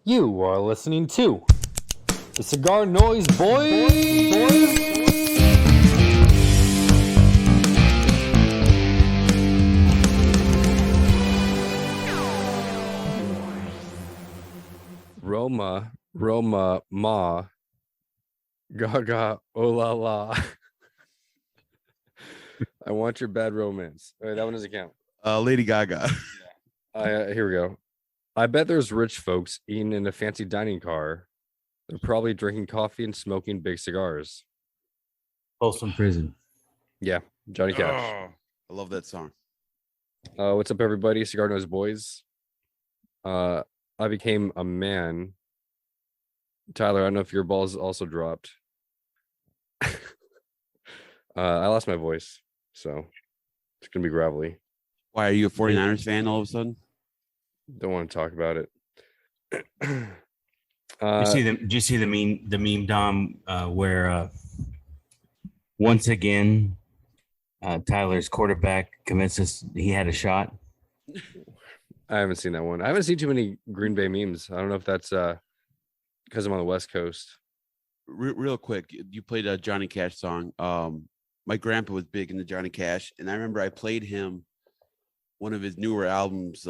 You are listening to the Cigar Noise Boys. Roma, ma, gaga, oh la la. I want your bad romance. All right, that one doesn't count. Lady Gaga. Here we go. I bet there's rich folks eating in a fancy dining car. They're probably drinking coffee and smoking big cigars. Folsom Prison. Yeah, Johnny Cash. I love that song. What's up, everybody? Cigar Noise Boys. I became a man. Tyler, I don't know if your balls also dropped. I lost my voice, so it's gonna be gravelly. Why are you a 49ers fan all of a sudden? Don't want to talk about it. Did you see the meme, Dom, where once again Tyler's quarterback convinced us he had a shot? I haven't seen that one. I haven't seen too many Green Bay memes. I don't know if that's because I'm on the West Coast. Real quick, you played a Johnny Cash song. My grandpa was big into Johnny Cash, and I remember I played him one of his newer albums.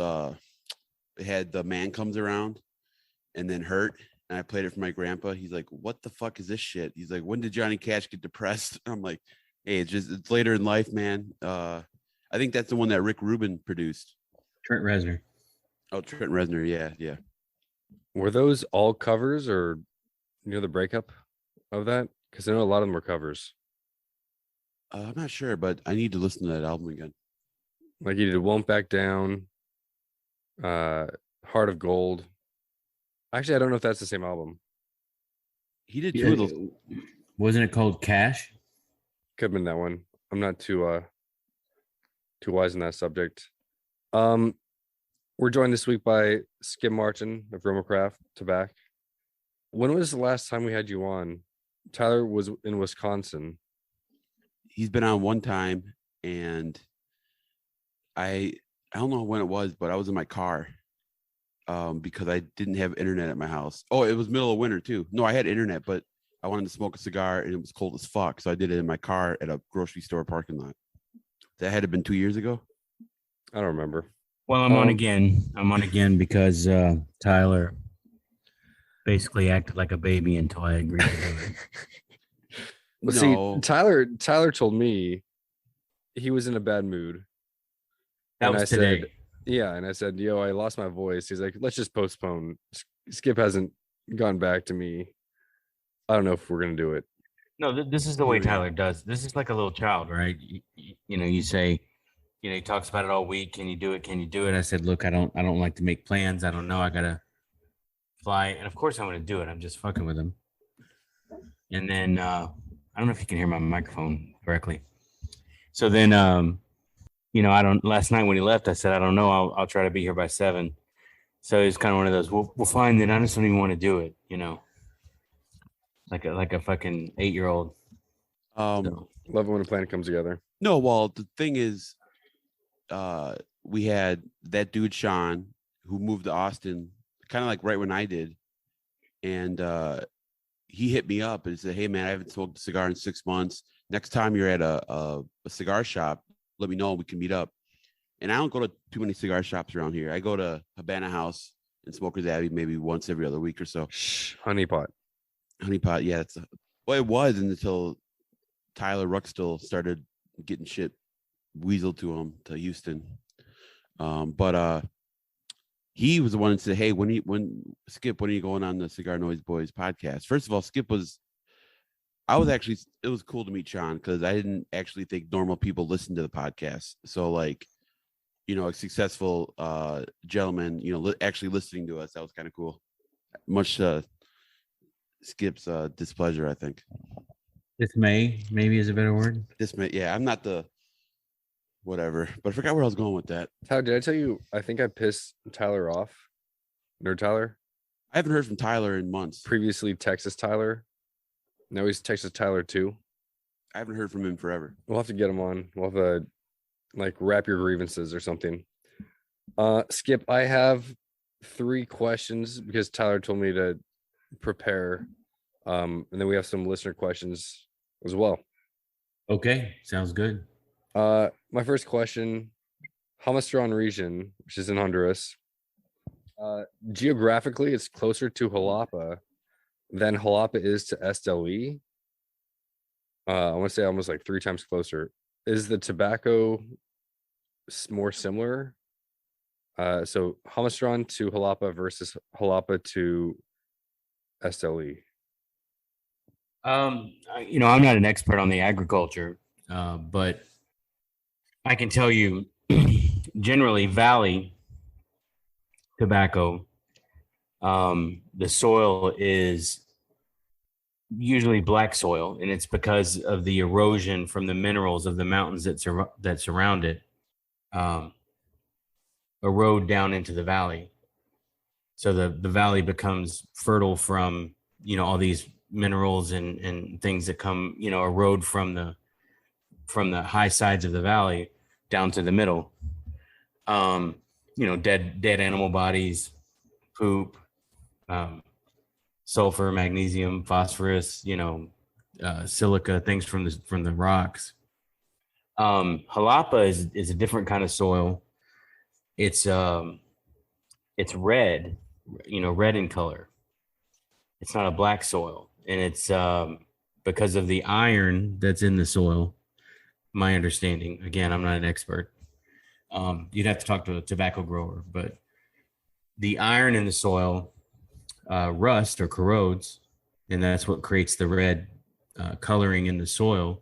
It had The Man Comes Around and then Hurt, and I played it for my grandpa. He's like, what the fuck is this shit? He's like, when did Johnny Cash get depressed? I'm like, hey, it's later in life, man. I think that's the one that Rick Rubin produced. Trent Reznor. Oh, Trent Reznor, yeah. Were those all covers, or the breakup of that? Because I know a lot of them were covers. I'm not sure, but I need to listen to that album again. Like he did Won't Back Down, Heart of Gold. Actually, I don't know if that's the same album. He did two of those. Wasn't it called Cash? Could have been that one. I'm not too wise in that subject. We're joined this week by Skip Martin of RoMarathon Tobacco. When was the last time we had you on? Tyler was in Wisconsin. He's been on one time, and I don't know when it was, but I was in my car because I didn't have internet at my house. Oh, it was middle of winter too. No, I had internet, but I wanted to smoke a cigar, and it was cold as fuck, so I did it in my car at a grocery store parking lot. That had to have been 2 years ago. I don't remember. Well, I'm on again because Tyler basically acted like a baby until I agreed to do it. Well, No. see, Tyler told me he was in a bad mood. That And was I today. said, yeah, and I said, yo, I lost my voice. He's like, let's just postpone. Skip hasn't gone back to me. I don't know if we're gonna do it. No, this is the way Tyler does. This is like a little child, right? You say, he talks about it all week. Can you do it? Can you do it? I said, look, I don't like to make plans. I don't know. I gotta fly, and of course I'm gonna do it. I'm just fucking with him. And then I don't know if you can hear my microphone correctly. So then, I don't. Last night when he left, I said, I don't know. I'll try to be here by 7. So it's kind of one of those. We'll find it. I just don't even want to do it. Like a fucking 8-year-old. Love it when a plan comes together. No, well, the thing is, we had that dude Sean who moved to Austin, kind of like right when I did, and he hit me up and said, "Hey man, I haven't smoked a cigar in 6 months. Next time you're at a cigar shop, let me know. We can meet up." And I don't go to too many cigar shops around here. I go to Habana House and Smoker's Abbey maybe once every other week or so. Honeypot, yeah. It was until Tyler Ruckstill started getting shit weaseled to Houston. But he was the one that said, "Hey, Skip, when are you going on the Cigar Noise Boys podcast?" First of all, it was cool to meet Sean because I didn't actually think normal people listen to the podcast. So like, a successful gentleman, actually listening to us, that was kind of cool. Much Skip's displeasure, I think. Dismay, maybe is a better word. Dismay, yeah. I'm not the whatever, but I forgot where I was going with that. Tyler, did I tell you? I think I pissed Tyler off. Nerd Tyler. I haven't heard from Tyler in months. Previously Texas Tyler. Now he's Texas Tyler too. I haven't heard from him forever. We'll have to get him on. We'll have to wrap your grievances or something. Skip, I have 3 questions because Tyler told me to prepare. And then we have some listener questions as well. Okay, sounds good. My first question, Jamastran region, which is in Honduras. Geographically, it's closer to Jalapa than Jalapa is to Esteli. I want to say almost like 3 times closer. Is the tobacco more similar? So Jamastran to Jalapa versus Jalapa to Esteli. I'm not an expert on the agriculture, but I can tell you, generally, valley tobacco, the soil is usually black soil, and it's because of the erosion from the minerals of the mountains that surround it, erode down into the valley. So the valley becomes fertile from all these minerals and things that come erode from the high sides of the valley down to the middle. Dead animal bodies, poop, sulfur, magnesium, phosphorus, silica, things from the rocks. Jalapa is a different kind of soil. It's red, red in color. It's not a black soil, and it's because of the iron that's in the soil. My understanding, again, I'm not an expert. You'd have to talk to a tobacco grower, but the iron in the soil rust or corrodes, and that's what creates the red coloring in the soil.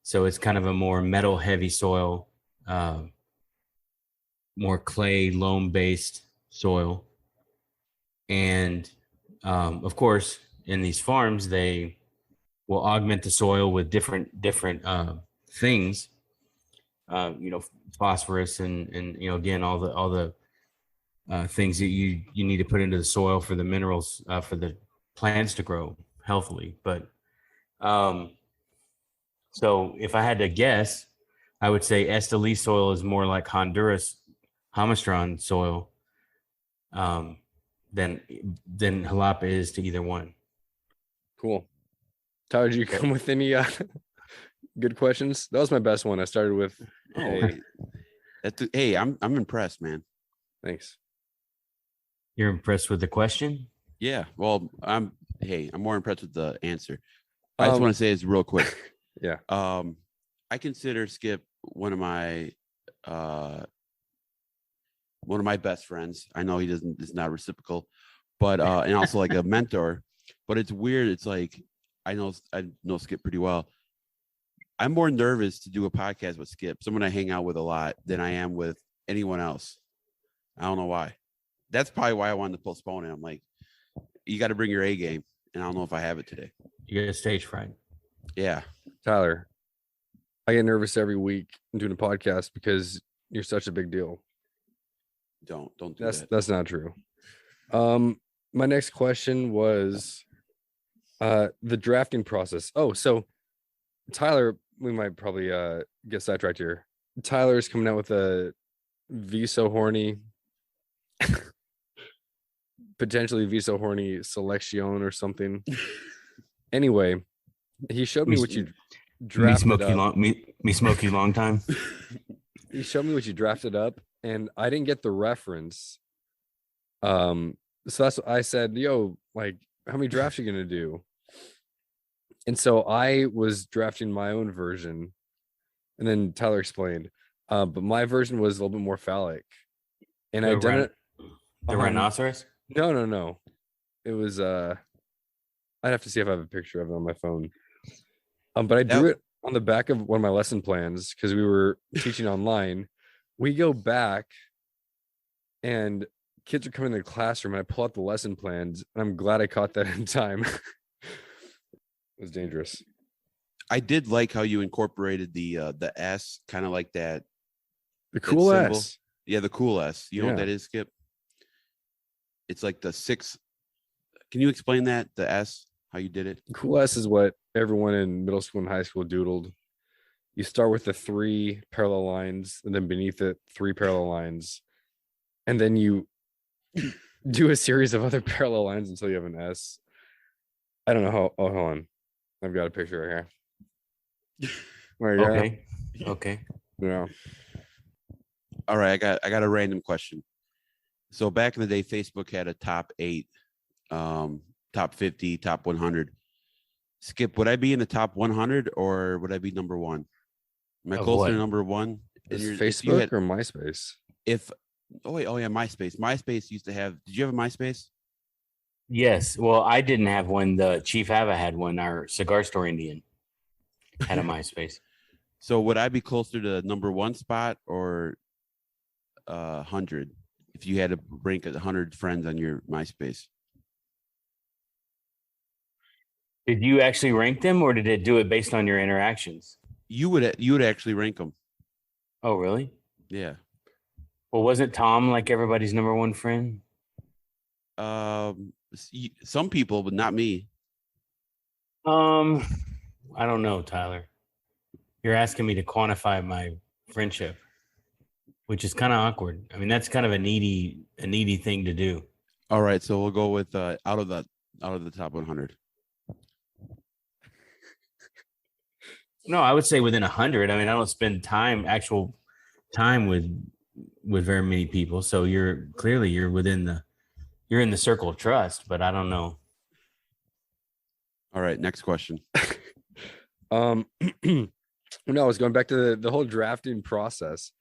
So it's kind of a more metal heavy soil, more clay loam based soil. And of course, in these farms, they will augment the soil with different things, phosphorus and again, all the things that you need to put into the soil for the minerals, for the plants to grow healthily. But so if I had to guess, I would say Esteli soil is more like Honduras Jamastran soil than Jalapa is to either one. Cool. Tyler, did you come with any good questions? That was my best one. I started with. Hey, I'm impressed, man. Thanks. You're impressed with the question? Yeah. Well, I'm more impressed with the answer. I just want to say this real quick. Yeah. I consider Skip one of my best friends. I know it's not reciprocal, but and also like a mentor. But it's weird. It's like I know Skip pretty well. I'm more nervous to do a podcast with Skip, someone I hang out with a lot, than I am with anyone else. I don't know why. That's probably why I wanted to postpone it. I'm like, you got to bring your A game, and I don't know if I have it today. You get stage fright. Yeah. Tyler, I get nervous every week doing a podcast because you're such a big deal. Don't do that. That's not true. My next question was the drafting process. Oh, so Tyler, we might probably get sidetracked here. Tyler is coming out with a Viso Horny, potentially Viso Horny selection or something. Anyway, he showed me what you drafted up. Me smoke you long time. He showed me what you drafted up, and I didn't get the reference. So that's what I said, yo, like, how many drafts are you gonna do? And so I was drafting my own version, and then Tyler explained. But my version was a little bit more phallic, and I done it. The rhinoceros? No. It was I'd have to see if I have a picture of it on my phone. But I drew it on the back of one of my lesson plans because we were teaching online. We go back, and kids are coming in the classroom, and I pull out the lesson plans, and I'm glad I caught that in time. It was dangerous. I did like how you incorporated the S, kind of like that. The cool S. Yeah, the cool S. You know what that is, Skip? It's like the 6. Can you explain that? The S, how you did it? Cool S is what everyone in middle school and high school doodled. You start with the 3 parallel lines, and then beneath it, 3 parallel lines. And then you do a series of other parallel lines until you have an S. I don't know how. Oh, hold on. I've got a picture right here. There you Okay. Okay. go. Yeah. All right, I got a random question. So back in the day, Facebook had a top 8, top 50, top 100. Skip, would I be in the top 100 or would I be number 1? Am I Of closer what? to number 1? Is If you Facebook had, or MySpace? if oh yeah, MySpace. MySpace used to have. Did you have a MySpace? Yes. Well, I didn't have one. The Chief Hava had one. Our cigar store Indian had a MySpace. So would I be closer to number 1 spot or 100 if you had to rank 100 friends on your MySpace? Did you actually rank them, or did it do it based on your interactions? You would actually rank them. Oh, really? Yeah. Well, wasn't Tom like everybody's number 1 friend? Some people, but not me. I don't know, Tyler. You're asking me to quantify my friendship, which is kind of awkward. I mean, that's kind of a needy thing to do. All right, so we'll go with out of the top 100. No, I would say within 100. I mean, I don't spend actual time with very many people. So you're in the circle of trust, but I don't know. All right, next question. No, I was going back to the whole drafting process.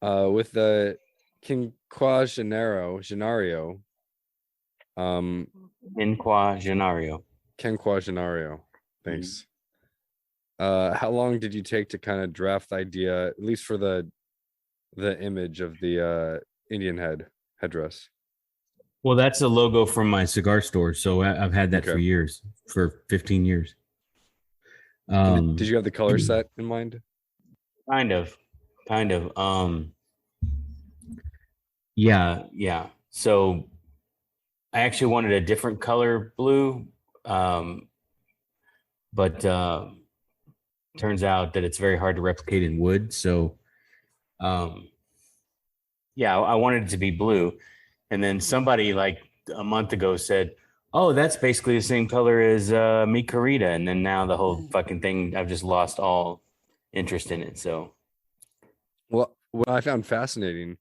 With the Quinquagenario. Quinquagenario. Quinquagenario. Thanks. How long did you take to kind of draft the idea, at least for the image of the Indian headdress? Well, that's a logo from my cigar store, so I've had that for years, for 15 years. Did you have the color set in mind? Kind of. Yeah. So I actually wanted a different color blue, but turns out that it's very hard to replicate in wood. So, yeah, I wanted it to be blue. And then somebody like a month ago said, "Oh, that's basically the same color as Mi Querida." And then now the whole fucking thing, I've just lost all interest in it. So, well, what I found fascinating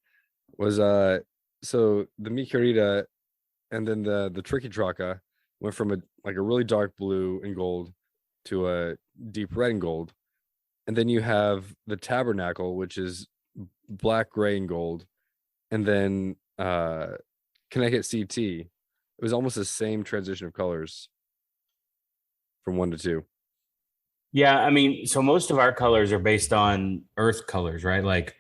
was so the Mi Querida and then the Tricky Traca went from a really dark blue and gold to a deep red and gold. And then you have the Tabernacle, which is black, gray, and gold. And then Connecticut CT, it was almost the same transition of colors from 1 to 2. yeah, I mean, so most of our colors are based on earth colors, right? Like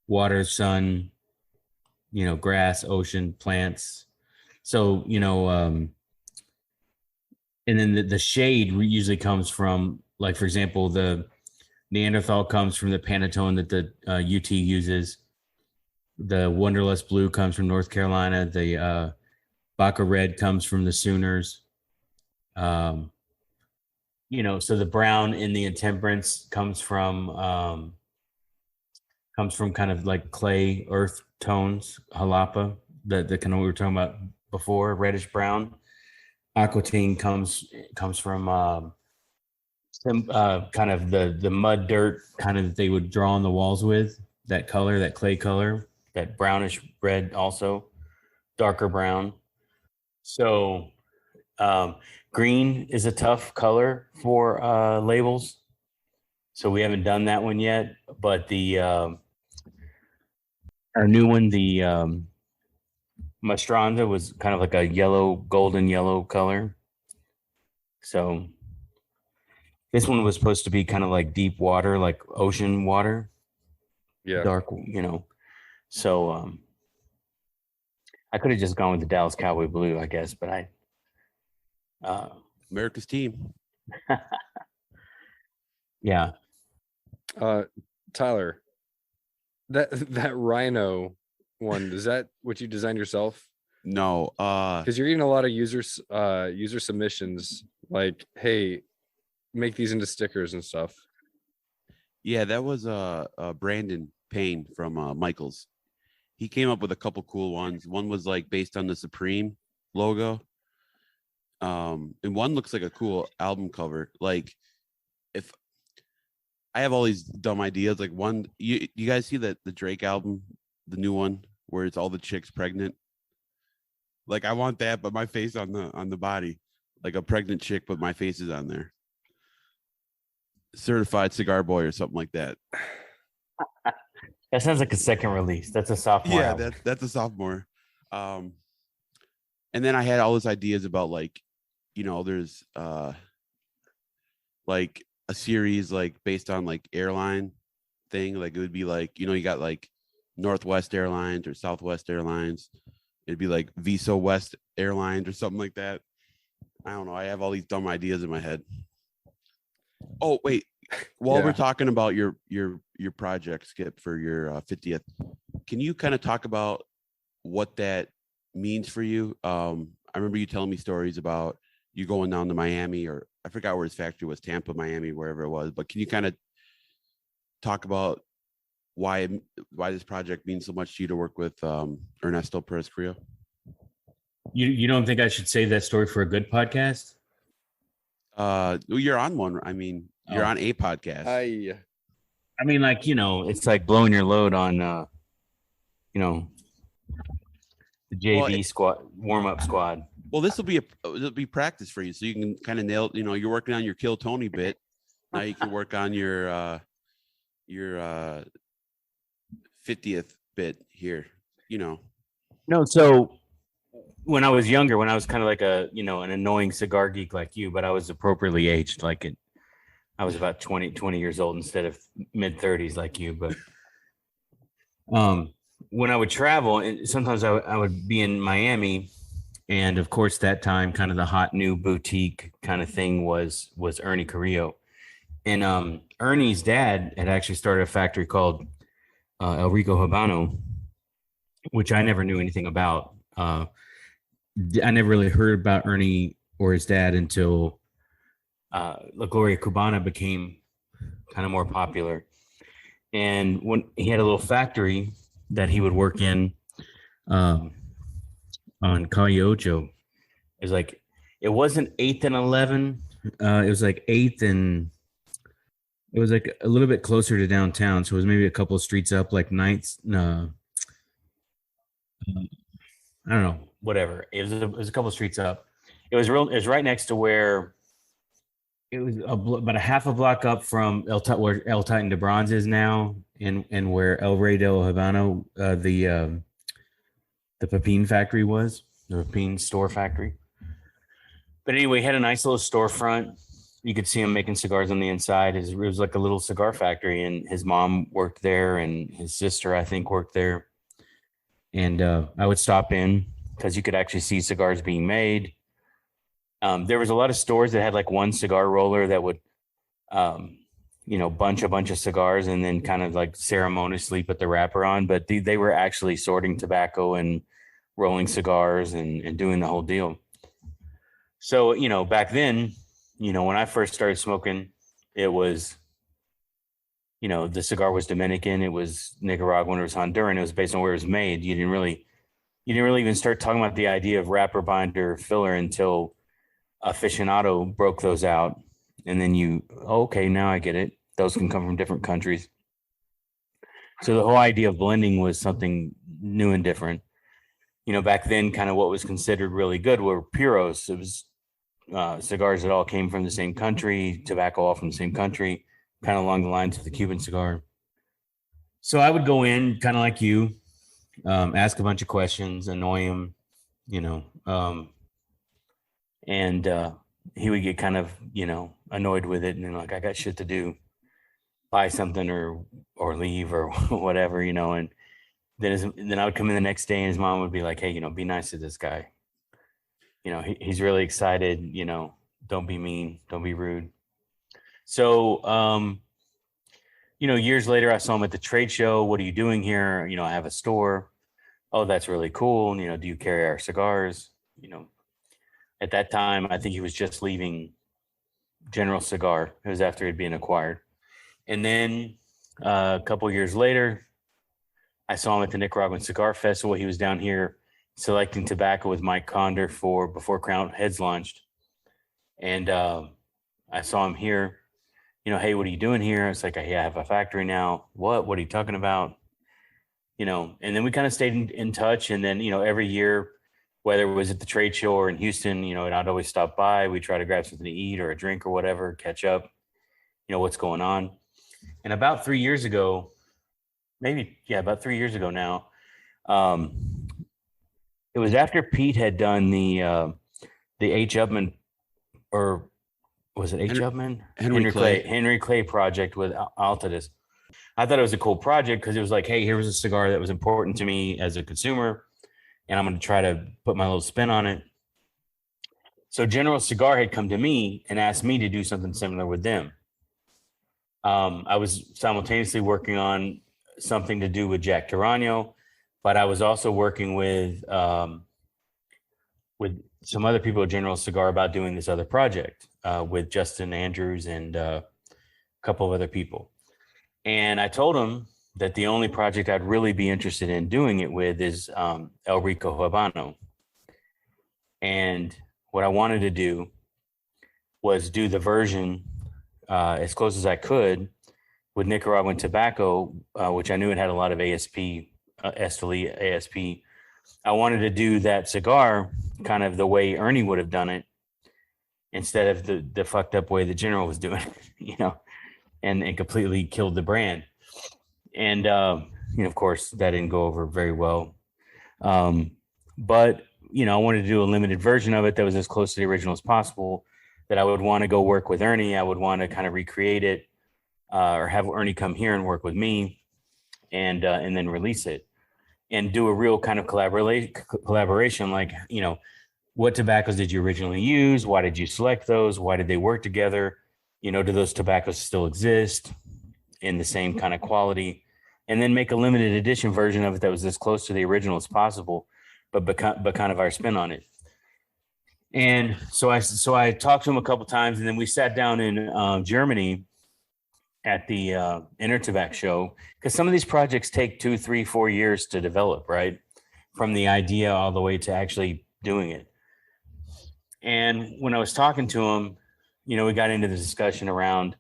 water, sun, grass, ocean, plants. So, and then the shade usually comes from, like, for example, the Neanderthal comes from the Pantone that the UT uses. The Wonderlust Blue comes from North Carolina. The Baca Red comes from the Sooners. So the brown in the Intemperance comes from kind of like clay earth tones, jalapa, the kind of what we were talking about before, reddish brown. Aquatine comes from kind of the mud dirt kind of that they would draw on the walls with, that color, that clay color, that brownish red, also darker brown. So green is a tough color for labels, so we haven't done that one yet. But the our new one, the Mastranda, was kind of like a golden yellow color. So this one was supposed to be kind of like deep water, like ocean water. Yeah. Dark, So I could have just gone with the Dallas Cowboy Blue, I guess, but I America's team. Yeah. Tyler, that rhino one, is that what you designed yourself? No, because you're getting a lot of user submissions like, hey, make these into stickers and stuff. Yeah, that was Brandon Payne from Michaels. he came up with a couple cool ones. One was like based on the Supreme logo. And one looks like a cool album cover. Like if I have all these dumb ideas, like one, you guys see that the Drake album, the new one where it's all the chicks pregnant? Like I want that, but my face on the body, like a pregnant chick, but my face is on there. Certified Cigar Boy or something like that. That sounds like a second release. That's a sophomore. Yeah, album. that's a sophomore. And then I had all these ideas about like, there's like a series like based on like airline thing. Like it would be like, you got like Northwest Airlines or Southwest Airlines. It'd be like Visa West Airlines or something like that. I don't know. I have all these dumb ideas in my head. Oh, wait. While we're talking about your project, Skip, for your 50th, can you kind of talk about what that means for you? I remember you telling me stories about you going down to Miami, or I forgot where his factory was, Tampa, Miami, wherever it was. But can you kind of talk about why this project means so much to you to work with Ernesto Perez Carrillo? You don't think I should save that story for a good podcast? You're on one. I mean, you're on a podcast. I mean, like, it's like blowing your load on, the JV squad, warm-up squad. Well, this will be practice for you, so you can kind of nail. You're working on your Kill Tony bit. Now you can work on your 50th bit here. No, so when I was younger, when I was kind of like an annoying cigar geek like you, but I was appropriately aged, I was about 20 years old instead of mid 30s like you. But when I would travel, and sometimes I would be in Miami, and of course that time kind of the hot new boutique kind of thing was Ernie Carrillo. And Ernie's dad had actually started a factory called El Rico Habano, which I never knew anything about. I never really heard about Ernie or his dad until La Gloria Cubana became kind of more popular. And when he had a little factory that he would work in on Calle Ocho, it wasn't 8th and 11. It was like 8th and it was like a little bit closer to downtown. So it was maybe a couple of streets up, like 9th. I don't know, whatever. It was a couple of streets up. It was right next to where it was about a half a block up from where El Titan de Bronze is now, and where El Rey del Habano, the Pepin factory was, the Pepin store factory. But anyway, he had a nice little storefront. You could see him making cigars on the inside. It was like a little cigar factory, and his mom worked there, and his sister, I think, worked there. And I would stop in because you could actually see cigars being made. There was a lot of stores that had like one cigar roller that would, bunch a bunch of cigars and then kind of like ceremoniously put the wrapper on. But they were actually sorting tobacco and rolling cigars and doing the whole deal. So, back then, when I first started smoking, it was, the cigar was Dominican, it was Nicaraguan, it was Honduran, it was based on where it was made. You didn't really even start talking about the idea of wrapper, binder, filler until Aficionado broke those out. And then okay, now I get it. Those can come from different countries. So the whole idea of blending was something new and different. Back then, kind of what was considered really good were puros. It was cigars that all came from the same country, tobacco all from the same country, kind of along the lines of the Cuban cigar. So I would go in kind of like you, ask a bunch of questions, annoy him, and he would get kind of, annoyed with it. And then like, I got shit to do, buy something or leave or whatever, and then I would come in the next day and his mom would be like, hey, be nice to this guy. He's really excited, don't be mean, don't be rude. So, years later, I saw him at the trade show. What are you doing here? I have a store. Oh, that's really cool. Do you carry our cigars? At that time, I think he was just leaving General Cigar. It was after he'd been acquired. And then a couple years later, I saw him at the Nicaraguan Cigar Festival. He was down here selecting tobacco with Mike Conder for before Crown Heads launched. And I saw him here, hey, what are you doing here? It's like, hey, I have a factory now. What are you talking about? And then we kind of stayed in touch. And then, every year, whether it was at the trade show or in Houston, and I'd always stop by. We try to grab something to eat or a drink or whatever, catch up, what's going on. And about 3 years ago, about 3 years ago now, it was after Pete had done the H. Upman, or was it H. Upman? Henry Clay project with Altadis. I thought it was a cool project because it was like, hey, here was a cigar that was important to me as a consumer, and I'm going to try to put my little spin on it. So General Cigar had come to me and asked me to do something similar with them. I was simultaneously working on something to do with Jack Tarano, but I was also working with some other people at General Cigar about doing this other project with Justin Andrews and a couple of other people. And I told him that the only project I'd really be interested in doing it with is El Rico Habano. And what I wanted to do was do the version as close as I could with Nicaraguan tobacco, which I knew it had a lot of ASP, Esteli ASP. I wanted to do that cigar kind of the way Ernie would have done it, instead of the fucked up way the General was doing it, and completely killed the brand. And, of course, that didn't go over very well. But, I wanted to do a limited version of it that was as close to the original as possible, that I would want to go work with Ernie. I would want to kind of recreate it or have Ernie come here and work with me and then release it and do a real kind of collaboration. Like, what tobaccos did you originally use? Why did you select those? Why did they work together? Do those tobaccos still exist in the same kind of quality? And then make a limited edition version of it that was as close to the original as possible, but kind of our spin on it. And so I talked to him a couple of times, and then we sat down in Germany at the Intertobac show, because some of these projects take 2, 3, 4 years to develop, right? From the idea all the way to actually doing it. And when I was talking to him, we got into the discussion around,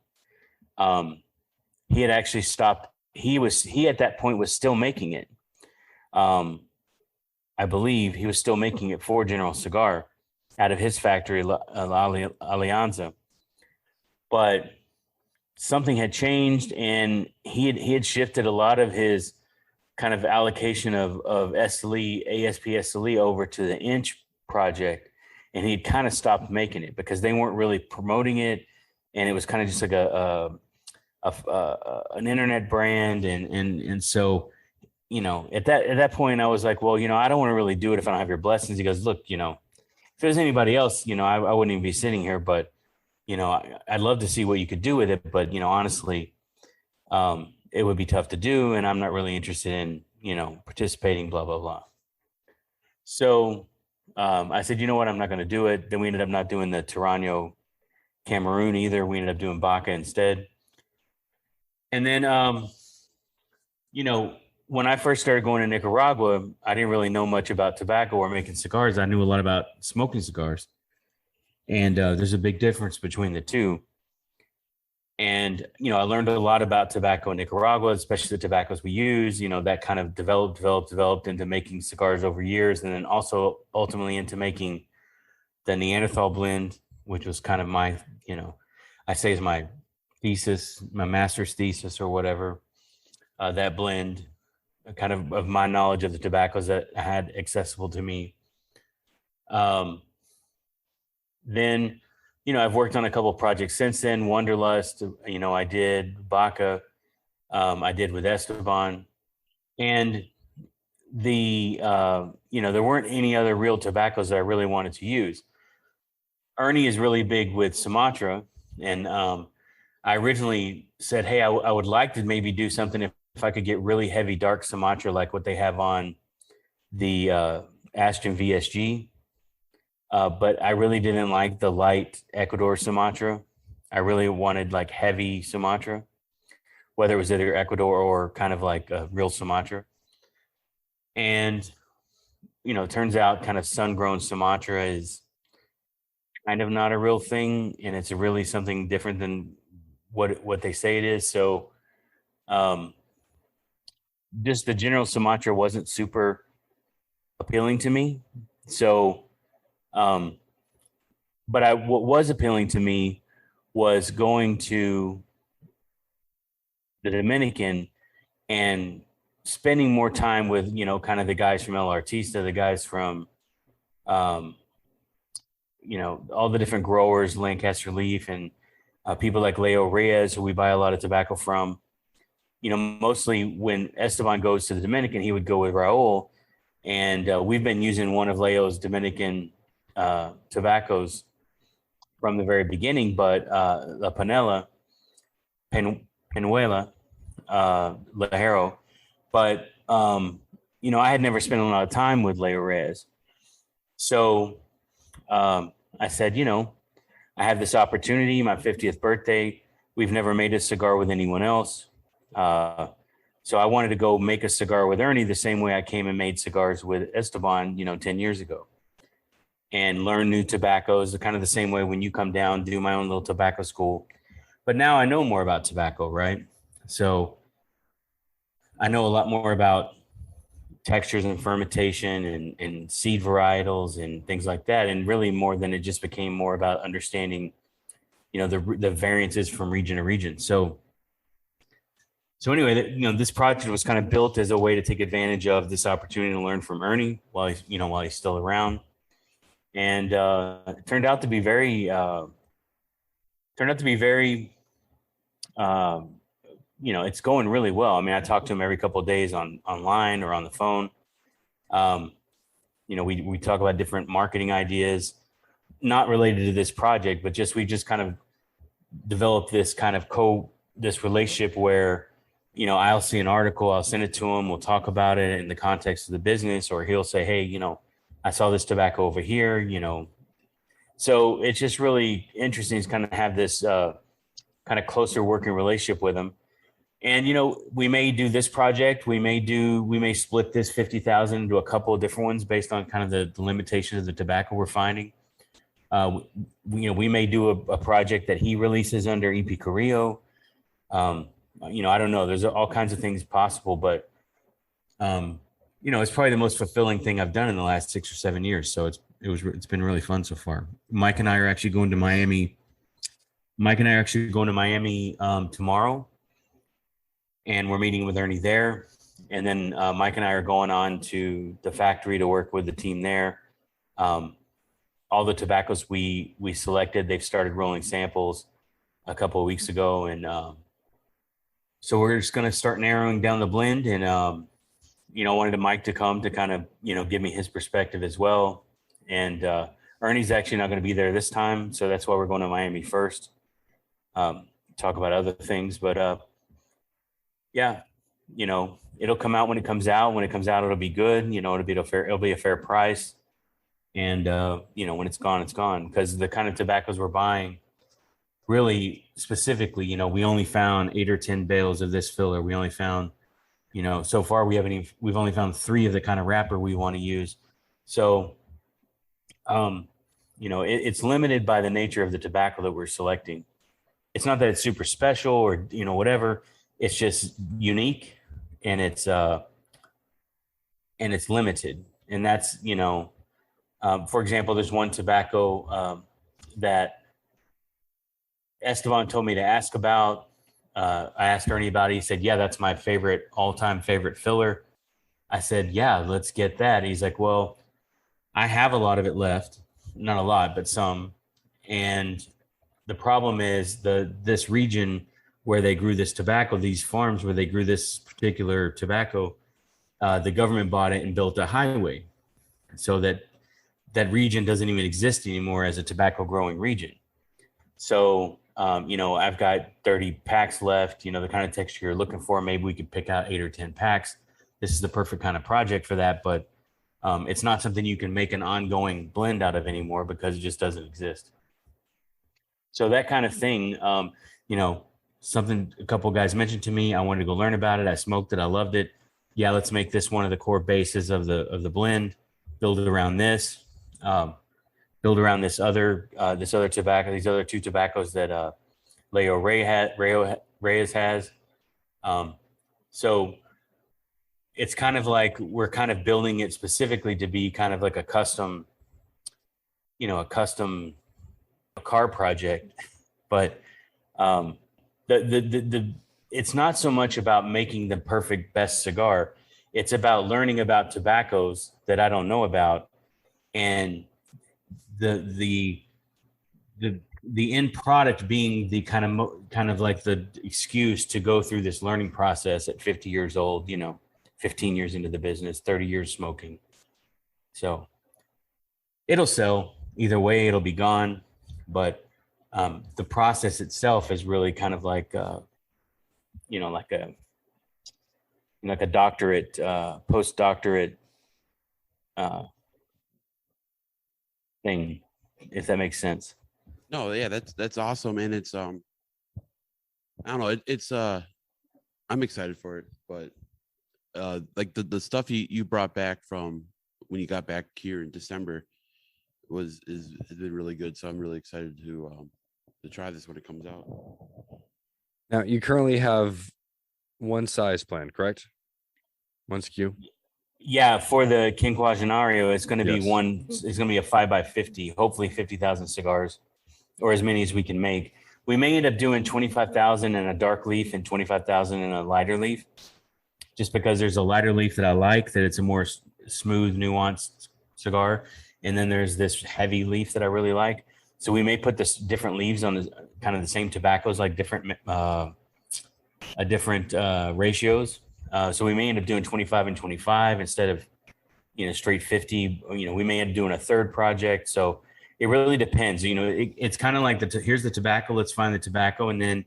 he had actually stopped. He at that point was still making it. I believe he was still making it for General Cigar out of his factory, Alianza. But something had changed, and he had shifted a lot of his kind of allocation of Esteli, ASP Esteli over to the Inch project. And he'd kind of stopped making it because they weren't really promoting it. And it was kind of just like an internet brand. And so, at that point I was like, well, I don't want to really do it if I don't have your blessings. He goes, look, if it was anybody else, I wouldn't even be sitting here, but, I'd love to see what you could do with it. But, honestly, it would be tough to do. And I'm not really interested in, participating, blah, blah, blah. So I said, you know what, I'm not going to do it. Then we ended up not doing the Tarano Cameroon either. We ended up doing Baca instead. And then, when I first started going to Nicaragua, I didn't really know much about tobacco or making cigars. I knew a lot about smoking cigars. And there's a big difference between the two. And, I learned a lot about tobacco in Nicaragua, especially the tobaccos we use, that kind of developed into making cigars over years. And then also ultimately into making the Neanderthal blend, which was kind of my, I say is my thesis, my master's thesis or whatever, that blend kind of my knowledge of the tobaccos that I had accessible to me. Then, I've worked on a couple of projects since then. Wanderlust, I did Baca, I did with Esteban, and there weren't any other real tobaccos that I really wanted to use. Ernie is really big with Sumatra, and I originally said, hey, I would like to maybe do something if I could get really heavy dark Sumatra like what they have on the Ashton VSG. But I really didn't like the light Ecuador Sumatra. I really wanted like heavy Sumatra, whether it was either Ecuador or kind of like a real Sumatra. And, turns out kind of sun-grown Sumatra is kind of not a real thing, and it's really something different than what they say it is. So, um, just the general Sumatra wasn't super appealing to me. So, um, but what was appealing to me was going to the Dominican and spending more time with, kind of the guys from El Artista, the guys from, um, all the different growers, Lancaster Leaf, and people like Leo Reyes, who we buy a lot of tobacco from. Mostly when Esteban goes to the Dominican, he would go with Raul. And we've been using one of Leo's Dominican tobaccos from the very beginning, but La Panela, Penuela, Lajero. But, I had never spent a lot of time with Leo Reyes. So I said, I have this opportunity, my 50th birthday. We've never made a cigar with anyone else. So I wanted to go make a cigar with Ernie the same way I came and made cigars with Esteban, 10 years ago, and learn new tobaccos, kind of the same way when you come down, do my own little tobacco school. But now I know more about tobacco, right? So I know a lot more about textures and fermentation and seed varietals and things like that. And really more than it just became more about understanding, the variances from region to region. So anyway, this project was kind of built as a way to take advantage of this opportunity to learn from Ernie while he's still around. And it turned out to be very, it's going really well. I mean, I talk to him every couple of days online or on the phone. We talk about different marketing ideas, not related to this project, but we just kind of developed this kind of this relationship where, I'll see an article, I'll send it to him, we'll talk about it in the context of the business, or he'll say, hey, I saw this tobacco over here, So it's just really interesting to kind of have this kind of closer working relationship with him. And, we may do this project, we may split this 50,000 into a couple of different ones based on kind of the limitations of the tobacco we're finding. We may do a project that he releases under EP Carrillo. I don't know. There's all kinds of things possible, but, it's probably the most fulfilling thing I've done in the last 6 or 7 years. So it's been really fun so far. Mike and I are actually going to Miami. Tomorrow, and we're meeting with Ernie there. And then Mike and I are going on to the factory to work with the team there. All the tobaccos we selected, they've started rolling samples a couple of weeks ago. And so we're just going to start narrowing down the blend. And, wanted Mike to come to kind of, give me his perspective as well. And Ernie's actually not going to be there this time. So that's why we're going to Miami first. Talk about other things. But yeah, it'll come out when it comes out. When it comes out, it'll be good. It'll be a fair price. And, when it's gone, it's gone. Because the kind of tobaccos we're buying, really specifically, we only found 8 or 10 bales of this filler. We only found, so far we've only found 3 of the kind of wrapper we want to use. So, it's limited by the nature of the tobacco that we're selecting. It's not that it's super special or, whatever. It's just unique, and it's limited. And that's, for example, there's one tobacco that Esteban told me to ask about. I asked Ernie about it. He said, yeah, that's my all-time favorite filler. I said, yeah, let's get that. He's like, well, I have a lot of it left. Not a lot, but some. And the problem is this region where they grew this tobacco, these farms where they grew this particular tobacco, the government bought it and built a highway so that region doesn't even exist anymore as a tobacco growing region. So, I've got 30 packs left, the kind of texture you're looking for. Maybe we could pick out 8 or 10 packs. This is the perfect kind of project for that. But it's not something you can make an ongoing blend out of anymore because it just doesn't exist. So that kind of thing, something a couple of guys mentioned to me, I wanted to go learn about it. I smoked it. I loved it. yeah, let's make this one of the core bases of the blend, build it around this, build around this other tobacco, these other two tobaccos that Reyes has. So it's kind of like we're kind of building it specifically to be kind of like a custom car project. But the it's not so much about making the perfect best cigar. It's about learning about tobaccos that I don't know about, and the end product being the kind of like the excuse to go through this learning process at 50 years old, 15 years into the business, 30 years smoking. So it'll sell either way, it'll be gone. But the process itself is really kind of like, like a doctorate, postdoctorate thing, if that makes sense. No, yeah, that's awesome. And it's, I don't know, it's I'm excited for it, but like the stuff you brought back from when you got back here in December has been really good. So I'm really excited to try this when it comes out. Now, you currently have one size plan, correct? One SKU. Yeah, for the Quinquagenario, it's going to be Yes. it's going to be a 5x50, hopefully 50,000 cigars, or as many as we can make. We may end up doing 25,000 in a dark leaf and 25,000 in a lighter leaf, just because there's a lighter leaf that I like, that it's a more smooth, nuanced cigar. And then there's this heavy leaf that I really like. So we may put this different leaves on the kind of the same tobaccos, like different ratios. So we may end up doing 25 and 25 instead of, straight 50. We may end up doing a third project. So it really depends. It's kind of like here's the tobacco. Let's find the tobacco. And then,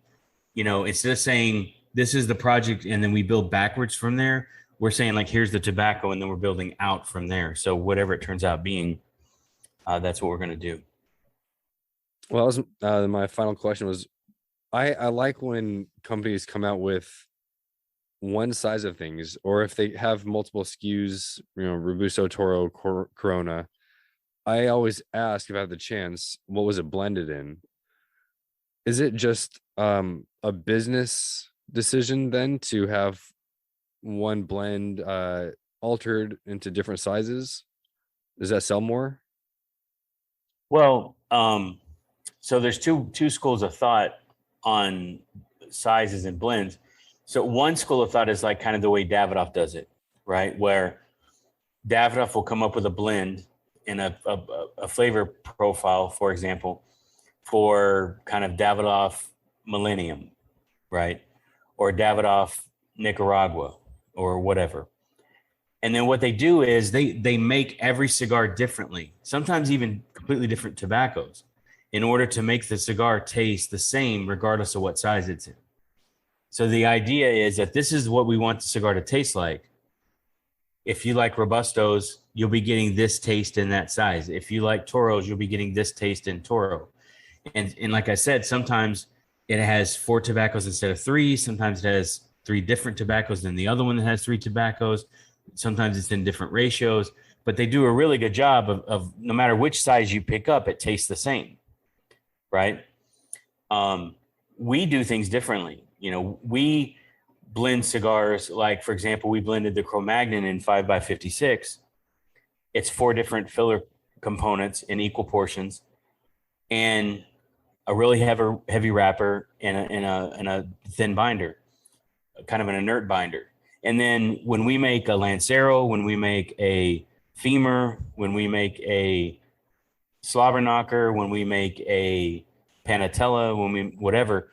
instead of saying this is the project and then we build backwards from there, we're saying like, here's the tobacco. And then we're building out from there. So whatever it turns out being, that's what we're going to do. Well, that was, my final question was, I like when companies come out with one size of things, or if they have multiple SKUs, Robusto, Toro, Corona. I always ask if I have the chance, what was it blended in? Is it just a business decision then to have one blend altered into different sizes? Does that sell more? Well, so there's two schools of thought on sizes and blends. So one school of thought is like kind of the way Davidoff does it, right? Where Davidoff will come up with a blend and a flavor profile, for example, for kind of Davidoff Millennium, right? Or Davidoff Nicaragua or whatever. And then what they do is they make every cigar differently, sometimes even completely different tobaccos, in order to make the cigar taste the same regardless of what size it's in. So the idea is that this is what we want the cigar to taste like. If you like Robustos, you'll be getting this taste in that size. If you like Toros, you'll be getting this taste in Toro. And like I said, sometimes it has 4 tobaccos instead of 3. Sometimes it has 3 different tobaccos than the other one that has 3 tobaccos. Sometimes it's in different ratios, but they do a really good job of no matter which size you pick up, it tastes the same, right? We do things differently. We blend cigars, like, for example, we blended the Cro-Magnon in 5x56. It's 4 different filler components in equal portions and a really heavy wrapper and a thin binder, kind of an inert binder. And then when we make a Lancero, when we make a Femur, when we make a Slobber Knocker, when we make a Panatella, whatever,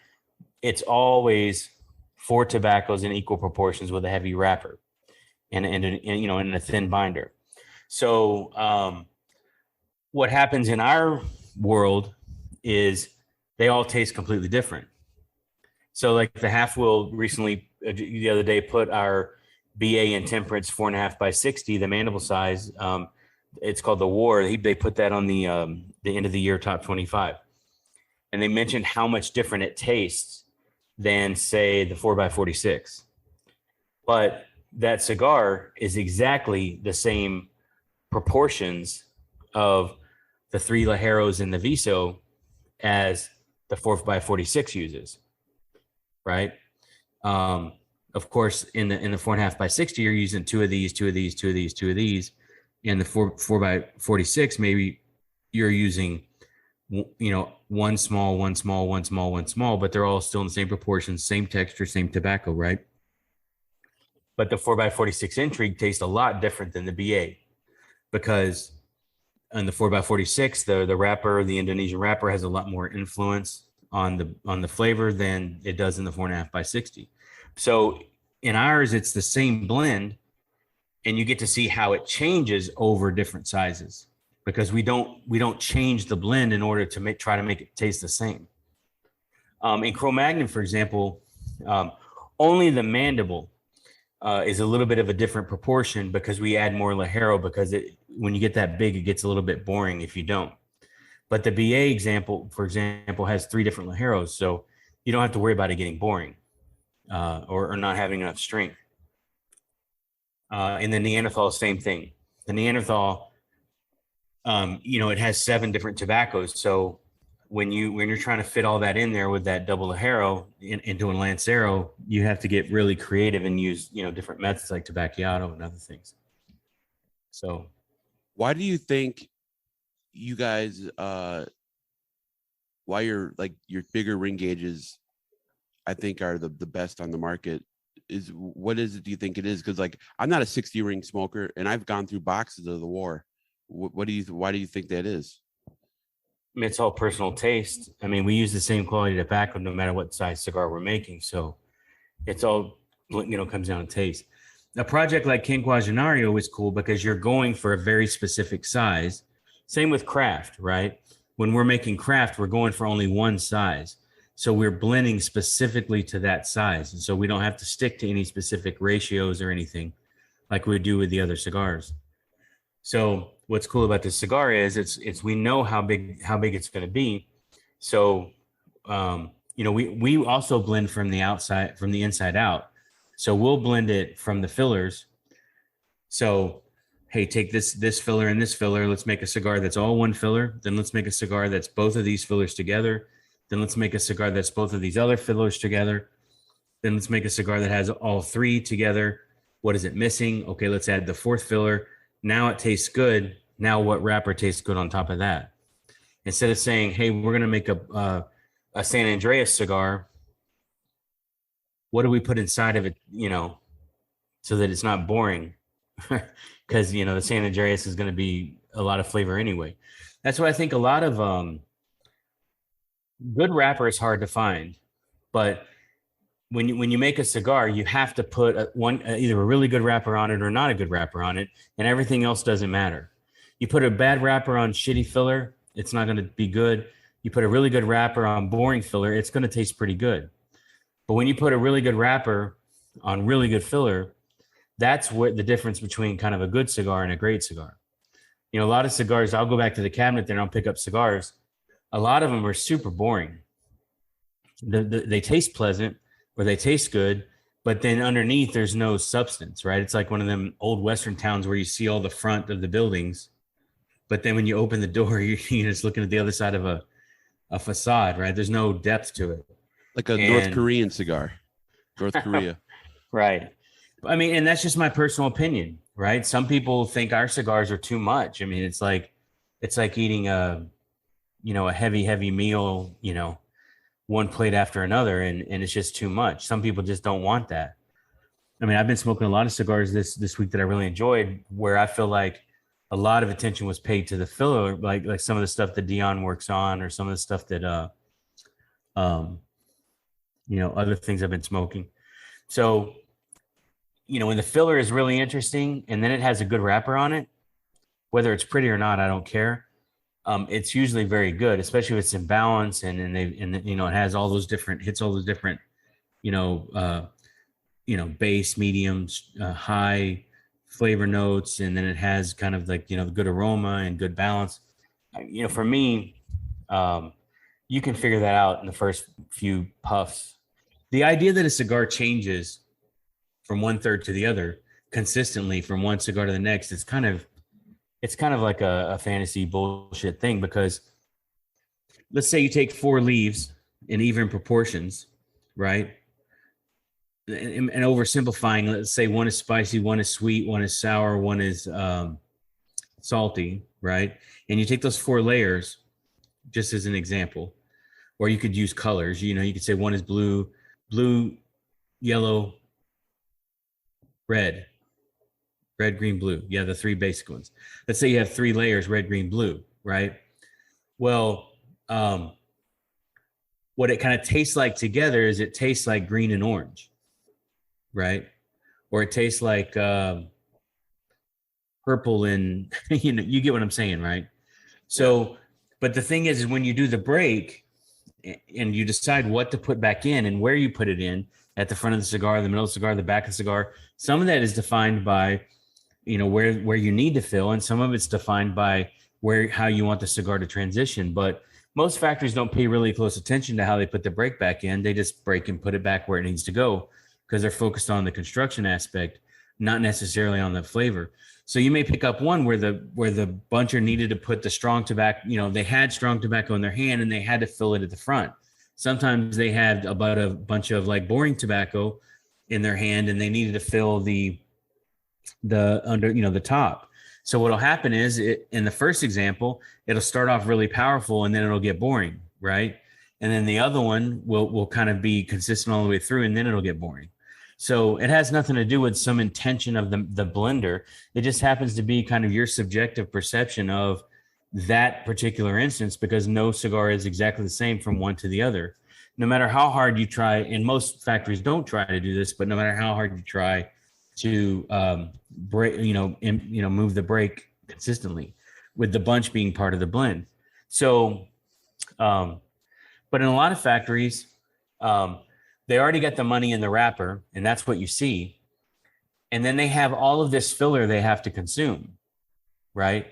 it's always 4 tobaccos in equal proportions with a heavy wrapper and in a thin binder. So what happens in our world is they all taste completely different. So like the Half Wheel recently, the other day, put our BA in Temperance 4.5x60, the mandible size. It's called the War. They put that on the end of the year top 25. And they mentioned how much different it tastes than, say, the 4x46. But that cigar is exactly the same proportions of the 3 Ligeros in the Viso as the 4x46 uses, right? Of course, in the 4.5 by 60, you're using 2 of these, 2 of these, 2 of these, 2 of these. In the 4 by 46, maybe you're using, one small, one small, one small, one small, but they're all still in the same proportions, same texture, same tobacco, right? But the 4x46 Intrigue tastes a lot different than the BA, because on the 4x46, the wrapper, the Indonesian wrapper, has a lot more influence on the flavor than it does in the 4.5 by 60. So in ours, it's the same blend, and you get to see how it changes over different sizes, because we don't change the blend in order to try to make it taste the same. In Cro-Magnon, for example, only the mandible is a little bit of a different proportion, because we add more Ligero, because when you get that big, it gets a little bit boring if you don't. But the BA example, for example, has 3 different Ligeros, so you don't have to worry about it getting boring or not having enough strength. And the Neanderthal, same thing. The Neanderthal, it has 7 different tobaccos. So when you're trying to fit all that in there with that double Ligero into a Lancero, you have to get really creative and use, different methods like Tabacchiato and other things. So why do you think you guys, why your bigger ring gauges, I think, are the best on the market? What is it, do you think it is? Because I'm not a 60 ring smoker, and I've gone through boxes of the war. Why do you think that is? I mean, it's all personal taste. I mean, we use the same quality tobacco no matter what size cigar we're making. So it's all, comes down to taste. A project like Quinquagenario is cool because you're going for a very specific size. Same with craft, right? When we're making craft, we're going for only one size. So we're blending specifically to that size. And so we don't have to stick to any specific ratios or anything like we do with the other cigars. So what's cool about this cigar is it's we know how big it's going to be. So we also blend from the inside out. So we'll blend it from the fillers. So hey, take this filler and this filler. Let's make a cigar that's all one filler. Then let's make a cigar that's both of these fillers together. Then let's make a cigar that's both of these other fillers together. Then let's make a cigar that has all 3 together. What is it missing? Okay, let's add the 4th filler. Now it tastes good. Now what wrapper tastes good on top of that? Instead of saying, hey, we're going to make a San Andreas cigar, what do we put inside of it, so that it's not boring? Because, the San Andreas is going to be a lot of flavor anyway. That's why I think a lot of good wrapper is hard to find. But when you make a cigar, you have to put either a really good wrapper on it or not a good wrapper on it, and everything else doesn't matter. You put a bad wrapper on shitty filler, it's not going to be good. You put a really good wrapper on boring filler, it's going to taste pretty good. But when you put a really good wrapper on really good filler, that's what the difference between kind of a good cigar and a great cigar. A lot of cigars, I'll go back to the cabinet there and I'll pick up cigars. A lot of them are super boring. They taste pleasant, or they taste good, but then underneath there's no substance, right? It's like one of them old Western towns where you see all the front of the buildings, but then when you open the door, you're just looking at the other side of a facade, right? There's no depth to it. Like a North Korean cigar. North Korea. Right. I mean, and that's just my personal opinion, right? Some people think our cigars are too much. I mean, it's like eating a heavy meal, one plate after another, and it's just too much. Some people just don't want that. I mean, I've been smoking a lot of cigars this week that I really enjoyed, where I feel like a lot of attention was paid to the filler, like some of the stuff that Dion works on, or some of the stuff that other things I've been smoking. So, when the filler is really interesting and then it has a good wrapper on it, whether it's pretty or not, I don't care. It's usually very good, especially if it's in balance and it has all those different base, mediums, high flavor notes, and then it has kind of like good aroma and good balance. For me, you can figure that out in the first few puffs. The idea that a cigar changes from one third to the other consistently from one cigar to the next, it's kind of like a fantasy bullshit thing, because let's say you take 4 leaves in even proportions, right? And oversimplifying, let's say one is spicy, one is sweet, one is sour, one is salty, right? And you take those 4 layers, just as an example, or you could use colors. You could say one is blue, yellow, red, green, blue. Yeah, the 3 basic ones. Let's say you have 3 layers, red, green, blue, right? Well, what it kind of tastes like together is it tastes like green and orange, right? Or it tastes like purple and you get what I'm saying, right? So, but the thing is when you do the break and you decide what to put back in and where you put it in, at the front of the cigar, the middle of the cigar, the back of the cigar, some of that is defined by, where you need to fill, and some of it's defined by how you want the cigar to transition. But most factories don't pay really close attention to how they put the break back in. They just break and put it back where it needs to go, because they're focused on the construction aspect, not necessarily on the flavor. So you may pick up one where the buncher needed to put the strong tobacco, they had strong tobacco in their hand and they had to fill it at the front. Sometimes they had about a bunch of like boring tobacco in their hand and they needed to fill the under, the top. So what'll happen is in the first example, it'll start off really powerful and then it'll get boring, right? And then the other one will kind of be consistent all the way through and then it'll get boring. So it has nothing to do with some intention of the blender. It just happens to be kind of your subjective perception of that particular instance, because no cigar is exactly the same from one to the other. No matter how hard you try, and most factories don't try to do this, but no matter how hard you try to break, move the break consistently, with the bunch being part of the blend. So, but in a lot of factories, they already got the money in the wrapper, and that's what you see. And then they have all of this filler they have to consume, right?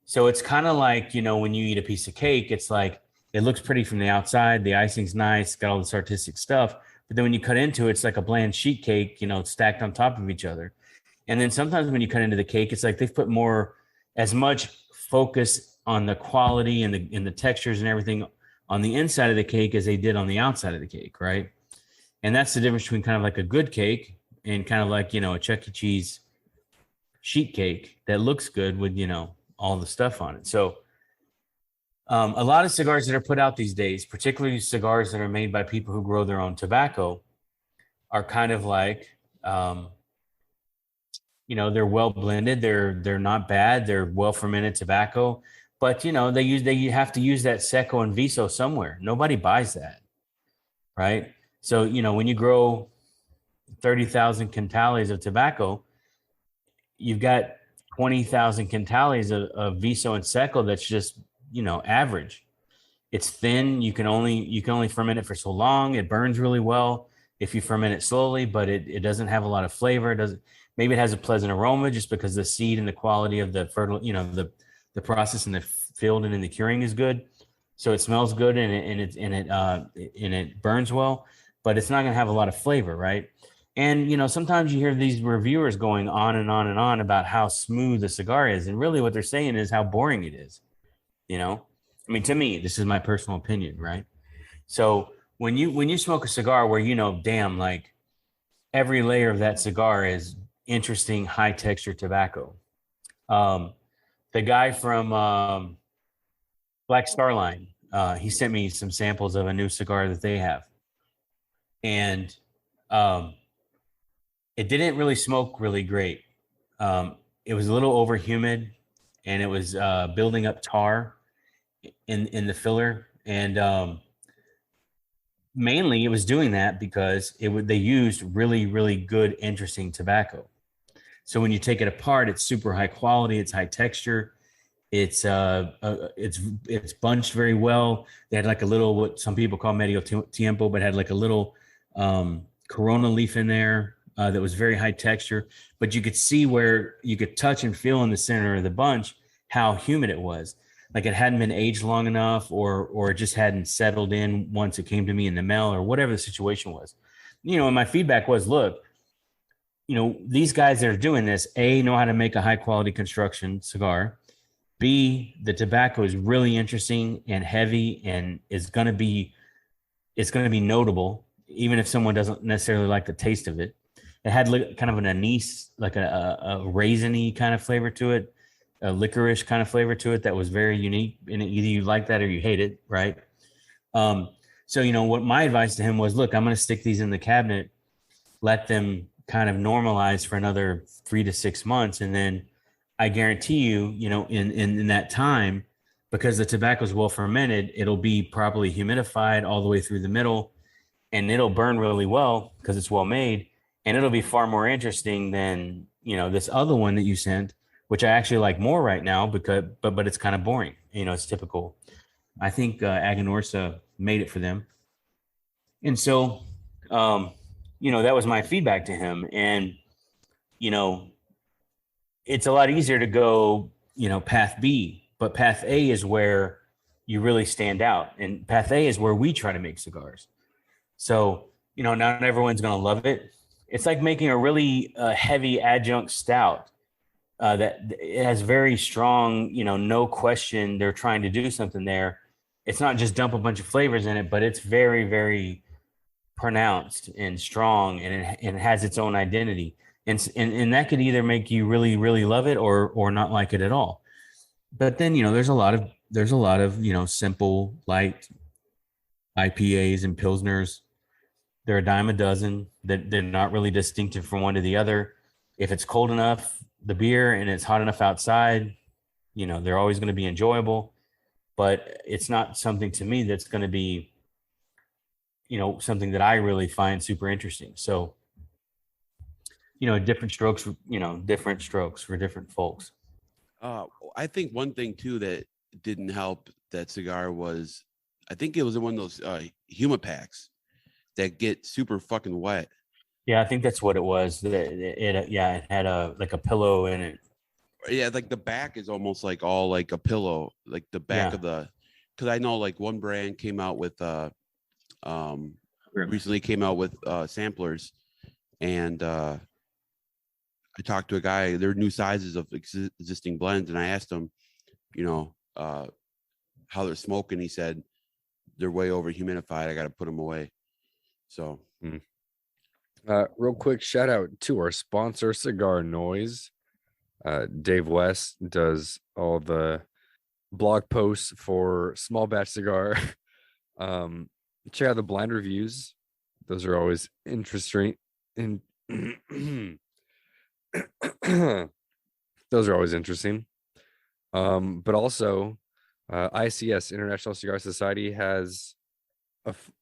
So it's kind of like, when you eat a piece of cake, it's like, it looks pretty from the outside. The icing's nice, got all this artistic stuff. But then when you cut into it, it's like a bland sheet cake, stacked on top of each other. And then sometimes when you cut into the cake, it's like they've put as much focus on the quality and the textures and everything on the inside of the cake as they did on the outside of the cake, right? And that's the difference between kind of like a good cake and kind of like, a Chuck E. Cheese sheet cake that looks good with, all the stuff on it. So a lot of cigars that are put out these days, particularly cigars that are made by people who grow their own tobacco, are kind of like, they're well blended. They're not bad. They're well fermented tobacco, but they have to use that Seco and Viso somewhere. Nobody buys that, right? So, when you grow 30,000 quintales of tobacco, you've got 20,000 quintales of Viso and Seco that's just, average. It's thin. You can only ferment it for so long. It burns really well if you ferment it slowly, but it doesn't have a lot of flavor. Maybe it has a pleasant aroma just because the seed and the quality of the fertile, the process in the field and in the curing is good. So it smells good and it burns well, but it's not going to have a lot of flavor, right? And, sometimes you hear these reviewers going on and on and on about how smooth the cigar is. And really what they're saying is how boring it is, to me, this is my personal opinion, right? So when you smoke a cigar where, damn, like every layer of that cigar is interesting, high texture tobacco. The guy from Black Star Line, he sent me some samples of a new cigar that they have. And it didn't really smoke really great. It was a little over humid, and it was building up tar in the filler. And mainly it was doing that because they used really, really good, interesting tobacco. So when you take it apart, it's super high quality, it's high texture. It's bunched very well. They had like a little, what some people call medio tiempo, but had like a little Corona leaf in there that was very high texture. But you could see where you could touch and feel in the center of the bunch how humid it was. Like it hadn't been aged long enough, or it just hadn't settled in once it came to me in the mail, or whatever the situation was. And my feedback was, look, these guys that are doing this, A, know how to make a high quality construction cigar. B, the tobacco is really interesting and heavy and it's going to be notable, even if someone doesn't necessarily like the taste of it. It had kind of an anise, like a raisiny kind of flavor to it, a licorice kind of flavor to it that was very unique. And either you like that or you hate it, right? So, what my advice to him was, look, I'm going to stick these in the cabinet, let them kind of normalize for another 3 to 6 months. And then I guarantee you, in that time, because the tobacco is well fermented, it'll be properly humidified all the way through the middle, and it'll burn really well because it's well made. And it'll be far more interesting than, this other one that you sent, which I actually like more right now but it's kind of boring. It's typical. I think Aganorsa made it for them. And so, that was my feedback to him. And, it's a lot easier to go, path B, but path A is where you really stand out. And path A is where we try to make cigars. So, not everyone's going to love it. It's like making a really heavy adjunct stout that it has very strong, no question they're trying to do something there. It's not just dump a bunch of flavors in it, but it's very, very pronounced and strong, and it has its own identity. And that could either make you really, really love it or not like it at all. But then, there's a lot of simple, light IPAs and Pilsners. They're a dime a dozen. They're not really distinctive from one to the other. If it's cold enough, the beer, and it's hot enough outside, they're always going to be enjoyable. But it's not something to me that's going to be, something that I really find super interesting. So, different strokes for different folks. I think one thing too that didn't help that cigar was, I think it was in one of those humipacks that get super fucking wet. Yeah, I think that's what it was. It had a pillow in it. Yeah, like the back is almost like all like a pillow, like the back of the. Because I know like one brand came out with recently came out with samplers, and I talked to a guy. There are new sizes of existing blends, and I asked him, how they're smoking. He said they're way over humidified. I got to put them away. So, real quick shout out to our sponsor, CigarNoise. Dave West does all the blog posts for Small Batch Cigar. Check out the blind reviews; those are always interesting. And those are always interesting. But also, ICS, International Cigar Society, has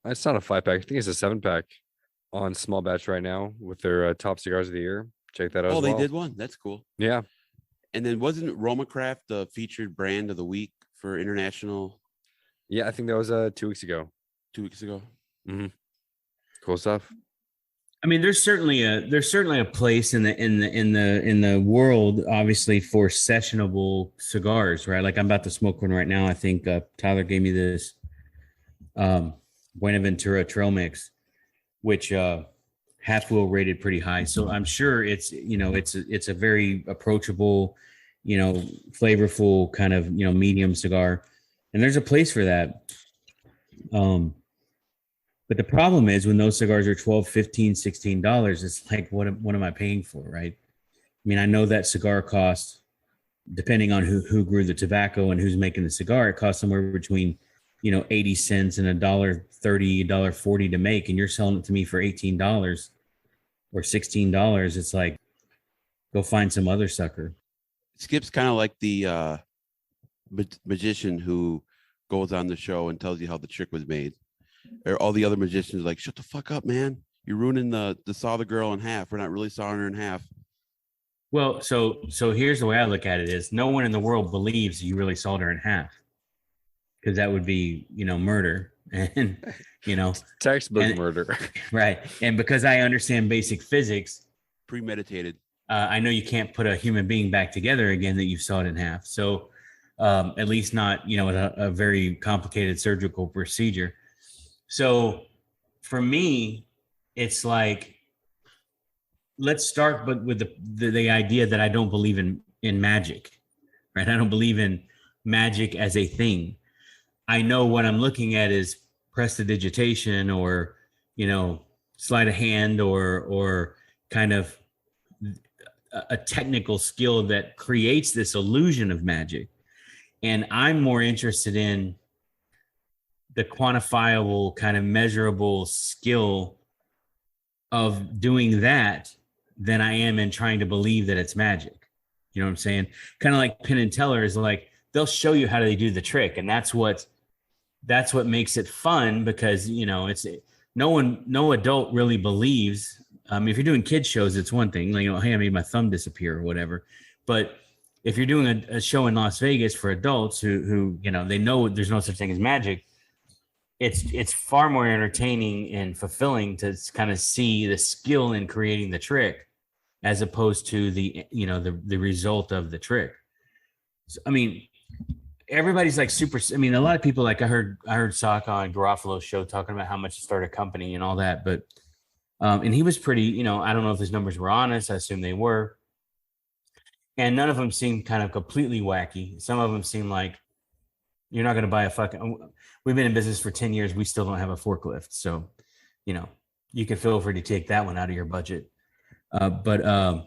it's not a 5-pack. I think it's a 7-pack on Small Batch right now with their top cigars of the year. Check that out. Oh, as they well. did one. That's cool. Yeah. And then wasn't RoMaCraft the featured brand of the week for international? Yeah, I think that was 2 weeks ago. 2 weeks ago. Mm-hmm. Cool stuff. I mean, there's certainly a place in the world, obviously, for sessionable cigars, right? Like I'm about to smoke one right now. I think Tyler gave me this Buenaventura Trail Mix, which half wheel rated pretty high. So I'm sure it's a very approachable, flavorful kind of medium cigar, and there's a place for that. But the problem is when those cigars are $12, $15, $16, it's like, what am I paying for, right? I mean, I know that cigar costs, depending on who grew the tobacco and who's making the cigar, it costs somewhere between, 80 cents and $1.30, $1.40 to make, and you're selling it to me for $18 or $16. It's like, go find some other sucker. Skip's kind of like the magician who goes on the show and tells you how the trick was made. Or all the other magicians are like, shut the fuck up, man. You're ruining the saw the girl in half. We're not really sawing her in half. Well, so here's the way I look at it is no one in the world believes you really sawed her in half, because that would be, murder and, textbook murder. Right. And because I understand basic physics, premeditated, I know you can't put a human being back together again that you sawed in half. So at least not, a very complicated surgical procedure. So for me, it's like, let's start but with the idea that I don't believe in magic, right? I don't believe in magic as a thing. I know what I'm looking at is prestidigitation, or, you know, sleight of hand, or kind of a technical skill that creates this illusion of magic. And I'm more interested in the quantifiable, kind of measurable skill of doing that than I am in trying to believe that it's magic. You know what I'm saying? Kind of like Penn and Teller is like, they'll show you how they do the trick. And that's what makes it fun, because, you know, it's no adult really believes. If you're doing kids shows, it's one thing, like, you know, hey, I made my thumb disappear or whatever. But if you're doing a show in Las Vegas for adults who, you know, they know there's no such thing as magic, it's far more entertaining and fulfilling to kind of see the skill in creating the trick as opposed to the, you know, the result of the trick. So, I mean, everybody's like super. I mean, a lot of people, like I heard Saka on Garofalo's show talking about how much to start a company and all that, but and he was pretty, you know, I don't know if his numbers were honest. I assume they were, and none of them seemed kind of completely wacky. Some of them seemed like, you're not going to buy a fucking. We've been in business for 10 years. We still don't have a forklift, so, you know, you can feel free to take that one out of your budget. And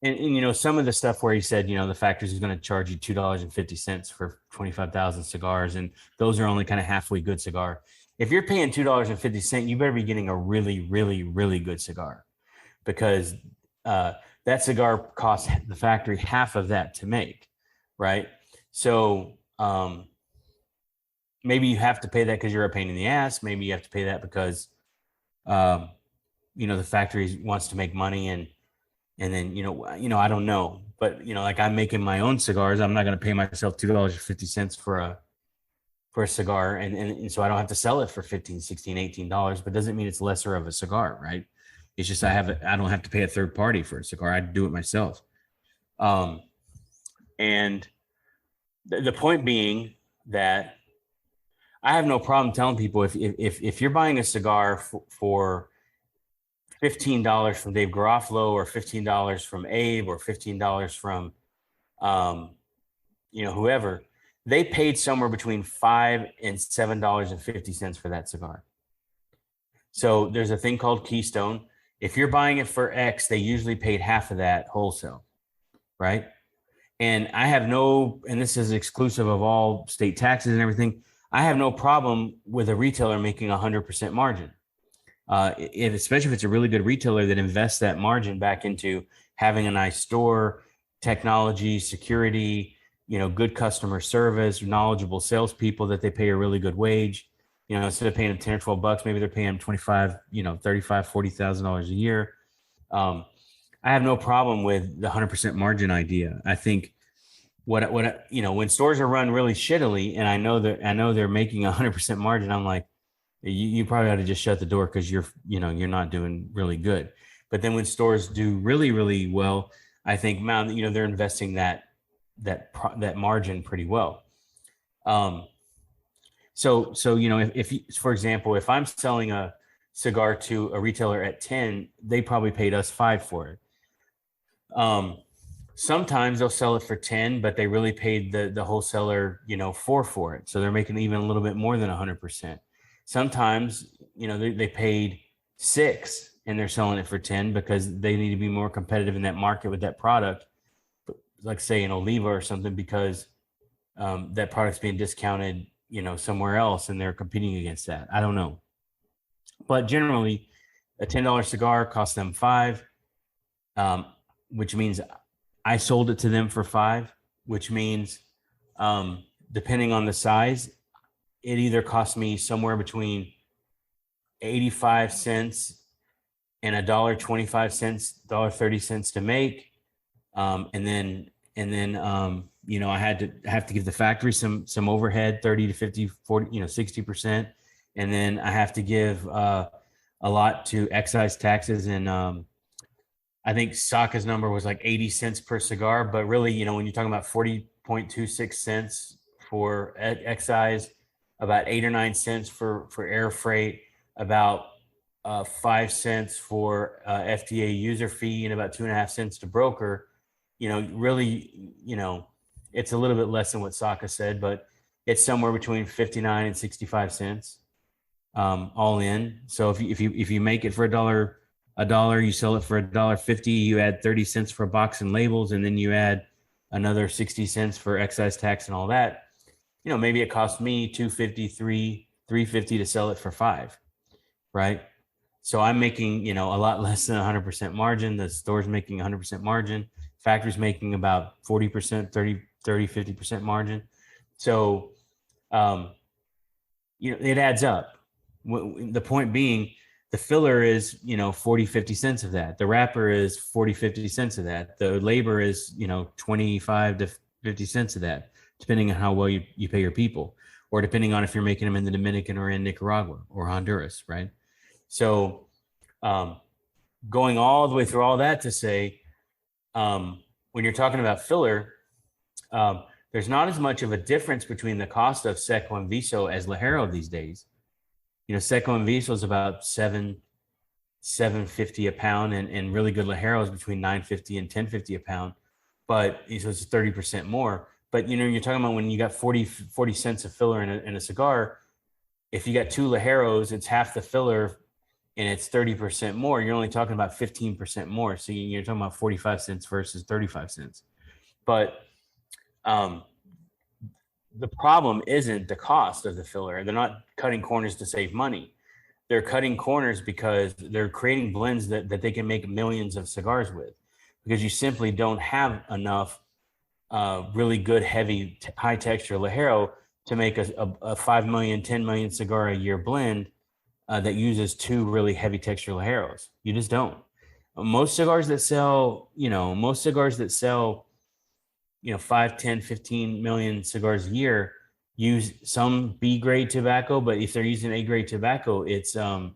you know, some of the stuff where he said, you know, the factory is going to charge you $2.50 for 25,000 cigars, and those are only kind of halfway good cigar. If you're paying $2.50, you better be getting a really, really, really good cigar, because that cigar costs the factory half of that to make, right? So maybe you have to pay that because you're a pain in the ass. Maybe you have to pay that because you know, the factory wants to make money, and then, you know, I don't know, but, you know, like, I'm making my own cigars. I'm not going to pay myself $2.50 for a cigar. And so I don't have to sell it for $15, $16, $18, but doesn't mean it's lesser of a cigar. Right. It's just, I don't have to pay a third party for a cigar. I do it myself. And the point being that I have no problem telling people, if you're buying a cigar for $15 from Dave Garofalo, or $15 from Abe, or $15 from, you know, whoever, they paid somewhere between $5 and $7.50 for that cigar. So there's a thing called Keystone. If you're buying it for X, they usually paid half of that wholesale, right? And I have and this is exclusive of all state taxes and everything, I have no problem with a retailer making 100% margin. Especially if it's a really good retailer that invests that margin back into having a nice store, technology, security, you know, good customer service, knowledgeable salespeople that they pay a really good wage. You know, instead of paying them 10 or 12 bucks, maybe they're paying them 25, you know, $35,000, $40,000 a year. I have no problem with the 100% margin idea. I think what you know, when stores are run really shittily, and I know they're making 100% margin, I'm like, you probably ought to just shut the door, because you're not doing really good. But then when stores do really, really well, I think, man, you know, they're investing that margin pretty well. So you know, if for example, if I'm selling a cigar to a retailer at 10, they probably paid us 5 for it. Sometimes they'll sell it for 10, but they really paid the wholesaler, you know, 4 for it. So they're making even a little bit more than 100%. Sometimes, you know, they paid 6 and they're selling it for 10 because they need to be more competitive in that market with that product, like say an Oliva or something, because that product's being discounted, you know, somewhere else, and they're competing against that. I don't know. But generally, a $10 cigar costs them 5, which means I sold it to them for 5, which means depending on the size, it either cost me somewhere between 85 cents and $1.25, $1.30 to make. And then you know, I have to give the factory some overhead, 30 to 50, 40, you know, 60%. And then I have to give a lot to excise taxes. And I think Saka's number was like 80 cents per cigar, but really, you know, when you're talking about 40.26 cents for excise, about 8 or 9 cents for air freight, about 5 cents for FDA user fee and about 2.5 cents to broker, really, it's a little bit less than what Saka said, but it's somewhere between 59 and 65 cents all in. So if you make it for a dollar, you sell it for $1.50, you add 30 cents for a box and labels, and then you add another 60 cents for excise tax and all that. Maybe it cost me $2.50, $3.50 to sell it for $5, right? So I'm making, a lot less than 100% margin. The store's making 100% margin. Factory's making about 40%, 30, 50% margin. So, it adds up. The point being, the filler is, 40, 50 cents of that. The wrapper is 40, 50 cents of that. The labor is, 25 to 50 cents of that, depending on how well you pay your people, or depending on if you're making them in the Dominican or in Nicaragua or Honduras, right? So going all the way through all that to say, when you're talking about filler, there's not as much of a difference between the cost of Seco and Viso as Ligero these days. Seco and Viso is about $7.50 a pound, and really good Ligero is between $9.50 and $10.50 a pound. But so it's 30% more. But you're talking about when you got 40 cents of filler in a cigar. If you got 2 Ligeros, it's half the filler, and it's 30% more. You're only talking about 15% more. So you're talking about 45 cents versus 35 cents. But the problem isn't the cost of the filler. They're not cutting corners to save money. They're cutting corners because they're creating blends that they can make millions of cigars with, because you simply don't have enough really good, heavy, high texture Ligero to make a 5 million, 10 million cigar a year blend that uses 2 really heavy texture Ligeros. You just don't. Most cigars that sell, 5, 10, 15 million cigars a year use some B grade tobacco, but if they're using A grade tobacco, it's a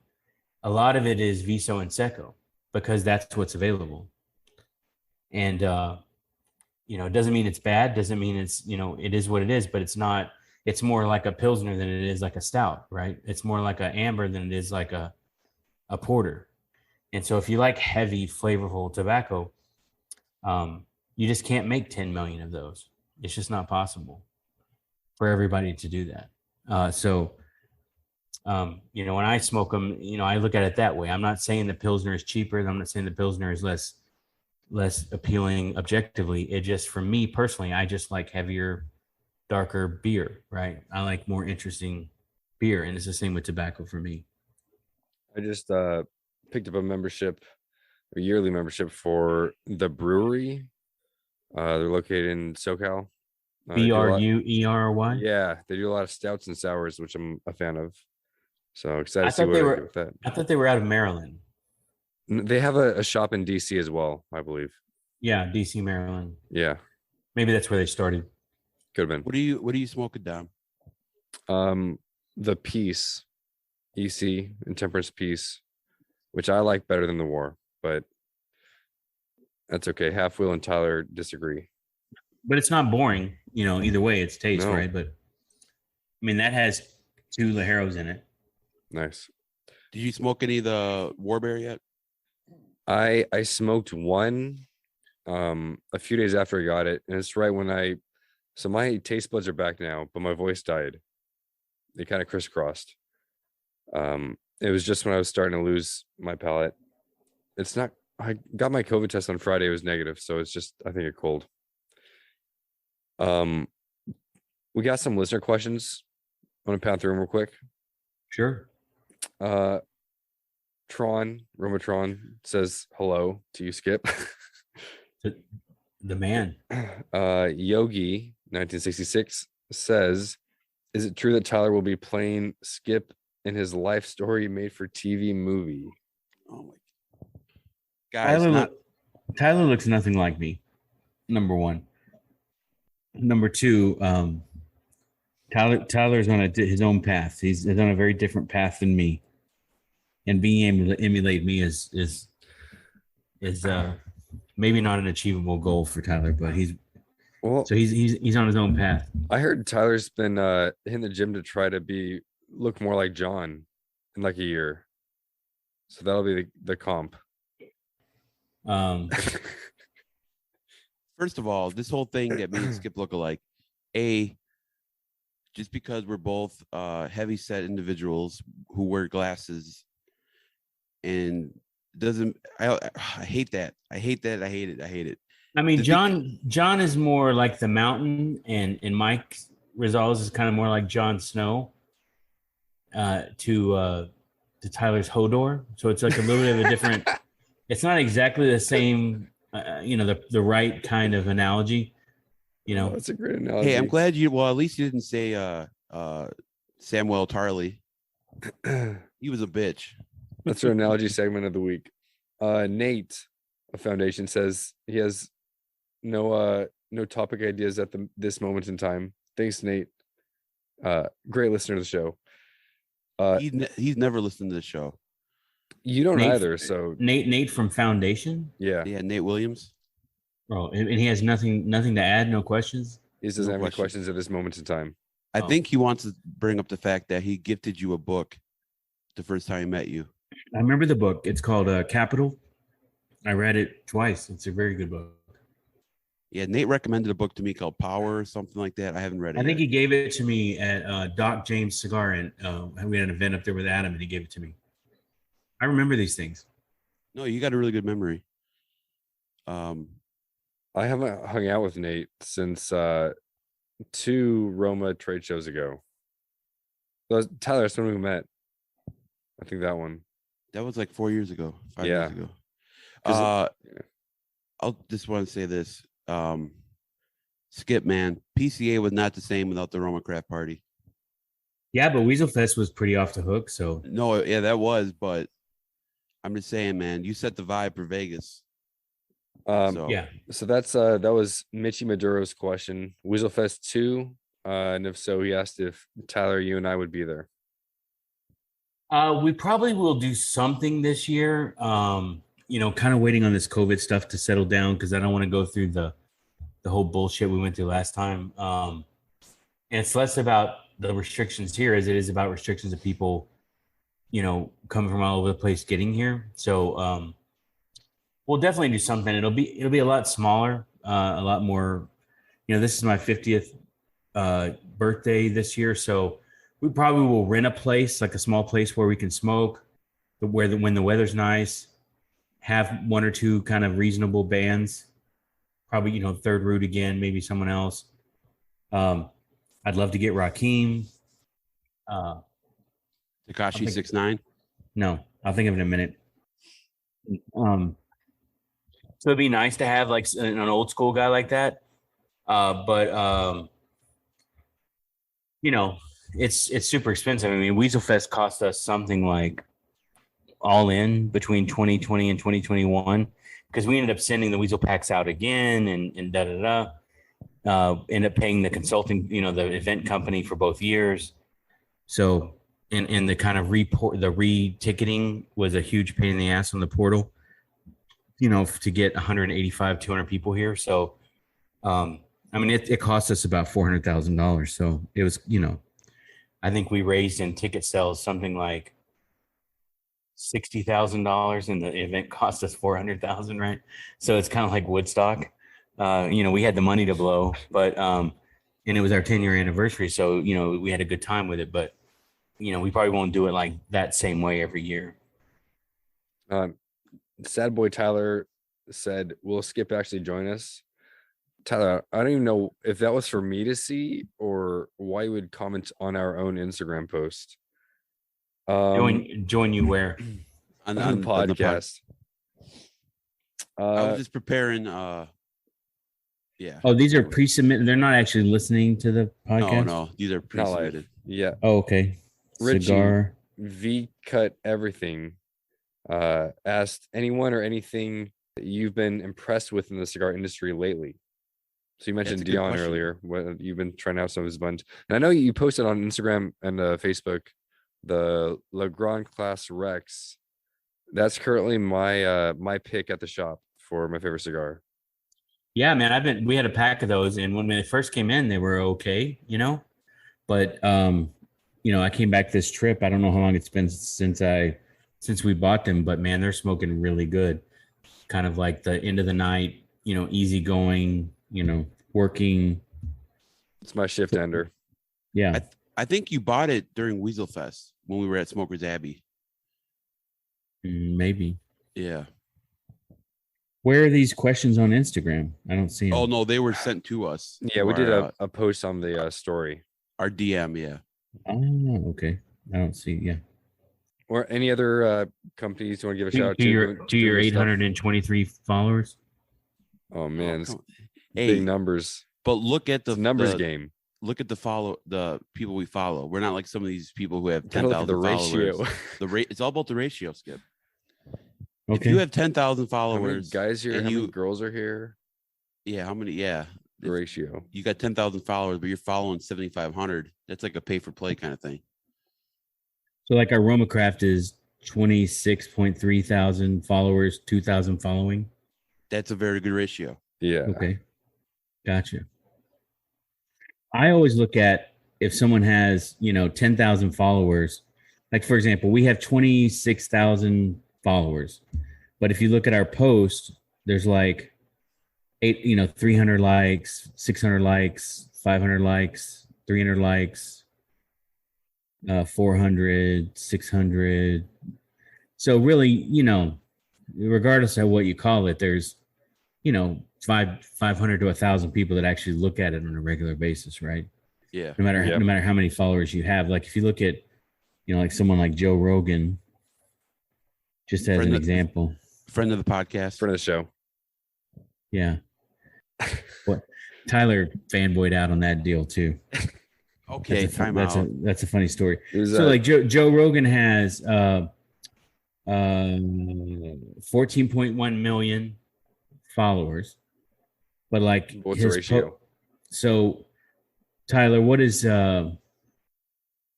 lot of it is Viso and Seco, because that's what's available. And it doesn't mean it's bad, doesn't mean it's, it is what it is, but it's more like a Pilsner than it is like a stout, right? It's more like an amber than it is like a porter. And so if you like heavy, flavorful tobacco, you just can't make 10 million of those. It's just not possible for everybody to do that. When I smoke them, I look at it that way. I'm not saying the Pilsner is cheaper. I'm not saying the Pilsner is less appealing objectively. It just, for me personally, I just like heavier, darker beer, right? I like more interesting beer. And it's the same with tobacco for me. I just picked up a yearly membership for the brewery. They're located in SoCal. BRUERY? Yeah, they do a lot of stouts and sours, which I'm a fan of. So excited to see what they do with that. I thought they were out of Maryland. They have a shop in DC as well, I believe. Yeah, DC, Maryland. Yeah, maybe that's where they started. could have been. What are you smoking, Dom? The Peace, EC, Intemperance Peace, which I like better than the War, but that's okay. Half Wheel and Tyler disagree. But it's not boring, either way, it's taste, No. right? But I mean, that has 2 Ligeros in it. Nice. Did you smoke any of the Warbear yet? I smoked one a few days after I got it, and it's right when so my taste buds are back now, but my voice died. They kind of crisscrossed. It was just when I was starting to lose my palate. I got my COVID test on Friday, it was negative, so it's just, I think, a cold. We got some listener questions. I want to pound through them real quick. Sure. RoMarathon says hello to you, Skip. The man. Yogi 1966 says, is it true that Tyler will be playing Skip in his life story made for TV movie? Oh my guys, Tyler looks nothing like me. Number one. Number two, Tyler's on his own path. He's on a very different path than me, and being able to emulate me is maybe not an achievable goal for Tyler, but he's on his own path. I heard Tyler's been hitting the gym to try to look more like John in like a year. So that'll be the comp. First of all, this whole thing that me and Skip look alike. Just because we're both heavy set individuals who wear glasses, and I hate that. I hate that. I hate it. I hate it. I mean, John is more like the mountain, and Mike Rosales is kind of more like Jon Snow to Tyler's Hodor. So it's like a little bit of a different. It's not exactly the same, the right kind of analogy. Oh, that's a great analogy. Hey, I'm glad you. Well, at least you didn't say Samuel Tarley. He was a bitch. That's our analogy segment of the week. Nate, a foundation, says he has no topic ideas at this moment in time. Thanks, Nate. Great listener to the show. He's never listened to the show. You don't either. So Nate from Foundation. Yeah, Nate Williams. Oh, and he has nothing to add. No questions. He doesn't have any questions at this moment in time. I think he wants to bring up the fact that he gifted you a book the first time he met you. I remember the book. It's called Capital. I read it twice. It's a very good book. Yeah, Nate recommended a book to me called Power or something like that. I haven't read it. I think he gave it to me at Doc James Cigar, and we had an event up there with Adam, and he gave it to me. I remember these things. No, you got a really good memory. I haven't hung out with Nate since 2 Roma trade shows ago. Tyler, that's when we met. I think that one. That was like 4 years ago, 5 Yeah. years ago. I'll just want to say this. Skip, man, PCA was not the same without the Roma Craft Party. Yeah, but Weasel Fest was pretty off the hook. So no, yeah, that was. But I'm just saying, man, you set the vibe for Vegas. Yeah. So that's that was Mitchy Maduro's question. Weasel Fest 2, and if so, he asked if Tyler, you and I would be there. We probably will do something this year. Kind of waiting on this COVID stuff to settle down because I don't want to go through the whole bullshit we went through last time. And it's less about the restrictions here as it is about restrictions of people, coming from all over the place getting here. So we'll definitely do something. It'll be a lot smaller, a lot more. This is my 50th birthday this year, so we probably will rent a place, like a small place where we can smoke, when the weather's nice, have 1 or 2 kind of reasonable bands. Probably, Third Root again, maybe someone else. I'd love to get Rakim. Tekashi 6ix9ine. No, I'll think of it in a minute. So it'd be nice to have like an old school guy like that. But it's super expensive. I mean, Weasel Fest cost us something like all in between 2020 and 2021 because we ended up sending the Weasel packs out again and end up paying the consulting, the event company for both years. So and the kind of re-ticketing was a huge pain in the ass on the portal, to get 185, 200 people here. So, it cost us about $400,000. So it was, I think we raised in ticket sales something like $60,000 and the event cost us $400,000. Right. So it's kind of like Woodstock. We had the money to blow, but, and it was our 10-year anniversary. So, we had a good time with it, but, we probably won't do it like that same way every year. Sad Boy Tyler said, will Skip actually join us? Tyler, I don't even know if that was for me to see or why you would comment on our own Instagram post. Join you where? on the podcast. I was just preparing. Yeah. Oh, these are pre-submitted. They're not actually listening to the podcast. No, these are pre-submitted. Yeah. Oh, okay. Richie, Cigar. V cut everything. Asked anyone or anything that you've been impressed with in the cigar industry lately. So you mentioned Dion earlier. What you've been trying out some of his buns, and I know you posted on Instagram and Facebook the Le Grand Class Rex. That's currently my pick at the shop for my favorite cigar. Yeah, man, we had a pack of those, and when they first came in, they were okay, but I came back this trip. I don't know how long it's been since I since we bought them, but man, they're smoking really good. Kind of like the end of the night, easy going, working. It's my shift ender. Yeah. I think you bought it during Weasel Fest when we were at Smokers Abbey. Maybe. Yeah. Where are these questions on Instagram? I don't see them. Oh no, they were sent to us. Yeah, we did a post on the story. Our DM, yeah. Oh, okay. I don't see. Yeah. Or any other companies you want to give a shout out to your 823 followers? Oh man, hey, big numbers. But look at the numbers game. Look at the people we follow. We're not like some of these people who have 10,000 followers. Ratio. It's all about the ratio, Skip. Okay. If you have 10,000 followers, how many guys here, how many girls are here? Yeah, how many? Yeah, the ratio. You got 10,000 followers, but you're following 7,500. That's like a pay for play kind of thing. So like our RoMaCraft is 26.3 thousand followers, 2,000 following. That's a very good ratio. Yeah. Okay. Gotcha. I always look at if someone has, 10,000 followers, like for example, we have 26,000 followers, but if you look at our post, there's like 300 likes, 600 likes, 500 likes, 300 likes, 400, 600. So really, regardless of what you call it, there's, 500 to 1,000 people that actually look at it on a regular basis, right? Yeah. No matter how many followers you have. Like if you look at, like someone like Joe Rogan, just as an example. Friend of the podcast. Friend of the show. Yeah. What Tyler fanboyed out on that deal too. Okay, that's a funny story. So like Joe Rogan has 14.1 million followers, but like what's the ratio? So Tyler, what is so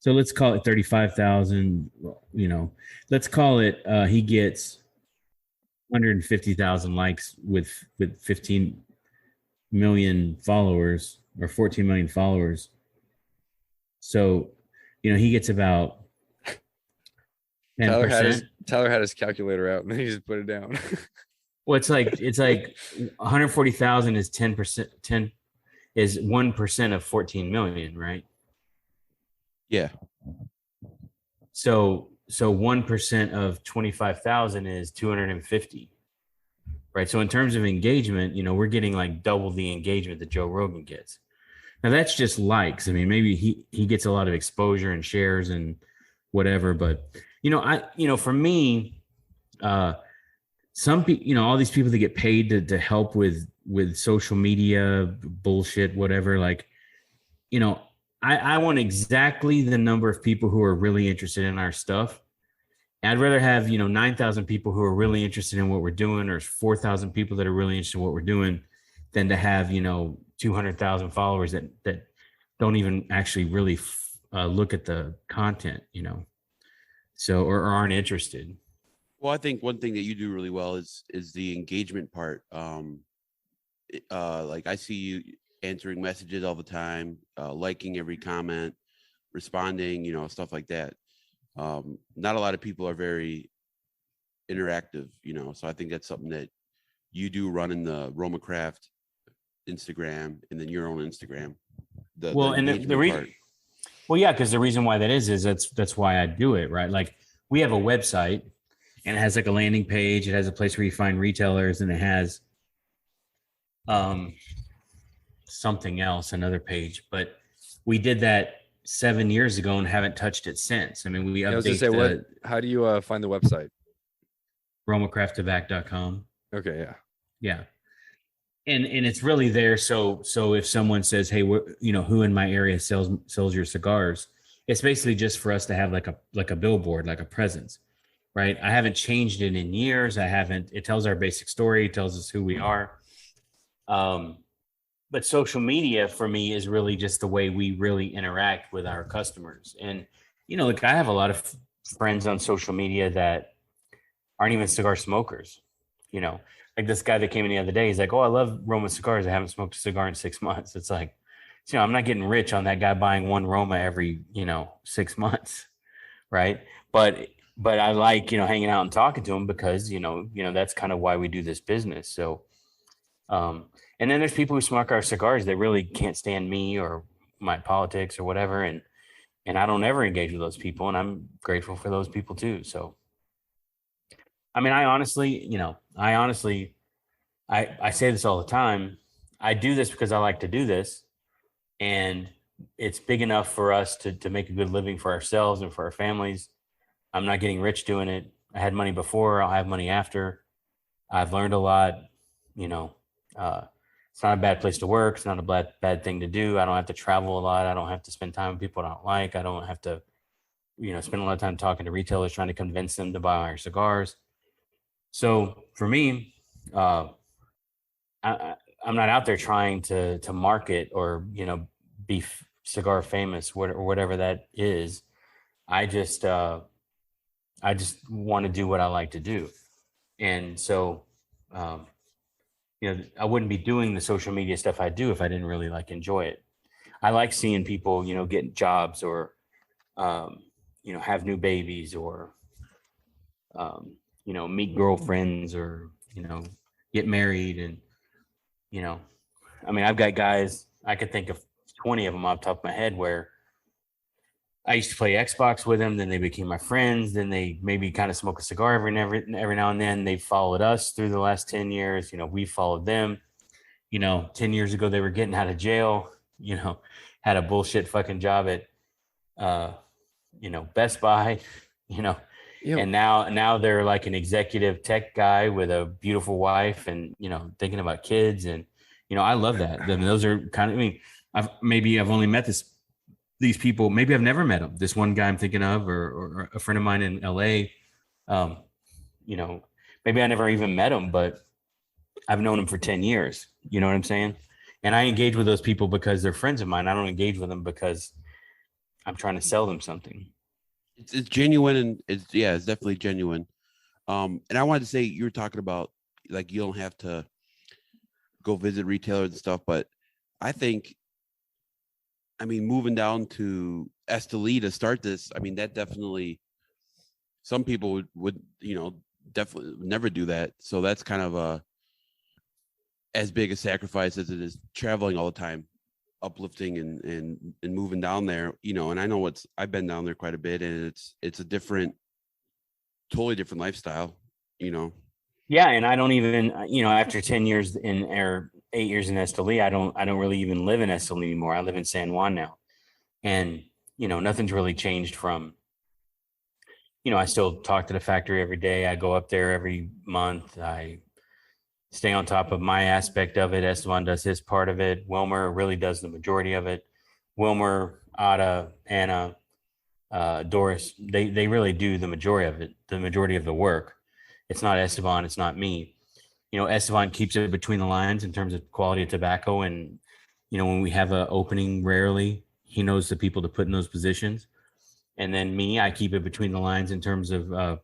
let's call it 35,000, let's call it he gets 150,000 likes with 15 million followers or 14 million followers. So, he gets about 10%. Tyler had his calculator out and then he just put it down. Well, it's like 140,000 is 10%, is 1% of 14 million, right? Yeah. So 1% of 25,000 is 250, right? So in terms of engagement, we're getting like double the engagement that Joe Rogan gets. Now that's just likes. I mean, maybe he gets a lot of exposure and shares and whatever, but for me, some people, all these people that get paid to help with social media bullshit, whatever, like, I want exactly the number of people who are really interested in our stuff. I'd rather have, 9,000 people who are really interested in what we're doing, or 4,000 people that are really interested in what we're doing, than to have, 200,000 followers that don't even actually really look at the content, so, or aren't interested. Well, I think one thing that you do really well is the engagement part. Like I see you answering messages all the time, liking every comment, responding, stuff like that. Not a lot of people are very interactive, so I think that's something that you do, running the RoMaCraft Instagram and then your own Instagram. Well, yeah, because the reason why that is that's why I do it, right? Like we have a website and it has like a landing page. It has a place where you find retailers, and it has something else, another page. But we did that 7 years ago and haven't touched it since. I mean, we update. How do you find the website? RoMaCraftTobacco.com. Okay, yeah. Yeah. And it's really there. So if someone says, hey, who in my area sells your cigars, it's basically just for us to have like a billboard, like a presence, right? I haven't changed it in years. It tells our basic story, it tells us who we are. But social media for me is really just the way we really interact with our customers. And, look, I have a lot of friends on social media that aren't even cigar smokers, like this guy that came in the other day. He's like, oh, I love Roma cigars. I haven't smoked a cigar in 6 months. It's like, I'm not getting rich on that guy buying one Roma every, 6 months. Right. But but I like, hanging out and talking to them because, that's kind of why we do this business. So, and then there's people who smoke our cigars that really can't stand me or my politics or whatever. And I don't ever engage with those people. And I'm grateful for those people too. So, I mean, I say this all the time. I do this because I like to do this. And it's big enough for us to make a good living for ourselves and for our families. I'm not getting rich doing it. I had money before. I'll have money after. I've learned a lot. It's not a bad place to work. It's not a bad thing to do. I don't have to travel a lot. I don't have to spend time with people I don't like. I don't have to, spend a lot of time talking to retailers, trying to convince them to buy our cigars. So for me, I'm not out there trying to market or, be cigar famous, or whatever that is. I just want to do what I like to do. And so, I wouldn't be doing the social media stuff I do if I didn't really enjoy it. I like seeing people, get jobs or, have new babies or, meet girlfriends or, get married. And, I mean, I've got guys, I could think of 20 of them off the top of my head where I used to play Xbox with them. Then they became my friends. Then they maybe kind of smoke a cigar every now and then. They followed us through the last 10 years. We followed them. 10 years ago, they were getting out of jail, had a bullshit fucking job at, Best Buy, Yep. and now they're like an executive tech guy with a beautiful wife and, thinking about kids. And, I love that. I mean, those are kind of, I've only met these people. Maybe I've never met them. This one guy I'm thinking of, or a friend of mine in LA, maybe I never even met him, but I've known him for 10 years. You know what I'm saying? And I engage with those people because they're friends of mine. I don't engage with them because I'm trying to sell them something. It's genuine, and it's definitely genuine. And I wanted to say, you were talking about you don't have to go visit retailers and stuff, but I think, moving down to Esteli to start this, that definitely, some people would definitely never do that. So that's kind of as big a sacrifice as it is traveling all the time, uplifting and moving down there, and I know I've been down there quite a bit, and it's a totally different lifestyle, Yeah. And I don't even, after 10 years or 8 years in Esteli, I don't really even live in Esteli anymore. I live in San Juan now. And, nothing's really changed from, I still talk to the factory every day. I go up there every month. I stay on top of my aspect of it. Esteban does his part of it. Wilmer really does the majority of it. Wilmer, Ada, Anna, Doris, they really do the majority of it, the majority of the work. It's not Esteban, it's not me. Esteban keeps it between the lines in terms of quality of tobacco. And, when we have an opening, rarely, he knows the people to put in those positions. And then me, I keep it between the lines in terms of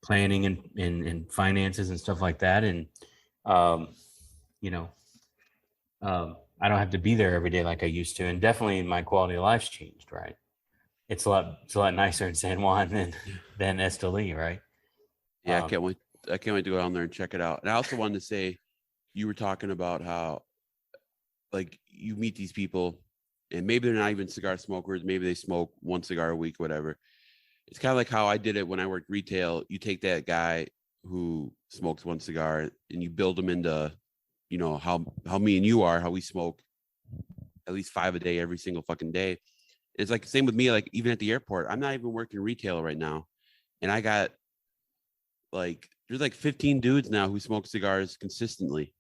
planning and finances and stuff like that. And, I don't have to be there every day like I used to. And definitely my quality of life's changed, right? It's a lot nicer in San Juan than Esteli, right? Yeah, I can't wait to go down there and check it out. And I also wanted to say, you were talking about how you meet these people and maybe they're not even cigar smokers. Maybe they smoke one cigar a week, whatever. It's kind of like how I did it when I worked retail. You take that guy who smokes one cigar and you build him into, how me and you are, how we smoke at least 5 a day, every single fucking day. It's like the same with me, even at the airport. I'm not even working retail right now. And I got there's 15 dudes now who smoke cigars consistently,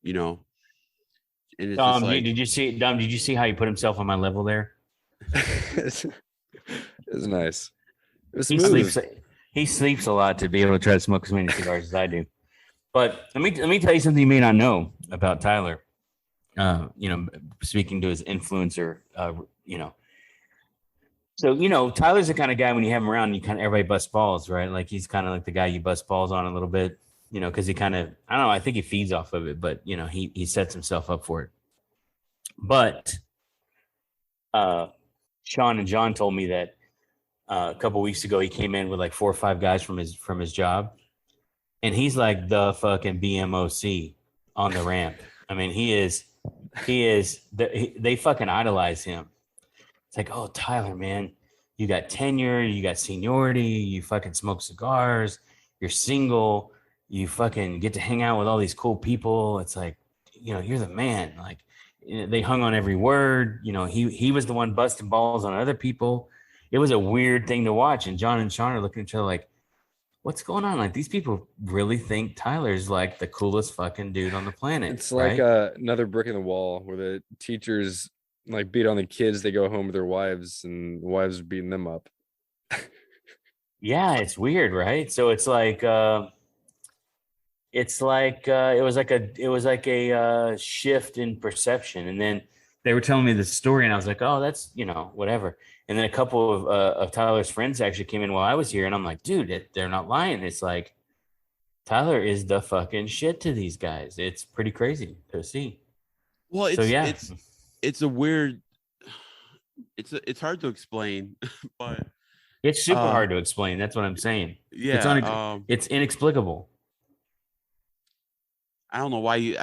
And it's did you see how he put himself on my level there? It's nice. It's He smooth. sleeps a lot to be able to try to smoke as many cigars as I do. But let me tell you something you may not know about Tyler. Speaking to his influencer, So, Tyler's the kind of guy when you have him around, everybody busts balls, right? He's kind of like the guy you bust balls on a little bit, because he kind of, I don't know, I think he feeds off of it, but, he sets himself up for it. But Sean and John told me that a couple weeks ago, he came in with like 4 or 5 guys from his job, and he's like the fucking BMOC on the ramp. I mean, they fucking idolize him. It's like, oh, Tyler, man, you got tenure, you got seniority, you fucking smoke cigars, you're single, you fucking get to hang out with all these cool people. It's like, you're the man. Like, they hung on every word. He was the one busting balls on other people. It was a weird thing to watch. And John and Sean are looking at each other like, what's going on? Like, these people really think Tyler's like the coolest fucking dude on the planet. It's like another brick in the wall where the teachers like beat on the kids. They go home with their wives, and the wives are beating them up. Yeah, it's weird, right? So it's like it was like a shift in perception. And then they were telling me the story, and I was like, oh, that's whatever. And then a couple of Tyler's friends actually came in while I was here, and I'm like, dude, they're not lying. It's like Tyler is the fucking shit to these guys. It's pretty crazy to see. Well, it's a weird. It's hard to explain, but it's super hard to explain. That's what I'm saying. Yeah, it's inexplicable. I don't know why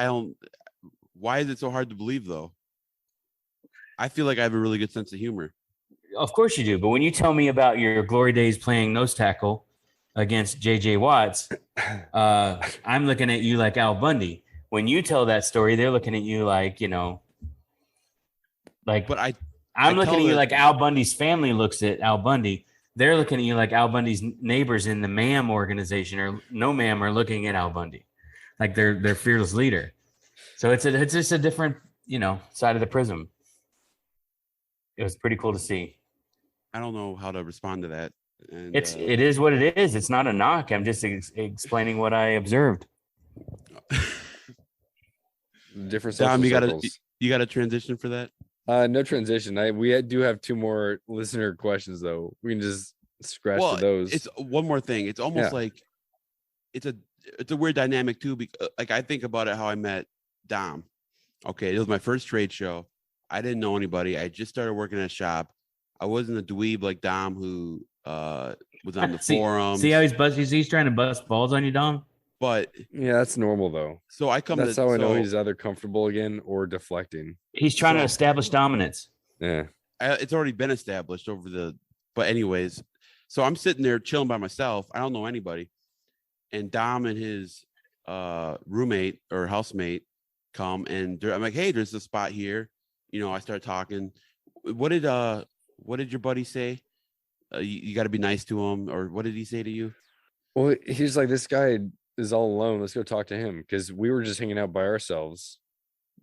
why is it so hard to believe though? I feel like I have a really good sense of humor. Of course you do. But when you tell me about your glory days playing nose tackle against JJ Watts, I'm looking at you like Al Bundy. When you tell that story, they're looking at you like, but I'm looking at you like Al Bundy's family looks at Al Bundy. They're looking at you like Al Bundy's neighbors in the MAM organization or no MAM are looking at Al Bundy. Like their fearless leader. So it's just a different, side of the prism. It was pretty cool to see. I don't know how to respond to that. And, it is what it is. It's not a knock. I'm just explaining what I observed. Different Dom, you got a transition for that? No transition. We do have 2 more listener questions though. We can just scratch those. It's one more thing. It's almost like it's a weird dynamic too. Because like I think about it, how I met Dom. Okay, it was my first trade show. I didn't know anybody. I just started working at a shop. I wasn't a dweeb like Dom who was on the forums. See how he's trying to bust balls on you, Dom? But yeah, that's normal though. So I know he's either comfortable again or deflecting. He's trying to establish dominance. Yeah. It's already been established but anyways, so I'm sitting there chilling by myself. I don't know anybody. And Dom and his roommate or housemate come and I'm like, hey, there's a spot here. I start talking. What did your buddy say? You got to be nice to him, or what did he say to you? Well, he's like, this guy is all alone. Let's go talk to him, because we were just hanging out by ourselves.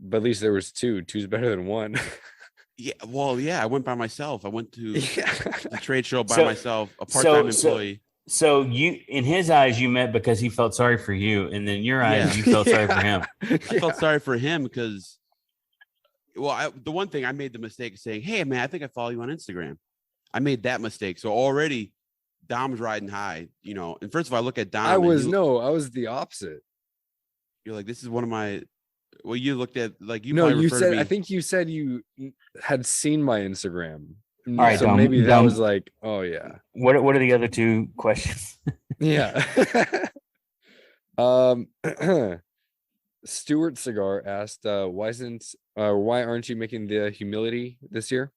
But at least there was 2. 2's better than 1. Yeah, well, yeah. I went by myself. I went to the trade show by myself, a part-time employee. So you, in his eyes, you met because he felt sorry for you, and then in your eyes, you felt sorry for him. I felt sorry for him because. Well, the one thing I made the mistake of saying, hey, man, I think I follow you on Instagram. I made that mistake. So already Dom's riding high, and first of all, I look at Dom. I was the opposite. You're like, this is one of my, well, you looked at like, you said, I think you said you had seen my Instagram. All right. So maybe that was like, oh yeah. What are the other 2 questions? Yeah. Stuart Cigar asked, why aren't you making the humility this year?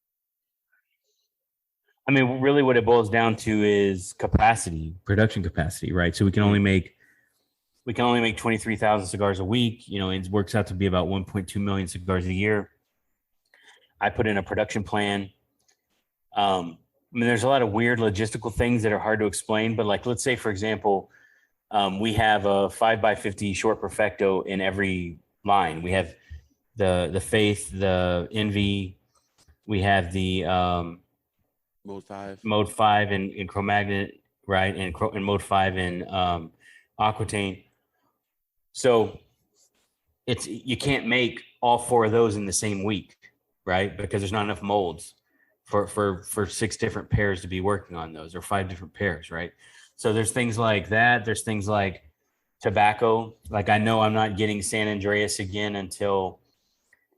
I mean, really what it boils down to is production capacity, right? So we can only make 23,000 cigars a week. It works out to be about 1.2 million cigars a year. I put in a production plan. I mean, there's a lot of weird logistical things that are hard to explain, but like, let's say, for example, we have a 5x50 short perfecto in every line. We have the Faith, the Envy. We have the Mode 5 in Cro-Magnon, right? And Mode 5 in Aquitaine. So you can't make all 4 of those in the same week, right? Because there's not enough molds for 6 different pairs to be working on those, or 5 different pairs, right? So there's things like that. There's things like tobacco. Like, I know I'm not getting San Andreas again until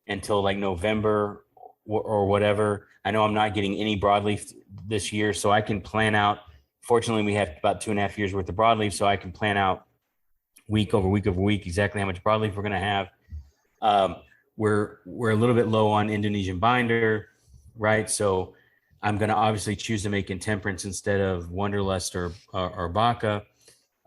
like November or whatever. I know I'm not getting any broadleaf this year, so I can plan out. Fortunately, we have about 2.5 years worth of broadleaf, so I can plan out week over week over week exactly how much broadleaf we're going to have. We're a little bit low on Indonesian binder, right? So I'm going to obviously choose to make intemperance instead of Wonderlust or Baca.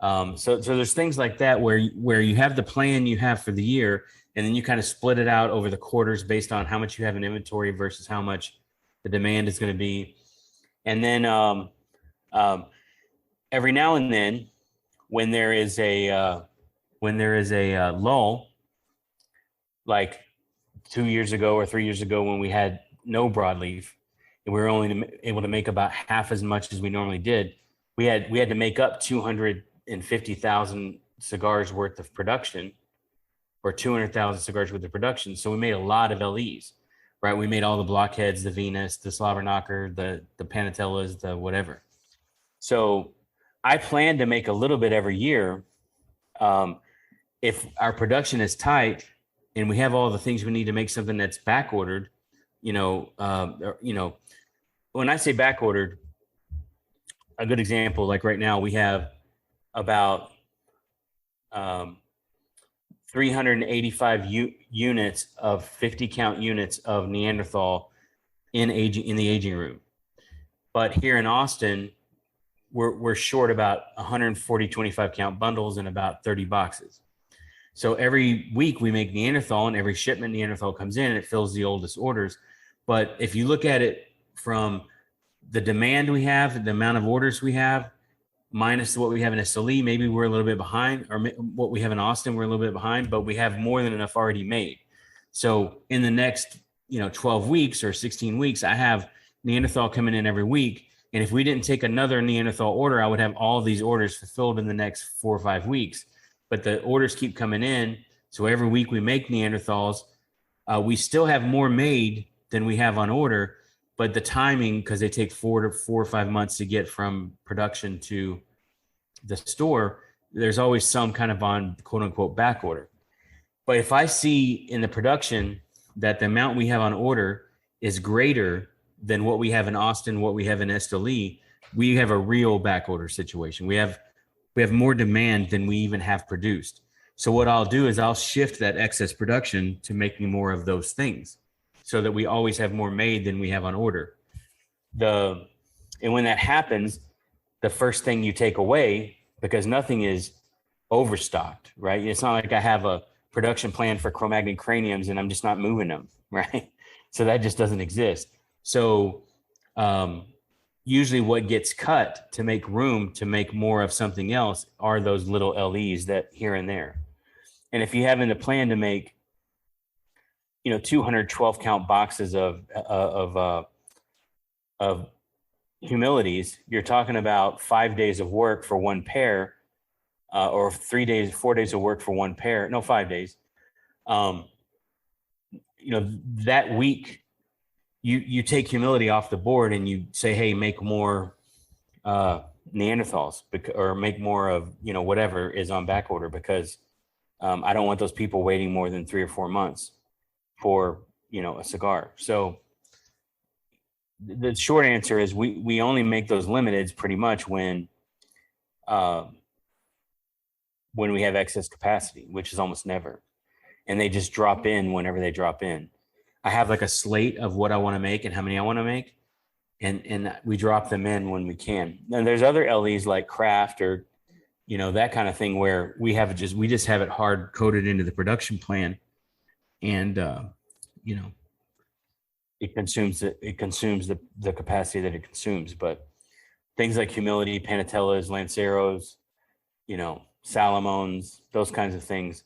So there's things like that where you have the plan you have for the year, and then you kind of split it out over the quarters based on how much you have in inventory versus how much the demand is going to be. And then every now and then, when there is a lull, like 2 years ago or 3 years ago when we had no broadleaf and we were only able to make about half as much as we normally did, we had to make up 250,000 cigars worth of production, or 200,000 cigars worth of production. So we made a lot of LEs, right? We made all the blockheads, the Venus, the Slavernacher, the Panatellas, the whatever. So I plan to make a little bit every year. If our production is tight and we have all the things we need to make something that's back ordered, when I say back ordered, a good example, like right now we have about 385 units of 50 count units of Neanderthal in the aging room. But here in Austin, we're short about 140 25 count bundles and about 30 boxes. So every week we make Neanderthal, and every shipment Neanderthal comes in and it fills the oldest orders. But if you look at it from the demand we have, the amount of orders we have, minus what we have in SLE, maybe we're a little bit behind, or what we have in Austin, we're a little bit behind, but we have more than enough already made. So in the next, 12 weeks or 16 weeks, I have Neanderthal coming in every week. And if we didn't take another Neanderthal order, I would have all these orders fulfilled in the next 4 or 5 weeks. But the orders keep coming in. So every week we make Neanderthals. We still have more made than we have on order, but the timing, because they take 4 or 5 months to get from production to the store, there's always some kind of on quote unquote back order. But if I see in the production that the amount we have on order is greater than what we have in Austin, what we have in Esteli, we have a real back order situation. We have more demand than we even have produced. So what I'll do is I'll shift that excess production to making more of those things, so that we always have more made than we have on order. And when that happens, the first thing you take away, because nothing is overstocked, right? It's not like I have a production plan for Cro-Magnon craniums and I'm just not moving them, right? So that just doesn't exist. So usually what gets cut to make room to make more of something else are those little LEs that here and there. And if you have in the plan to make 212 count boxes of humilities, you're talking about 5 days of work for one pair, or 4 days of work for one pair. No, 5 days. That week you take humility off the board and you say, hey, make more Neanderthals, or make more of whatever is on back order, because I don't want those people waiting more than 3 or 4 months for a cigar. So the short answer is we only make those limiteds pretty much when we have excess capacity, which is almost never, and they just drop in whenever they drop in. I have like a slate of what I want to make and how many I want to make, and we drop them in when we can. And there's other LEs like craft or that kind of thing where we just have it hard coded into the production plan, and it consumes the capacity that it consumes. But things like humility, Panatellas, Lanceros, Salomones, those kinds of things,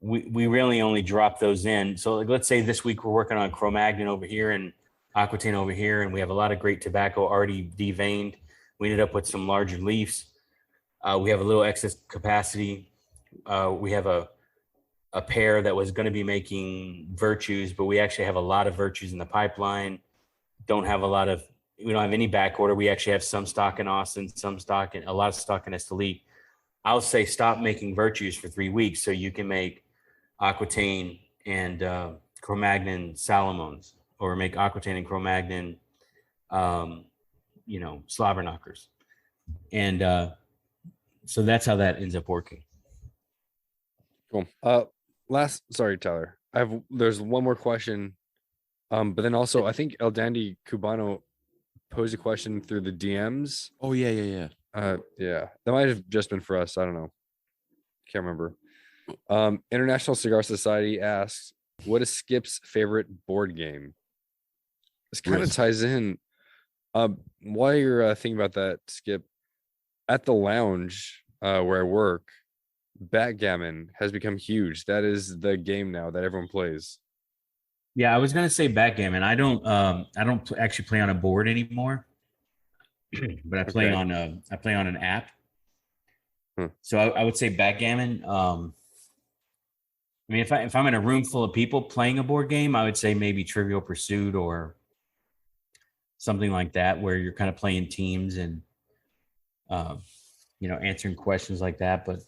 we really only drop those in. So like, let's say this week we're working on Cro-Magnon over here and Aquitaine over here, and we have a lot of great tobacco already deveined. We ended up with some larger leaves. We have a little excess capacity. We have a pair that was going to be making Virtues, but we actually have a lot of Virtues in the pipeline. We don't have any back order. We actually have some stock in Austin, a lot of stock in Esteli. I'll say stop making Virtues for 3 weeks so you can make Aquitaine and Cro-Magnon Salomones or make Aquitaine and Cro-Magnon, slobber knockers. And so that's how that ends up working. Cool. Sorry, Tyler. There's one more question. But then also I think El Dandy Cubano posed a question through the DMs. Oh yeah. Yeah, that might have just been for us. I don't know. Can't remember. International Cigar Society asks, what is Skip's favorite board game? This kind of ties in. While you're thinking about that, Skip, at the lounge where I work, backgammon has become huge. That is the game now that everyone plays. Yeah, I was gonna say backgammon. I don't actually play on a board anymore, but I play on an app. So I would say backgammon. I mean, if I'm in a room full of people playing a board game, I would say maybe Trivial Pursuit or something like that, where you're kind of playing teams and answering questions like that. But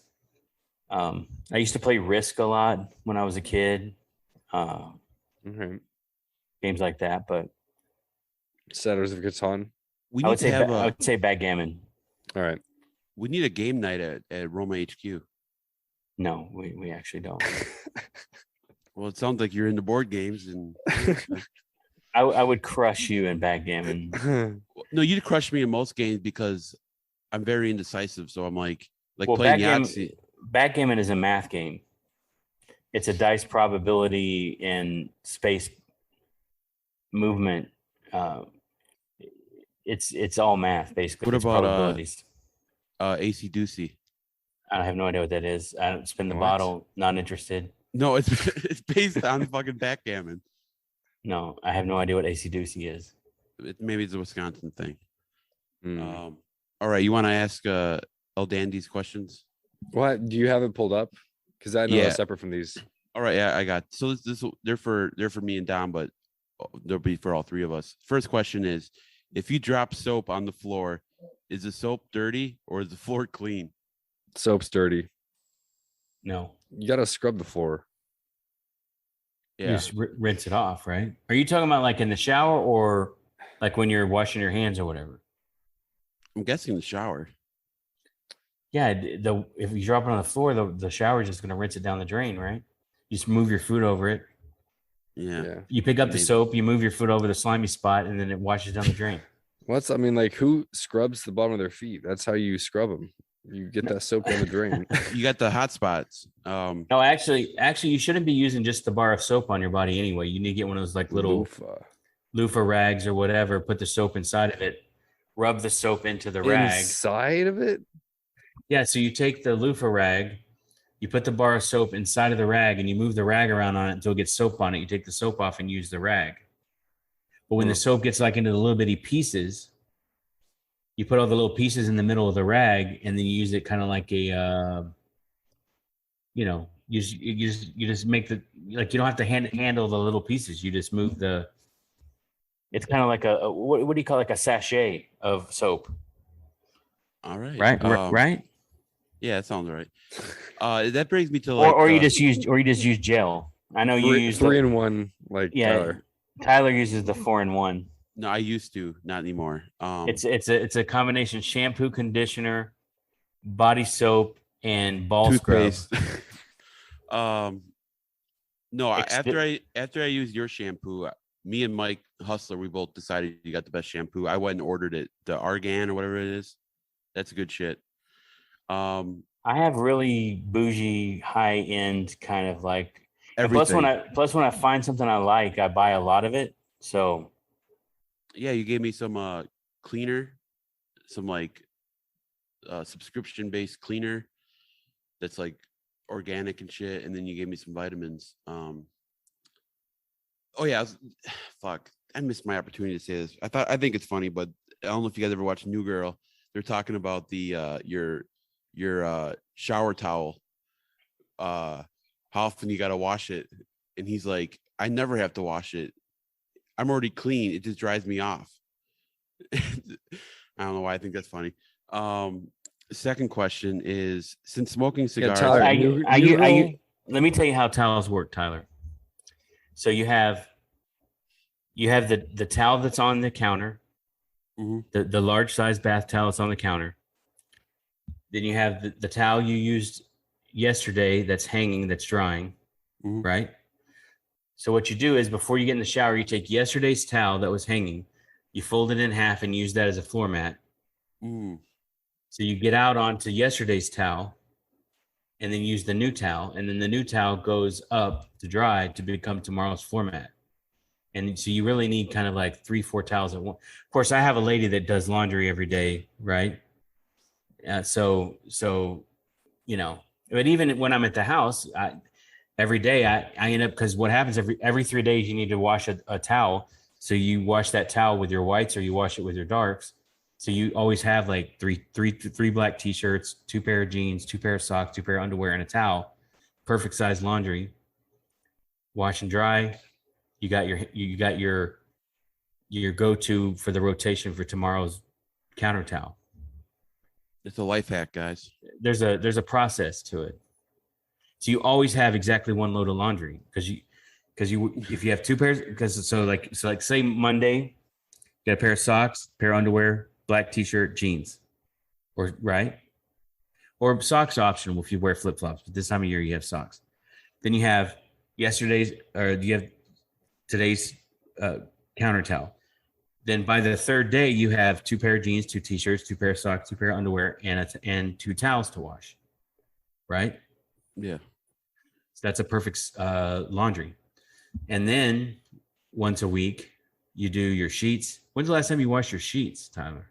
I used to play Risk a lot when I was a kid. Games like that, but Settlers of Catan. I would say backgammon. All right. We need a game night at Roma HQ. No, we actually don't. Well, it sounds like you're into board games, and I would crush you in backgammon. No, you'd crush me in most games because I'm very indecisive. So I'm like playing Yahtzee. Backgammon is a math game. It's a dice probability and space movement. It's all math basically. What about probabilities? AC Doocy? I have no idea what that is. I don't spin the bottle. Not interested. No, it's based on fucking backgammon. No, I have no idea what AC Doocy is. Maybe it's a Wisconsin thing. All right, you want to ask El Dandy's questions? What do you have it pulled up? Because I know it's separate from these. All right, yeah, I got. So they're for me and Dom, but they'll be for all three of us. First question is: if you drop soap on the floor, is the soap dirty or is the floor clean? Soap's dirty. No, you gotta scrub the floor. Yeah, you just rinse it off, right? Are you talking about like in the shower or like when you're washing your hands or whatever? I'm guessing the shower. Yeah, if you drop it on the floor, the shower is just going to rinse it down the drain, right? You just move your foot over it. Yeah. You pick up the soap, you move your foot over the slimy spot, and then it washes down the drain. Who scrubs the bottom of their feet? That's how you scrub them. You get that soap down the drain. You got the hot spots. No, actually, you shouldn't be using just the bar of soap on your body anyway. You need to get one of those like little loofah rags or whatever. Put the soap inside of it. Rub the soap into the rag. Inside of it? Yeah, so you take the loofah rag, you put the bar of soap inside of the rag, and you move the rag around on it until it gets soap on it. You take the soap off and use the rag. But when the soap gets like into the little bitty pieces, you put all the little pieces in the middle of the rag, and then you use it kind of like a, you just make the you don't have to handle the little pieces. You just move the. It's kind of like a what do you call it? Like a sachet of soap. All right. Right. Yeah, that sounds right. That brings me to like, or you just use gel. I know you use 3-in-1. Tyler uses the 4-in-1. No, I used to, not anymore. It's a combination shampoo, conditioner, body soap, and ball toothpaste. Scrub. No, after I used your shampoo, me and Mike Hustler, we both decided you got the best shampoo. I went and ordered it, the Argan or whatever it is. That's good shit. I have really bougie, high end kind of like. Everything. Plus when I find something I like, I buy a lot of it. So. Yeah, you gave me some cleaner, some like subscription based cleaner that's like organic and shit, and then you gave me some vitamins. Oh yeah, I missed my opportunity to say this. I think it's funny, but I don't know if you guys ever watched New Girl. They're talking about the your shower towel, how often you got to wash it, and he's like, I never have to wash it. I'm already clean. It just dries me off. I don't know why I think that's funny. Second question is, since smoking cigars, let me tell you how towels work, Tyler. So you have You have the towel that's on the counter, Mhm. the large size bath towel that's on the counter. Then you have the towel you used yesterday that's hanging, that's drying, Mhm. right? So what you do is before you get in the shower, you take yesterday's towel that was hanging, you fold it in half and use that as a floor mat. Mm. So you get out onto yesterday's towel and then use the new towel. And then the new towel goes up to dry to become tomorrow's floor mat. And so you really need kind of like 3-4 towels at once. Of course, I have a lady that does laundry every day, right? So you know, but even when I'm at the house, every day I end up, because what happens every 3 days you need to wash a towel. So you wash that towel with your whites or you wash it with your darks. So you always have like three black t-shirts, 2 pair of jeans, 2 pair of socks, 2 pair of underwear, and a towel. Perfect size laundry. Wash and dry. You got your go-to for the rotation for tomorrow's counter towel. It's a life hack, guys. There's a process to it. So you always have exactly one load of laundry because you if you have 2 pairs, because like say Monday, you got a pair of socks, pair of underwear, black t-shirt, jeans, or right, or socks optional if you wear flip flops. But this time of year you have socks. Then you have yesterday's, or you have today's counter towel. Then by the 3rd day you have 2 pair of jeans, 2 t-shirts, 2 pair of socks, 2 pair of underwear, and 2 towels to wash. Right. Yeah. So that's a perfect laundry. And then once a week, you do your sheets. When's the last time you washed your sheets, Tyler?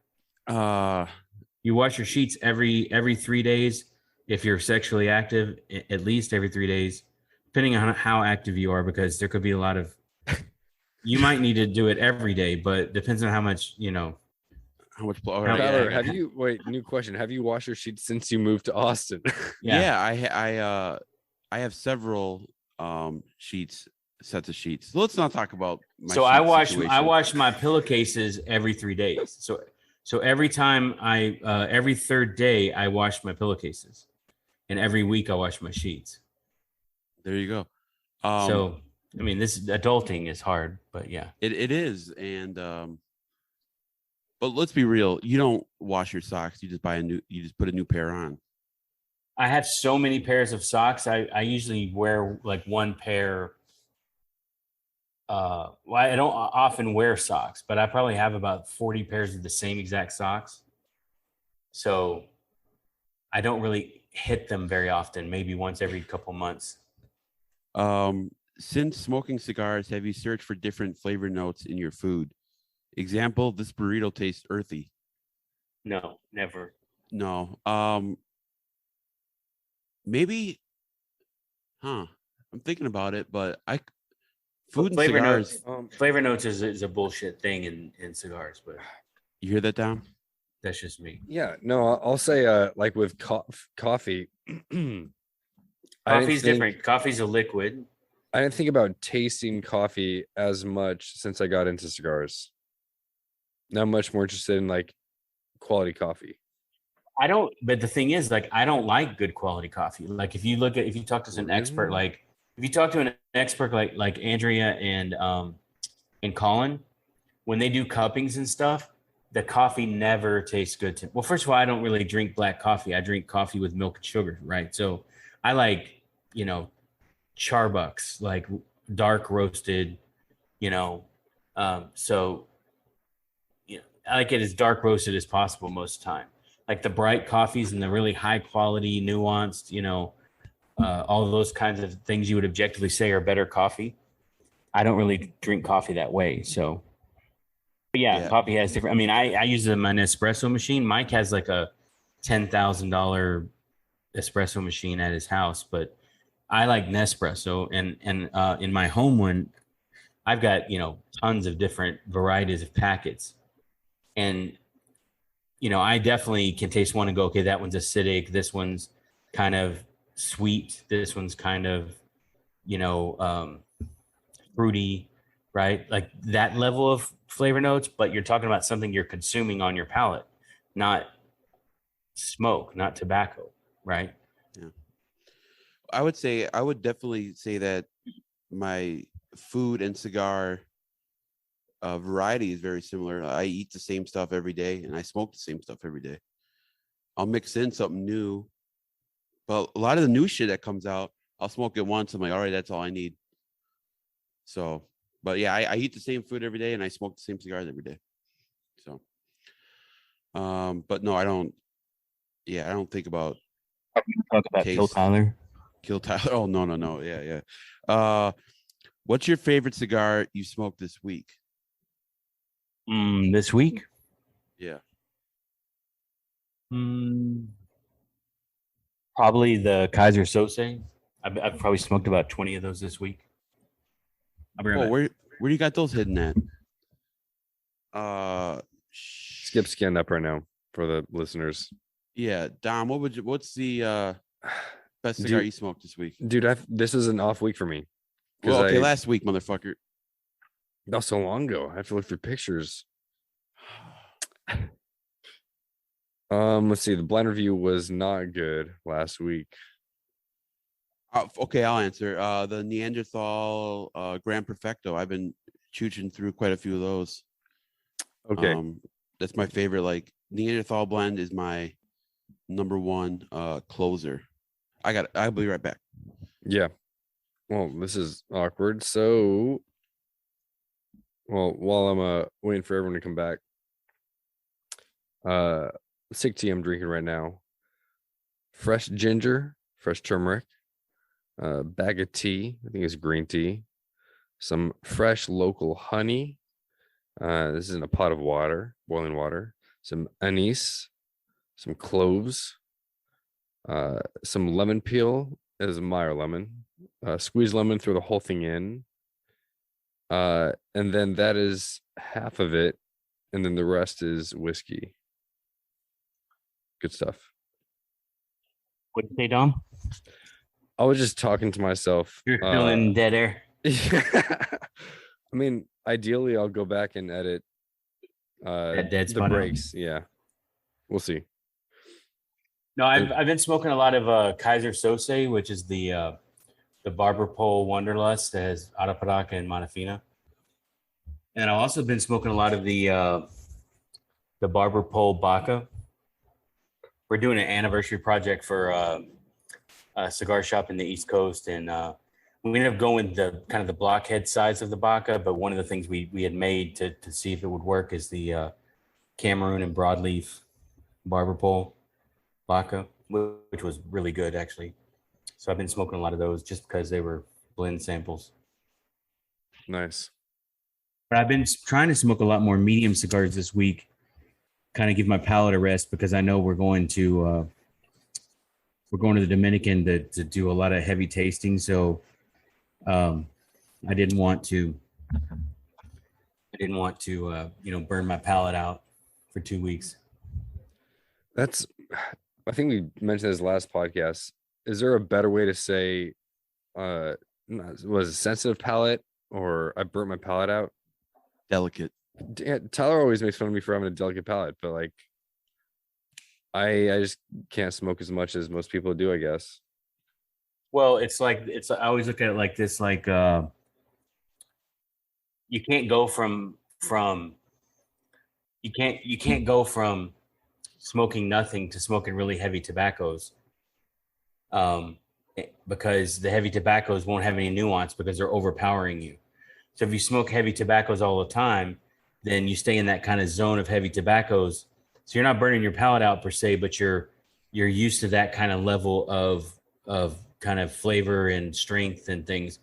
You wash your sheets every 3 days. If you're sexually active, at least every 3 days, depending on how active you are, because there could be a lot of. You might need to do it every day, but depends on how much How much? Tyler, new question. Have you washed your sheets since you moved to Austin? Yeah, I have several sets of sheets. Let's not talk about my So situation. I wash my pillowcases every 3 days. So every time every 3rd day I wash my pillowcases, and every week I wash my sheets. There you go. So I mean, this adulting is hard, but yeah, it is. And but let's be real. You don't wash your socks. You just put a new pair on. I have so many pairs of socks. I usually wear like one pair. Well, I don't often wear socks, but I probably have about 40 pairs of the same exact socks. So I don't really hit them very often, maybe once every couple months. Since smoking cigars, have you searched for different flavor notes in your food? Example, this burrito tastes earthy. No, never. No. Maybe, I'm thinking about it, but food and flavor cigars. Notes. Flavor notes is a bullshit thing in cigars, but You hear that, Dom? that's just me. Yeah, no, I'll say like with coffee. Coffee's different. Coffee's a liquid. I didn't think about tasting coffee as much since I got into cigars. Now I'm much more interested in like quality coffee. I don't, but the thing is, like, I don't like good quality coffee. Like, if you talk to an expert, like if you talk to an expert like Andrea and Colin, when they do cuppings and stuff, the coffee never tastes good to me. Well, first of all, I don't really drink black coffee. I drink coffee with milk and sugar, right? So I like, Charbucks, like dark roasted, so I like it as dark roasted as possible most of the time. Like the bright coffees and the really high quality, nuanced, all of those kinds of things you would objectively say are better coffee. I don't really drink coffee that way. So, but yeah. Coffee has different. I mean, I use my Nespresso machine. Mike has like a $10,000 espresso machine at his house, but I like Nespresso. And in my home one, I've got tons of different varieties of packets, and I definitely can taste one and go, okay, that one's acidic. This one's kind of sweet. This one's kind of, fruity, right? Like that level of flavor notes, but you're talking about something you're consuming on your palate, not smoke, not tobacco, right? Yeah. I would definitely say that my food and cigar variety is very similar. I eat the same stuff every day, and I smoke the same stuff every day. I'll mix in something new, but a lot of the new shit that comes out, I'll smoke it once. I'm like, all right, that's all I need. So, but yeah, I eat the same food every day, and I smoke the same cigars every day. So, but no, I don't. Yeah, I don't think about Talk about Kill taste. Tyler. Kill Tyler. Oh no. Yeah. What's your favorite cigar you smoked this week? This week? Yeah. Probably the Kaiser Sose. I've probably smoked about 20 of those this week. I'll be right Oh, back. where do you got those hidden at? Skip scanned up right now for the listeners. Yeah, Dom, what's the best cigar you smoked this week? Dude, this is an off week for me. Well, okay, last week, motherfucker. Not so long ago. I have to look through pictures. Let's see. The blind review was not good last week. Okay, I'll answer. The Neanderthal Grand Perfecto. I've been chooching through quite a few of those. Okay. That's my favorite. Like Neanderthal blend is my number one closer. I'll be right back. Yeah. Well, this is awkward. So, while I'm waiting for everyone to come back, sick tea I'm drinking right now. Fresh ginger, fresh turmeric, bag of tea. I think it's green tea. Some fresh local honey. This is in a pot of water, boiling water. Some anise, some cloves, some lemon peel as Meyer lemon. Squeeze lemon, throw the whole thing in. And then that is half of it. And then the rest is whiskey. Good stuff. What'd you say, Dom? I was just talking to myself. You're feeling dead air. I mean, ideally, I'll go back and edit dead the spot breaks. Yeah, we'll see. No, I've been smoking a lot of Kaiser Sose, which is the Barber Pole Wanderlust that has Arapiraca and Monofina. And I've also been smoking a lot of the Barber Pole Baca. We're doing an anniversary project for a cigar shop in the East Coast, and we ended up going the kind of the blockhead size of the Baca. But one of the things we had made to see if it would work is the Cameroon and broadleaf Barber Pole Baca, which was really good actually. So I've been smoking a lot of those just because they were blend samples. Nice. But I've been trying to smoke a lot more medium cigars this week, kind of give my palate a rest, because I know we're going to the Dominican to do a lot of heavy tasting. So I didn't want to burn my palate out for 2 weeks. I think we mentioned this last podcast. Is there a better way to say was it sensitive palate, or I burnt my palate out? Delicate. Tyler always makes fun of me for having a delicate palate, but like I just can't smoke as much as most people do, I guess. Well, I always look at it like this, like you can't go from smoking nothing to smoking really heavy tobaccos, because the heavy tobaccos won't have any nuance because they're overpowering you. So if you smoke heavy tobaccos all the time, then you stay in that kind of zone of heavy tobaccos. So you're not burning your palate out per se, but you're used to that kind of level of kind of flavor and strength and things.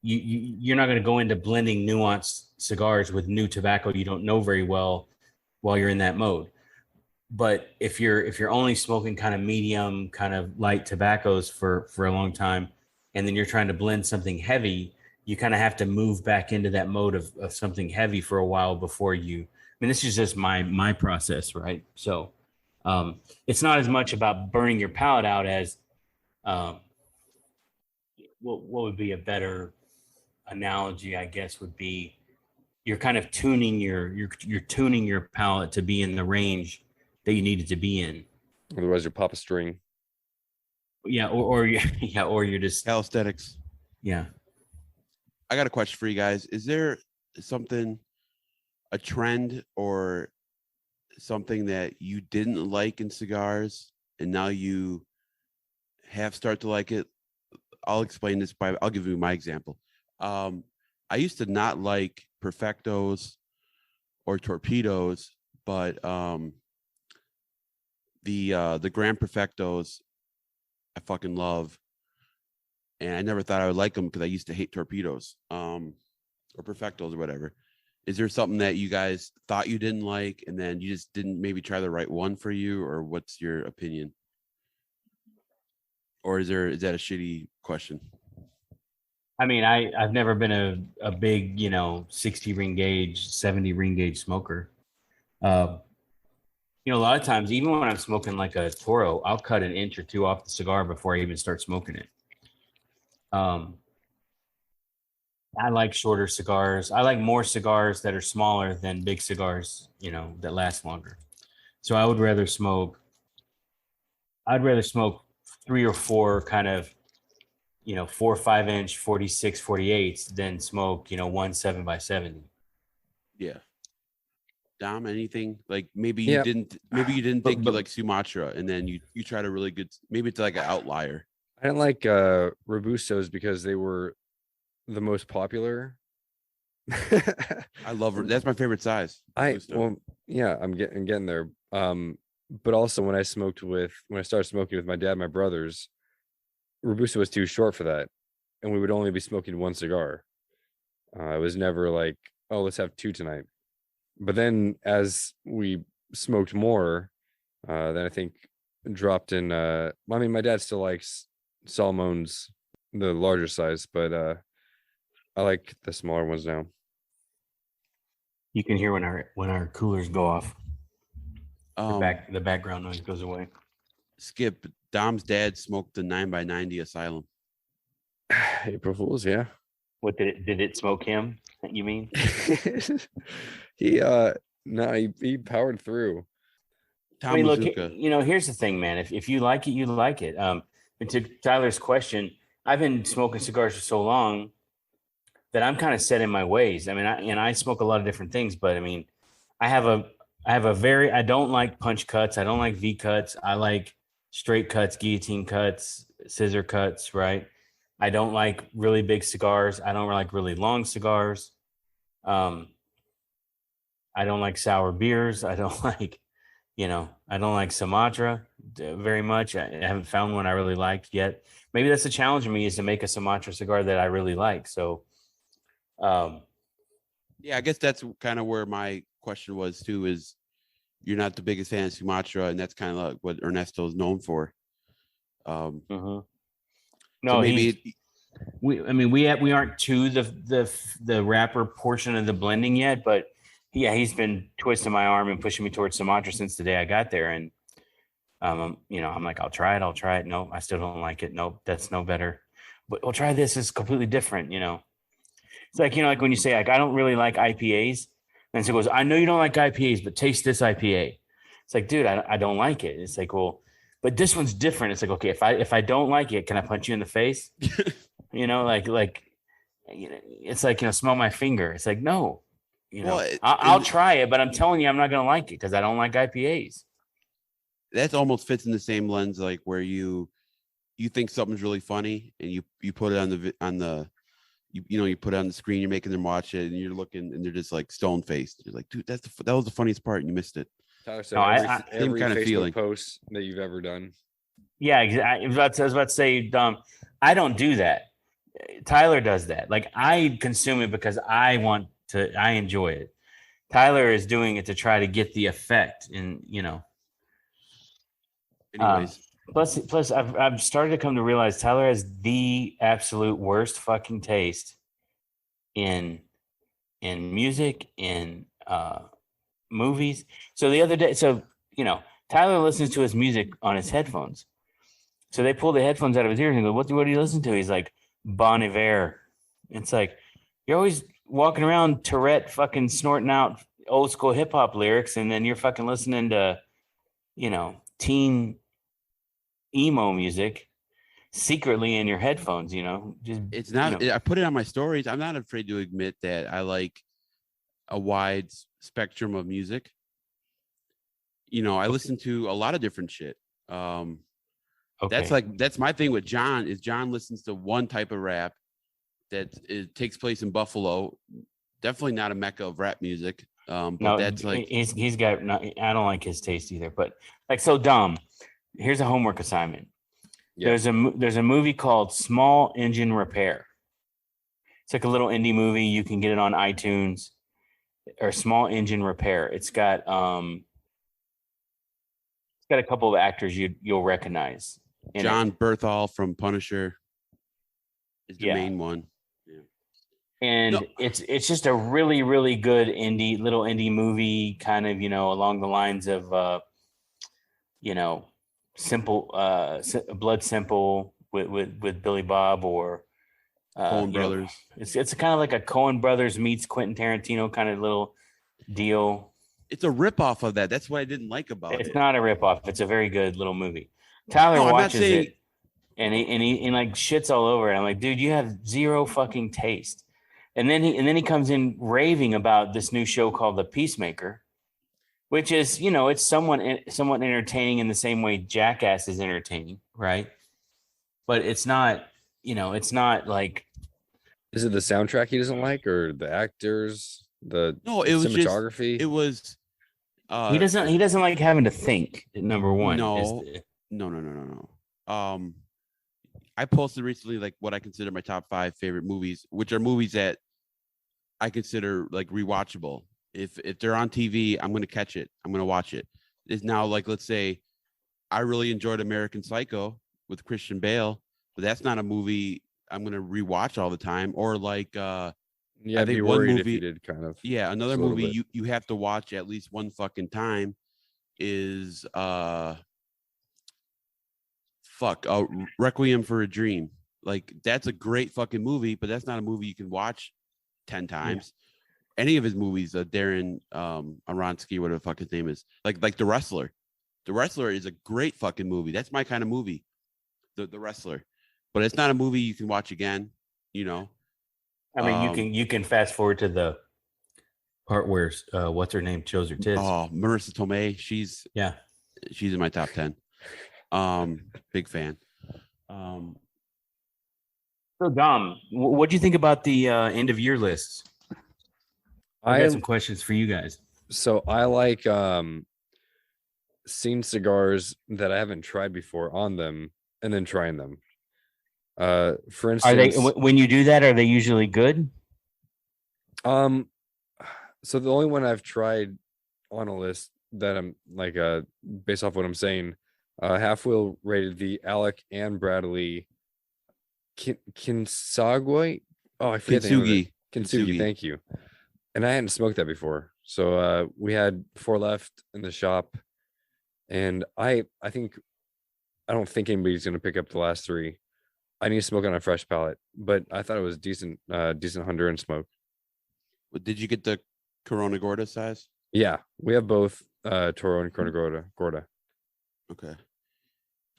You're not going to go into blending nuanced cigars with new tobacco you don't know very well while you're in that mode. But if you're only smoking kind of medium, kind of light tobaccos for a long time, and then you're trying to blend something heavy, you kind of have to move back into that mode of something heavy for a while before you. I mean, this is just my process, right? So it's not as much about burning your palate out as what would be a better analogy, I guess, would be you're kind of tuning you're tuning your palate to be in the range that you need it to be in. Otherwise, you pop a string. Yeah, or you're just Calisthenics. Yeah. I got a question for you guys. Is there something a trend or something that you didn't like in cigars and now you have started to like it? I'll explain this I'll give you my example. I used to not like Perfectos or Torpedoes, but the Grand Perfectos I fucking love, and I never thought I would like them because I used to hate Torpedoes or Perfectos or whatever. Is there something that you guys thought you didn't like and then you just didn't maybe try the right one for you, or what's your opinion? Or is that a shitty question? I mean, I've never been a big, 60 ring gauge, 70 ring gauge smoker. A lot of times, even when I'm smoking like a Toro, I'll cut an inch or two off the cigar before I even start smoking it. I like shorter cigars. I like more cigars that are smaller than big cigars, that last longer. So I'd rather smoke 3 or 4 kind of, 4 or 5 inch 46, 48s than smoke, 1 7x70. Yeah. Dom, anything like maybe you didn't think you like Sumatra and then you tried a really good, maybe it's like an outlier. I didn't like Robustos because they were the most popular. I love that's my favorite size. I'm getting there. But also when I started smoking with my dad and my brothers, Robusto was too short for that, and we would only be smoking 1 cigar. It was never like, oh, let's have 2 tonight. But then as we smoked more, then I think dropped in. My dad still likes Salmones, the larger size, but I like the smaller ones now. You can hear when our coolers go off. The background noise goes away. Skip, Dom's dad smoked the 9x90 Asylum. April Fools, yeah. What did it smoke him? You mean? He powered through. I mean, look, here's the thing, man. If you like it, you like it. And to Tyler's question, I've been smoking cigars for so long that I'm kind of set in my ways. I mean, I smoke a lot of different things, but I mean, I don't like punch cuts. I don't like V cuts. I like straight cuts, guillotine cuts, scissor cuts, right? I don't like really big cigars. I don't like really long cigars. I don't like sour beers. I don't like, I don't like Sumatra very much. I haven't found one I really liked yet. Maybe that's the challenge for me, is to make a Sumatra cigar that I really like. So, yeah, I guess that's kind of where my question was too, is you're not the biggest fan of Sumatra, and that's kind of like what Ernesto is known for. No, so maybe we aren't to the wrapper portion of the blending yet, but yeah, he's been twisting my arm and pushing me towards Sumatra since the day I got there. And, I'm like, I'll try it. No, I still don't like it. Nope, that's no better. But we'll try this. It's completely different, It's like, like when you say, like, I don't really like IPAs. And so he goes, I know you don't like IPAs, but taste this IPA. It's like, dude, I don't like it. It's like, well, but this one's different. It's like, okay, if I don't like it, can I punch you in the face? It's like, smell my finger. It's like, no, I'll try it, but I'm telling you, I'm not going to like it because I don't like IPAs. That almost fits in the same lens, like where you think something's really funny and you put it you put it on the screen, you're making them watch it, and you're looking, and they're just like stone faced. You're like, dude, that was the funniest part, and you missed it. Tyler said every kind of Facebook feeling post that you've ever done. Yeah, I was about to say, I don't do that. Tyler does that. Like, I consume it because I enjoy it. Tyler is doing it to try to get the effect, and Anyways. Plus, I've started to come to realize Tyler has the absolute worst fucking taste in music, in movies. So the other day, Tyler listens to his music on his headphones. So they pull the headphones out of his ears and go, "What do you listen to?" He's like, Bon Iver. It's like, you're always walking around Tourette, fucking snorting out old school hip hop lyrics, and then you're fucking listening to, teen emo music secretly in your headphones. Just it's not. I put it on my stories. I'm not afraid to admit that I like a wide spectrum of music. I listen to a lot of different shit. Okay. That's my thing with John is John listens to one type of rap that it takes place in Buffalo. Definitely not a mecca of rap music. But no, that's like he's got. No, I don't like his taste either. But like, so dumb. Here's a homework assignment. Yeah. There's a movie called Small Engine Repair. It's like a little indie movie. You can get it on iTunes. Or Small Engine Repair. It's got a couple of actors you'll recognize. John Berthal from Punisher is the main one. Yeah. And it's just a really, really good little indie movie, kind of, along the lines of Simple Blood Simple with Billy Bob or Coen Brothers. It's kind of like a Coen Brothers meets Quentin Tarantino kind of little deal. It's a ripoff of that. That's what I didn't like about it. It's not a ripoff. It's a very good little movie. Tyler watches it and he like shits all over it. I'm like, dude, you have zero fucking taste. And then he comes in raving about this new show called The Peacemaker, which is, it's somewhat entertaining in the same way Jackass is entertaining, right? But it's not, it's not like. Is it the soundtrack he doesn't like, or the actors, the cinematography? It was. He doesn't like having to think. Number one. No. I posted recently like what I consider my top 5 favorite movies, which are movies that I consider like rewatchable. If they're on TV, I'm going to catch it. I'm going to watch it. It's now like, let's say I really enjoyed American Psycho with Christian Bale, but that's not a movie I'm going to rewatch all the time. Or like, I think one movie, if you did kind of. Yeah. Another movie you have to watch at least one fucking time is Requiem for a Dream. Like that's a great fucking movie, but that's not a movie you can watch 10 times. Yeah. Any of his movies, Darren Aronofsky, whatever the fuck his name is, like The Wrestler. The Wrestler is a great fucking movie. That's my kind of movie, The Wrestler. But it's not a movie you can watch again. I mean, you can fast forward to the part where what's her name shows her tits. Oh, Marissa Tomei. She's in my top 10. Big fan. So Dom, what do you think about the end of year lists? I got some questions for you guys. So I like seeing cigars that I haven't tried before on them and then trying them. For instance, are they, when you do that, are they usually good? So the only one I've tried on a list that I'm like based off what I'm saying, Half Wheel rated the Alec and Bradley Kinsagway. Oh, I forget the name of it. Kintsugi, thank you. And I hadn't smoked that before. So we had 4 left in the shop. And I don't think anybody's gonna pick up the last 3. I need to smoke on a fresh palate, but I thought it was decent Honduran smoke. Did you get the Corona Gorda size? Yeah, we have both Toro and Corona Gorda. Okay.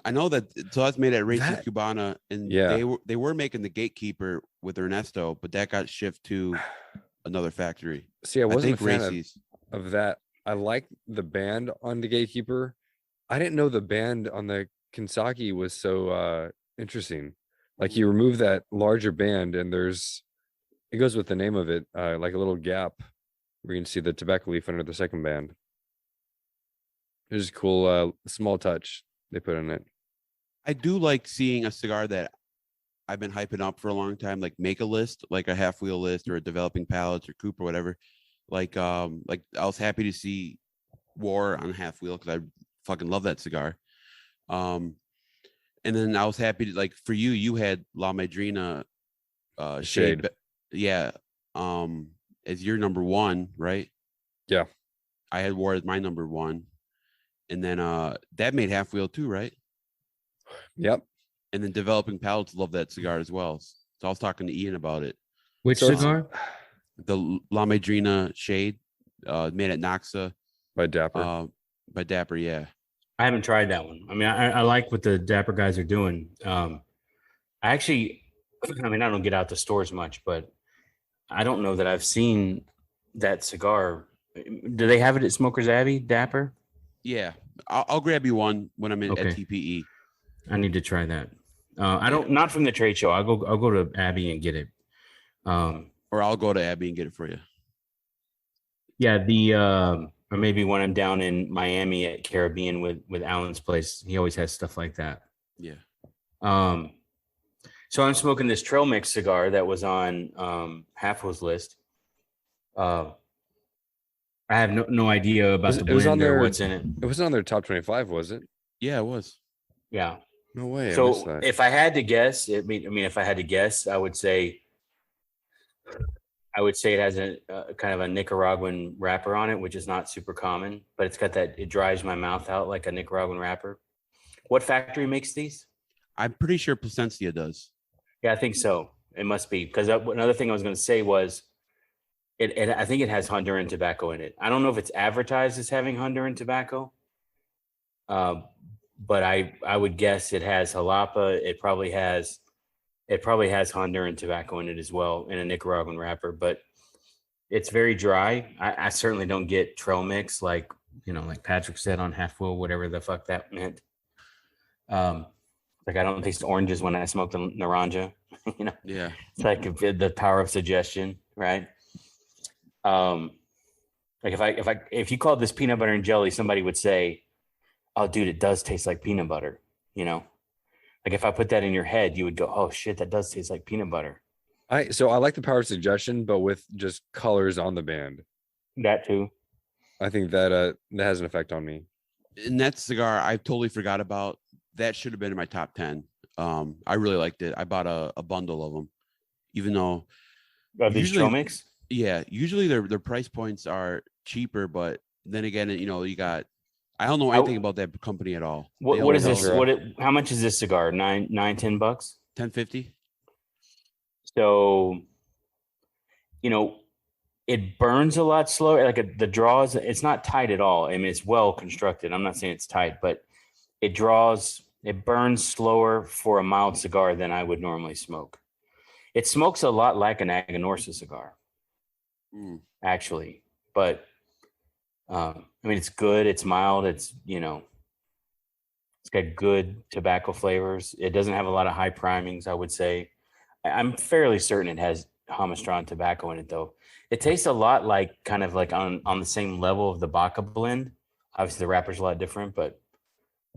I know that so that's made at Racing Cubana, and they were making the Gatekeeper with Ernesto, but that got shipped to another factory. See, I wasn't a fan of that. I like the band on the Gatekeeper. I didn't know the band on the Kinsaki was so interesting. Like you remove that larger band, and it goes with the name of it, like a little gap where you can see the tobacco leaf under the second band. It's a cool small touch they put in it. I do like seeing a cigar that I've been hyping up for a long time, like make a list, like a Half Wheel list or a Developing Palates or Coupe or whatever. Like I was happy to see War on Half Wheel because I fucking love that cigar. And then I was happy to, like, for you had La Madrina Shade. Yeah. As your number 1, right? Yeah. I had War as my number 1. And then that made Half Wheel too, right? Yep. And then Developing Palates love that cigar as well. So I was talking to Ian about it. Which cigar? The La Madrina Shade, made at Noxa. By Dapper. By Dapper, yeah. I haven't tried that one. I mean, I like what the Dapper guys are doing. I don't get out to stores much, but I don't know that I've seen that cigar. Do they have it at Smoker's Abbey, Dapper? Yeah, I'll grab you one when I'm at Okay. TPE. I need to try that. I don't, not from the trade show. I'll go to Abbey and get it. Or I'll go to Abbey and get it for you. Yeah, or maybe when I'm down in Miami at Caribbean with Alan's place, he always has stuff like that. Yeah. So I'm smoking this Trail Mix cigar that was on Halfwill's list. I have no idea about the blend or what's in it. It wasn't on their top 25, was it? Yeah, it was. Yeah. No way. I missed So that. if I had to guess, if I had to guess, I would say it has a kind of a Nicaraguan wrapper on it, which is not super common, but it's got that, it dries my mouth out like a Nicaraguan wrapper. What factory makes these? I'm pretty sure Placencia does. Yeah, I think so. It must be, because another thing I was going to say was I think it has Honduran tobacco in it. I don't know if it's advertised as having Honduran tobacco, but I would guess it has jalapa. It probably has Honduran tobacco in it as well, in a Nicaraguan wrapper, but it's very dry. I certainly don't get trail mix like Patrick said on Halfwheel, whatever the fuck that meant. Like I don't taste oranges when I smoke the naranja. Yeah, it's like the power of suggestion, right? Like if you called this peanut butter and jelly, somebody would say, "Oh, dude, it does taste like peanut butter." Like if I put that in your head, you would go, "Oh shit, that does taste like peanut butter." So I like the power of suggestion, but with just colors on the band. That too. I think that has an effect on me. And that cigar I totally forgot about. That should have been in my top 10. I really liked it. I bought a bundle of them, even though These trail mix. Yeah, usually their price points are cheaper, but then again, you got. I don't know anything about that company at all. What is this? How much is this cigar? $9, $10? $10.50. So, it burns a lot slower. Like the draws, it's not tight at all. I mean, it's well constructed. I'm not saying it's tight, but it burns slower for a mild cigar than I would normally smoke. It smokes a lot like an Aganorsa cigar, actually. But it's good. It's mild. It's got good tobacco flavors. It doesn't have a lot of high primings, I would say. I'm fairly certain it has Hamastron tobacco in it, though. It tastes a lot like kind of like on the same level of the Baca blend. Obviously, the wrapper's a lot different, but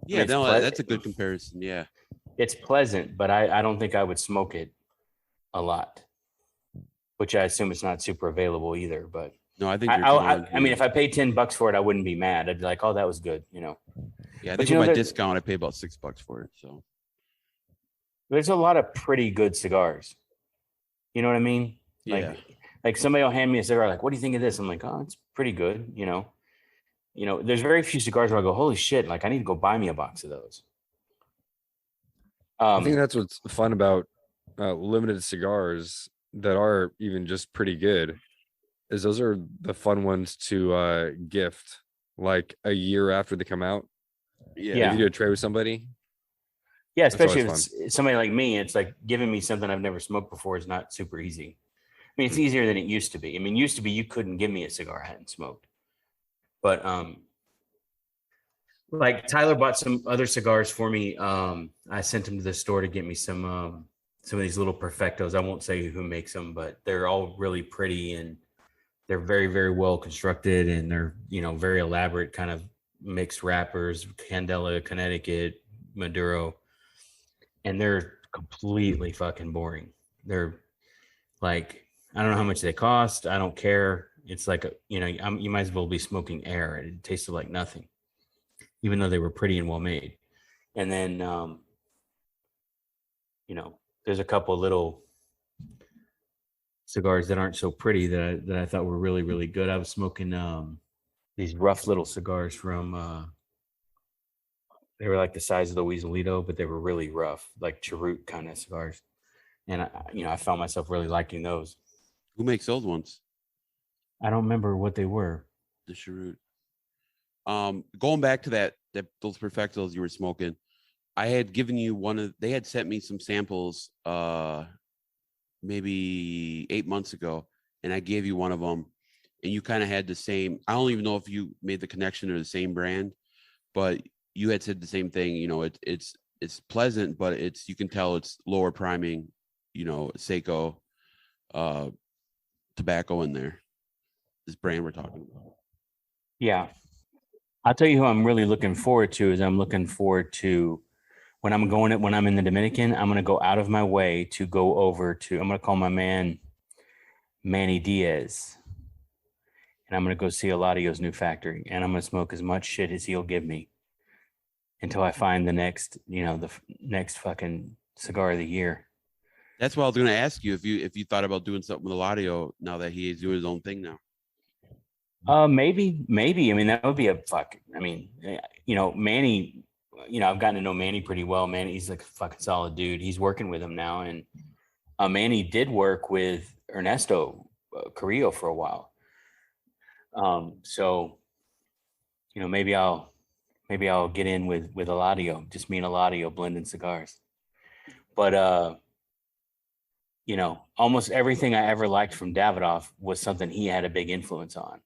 yeah, that's a good comparison. Yeah, it's pleasant, but I don't think I would smoke it a lot, which I assume it's not super available either. But no, I think I mean, if I paid $10 for it, I wouldn't be mad. I'd be like, "Oh, that was good," Yeah, I think with my discount, I pay about $6 for it. So there's a lot of pretty good cigars. You know what I mean? Yeah. Like somebody will hand me a cigar, like, "What do you think of this?" I'm like, "Oh, it's pretty good." There's very few cigars where I go, "Holy shit!" Like I need to go buy me a box of those. I think that's what's fun about limited cigars that are even just pretty good, is those are the fun ones to gift like a year after they come out. Yeah. If you do a trade with somebody. Yeah, especially if it's somebody like me, it's like giving me something I've never smoked before is not super easy. I mean, it's easier than it used to be. I mean, used to be you couldn't give me a cigar I hadn't smoked. But like Tyler bought some other cigars for me. I sent him to the store to get me some of these little perfectos. I won't say who makes them, but they're all really pretty and they're very, very well constructed, and they're very elaborate kind of mixed wrappers, Candela, Connecticut, Maduro, and they're completely fucking boring. They're like, I don't know how much they cost. I don't care. It's like you might as well be smoking air. It tasted like nothing, even though they were pretty and well made. And then, there's a couple of little cigars that aren't so pretty that I thought were really, really good. I was smoking these rough little cigars from, they were like the size of the Weaselito, but they were really rough, like cheroot kind of cigars. And I found myself really liking those. Who makes those ones? I don't remember what they were. The cheroot. Going back to those perfectos you were smoking, I had given you they had sent me some samples maybe 8 months ago, and I gave you one of them, and you kind of had the same. I don't even know if you made the connection or the same brand, but you had said the same thing. You know, it's pleasant, but you can tell it's lower priming. You know, Seiko tobacco in there. This brand we're talking about. Yeah. I'll tell you who I'm really looking forward to is I'm looking forward to when I'm in the Dominican, I'm going to go out of my way to go over to, I'm going to call my man Manny Diaz, and I'm going to go see Eladio's new factory, and I'm going to smoke as much shit as he'll give me until I find the next, the next fucking cigar of the year. That's what I was going to ask you, if you thought about doing something with Eladio now that he is doing his own thing now. Maybe. I mean, that would be Manny, I've gotten to know Manny pretty well. Man, he's like a fucking solid dude. He's working with him now. And Manny did work with Ernesto Carrillo for a while. So, maybe I'll get in with Eladio, just me and Eladio blending cigars. But, almost everything I ever liked from Davidoff was something he had a big influence on.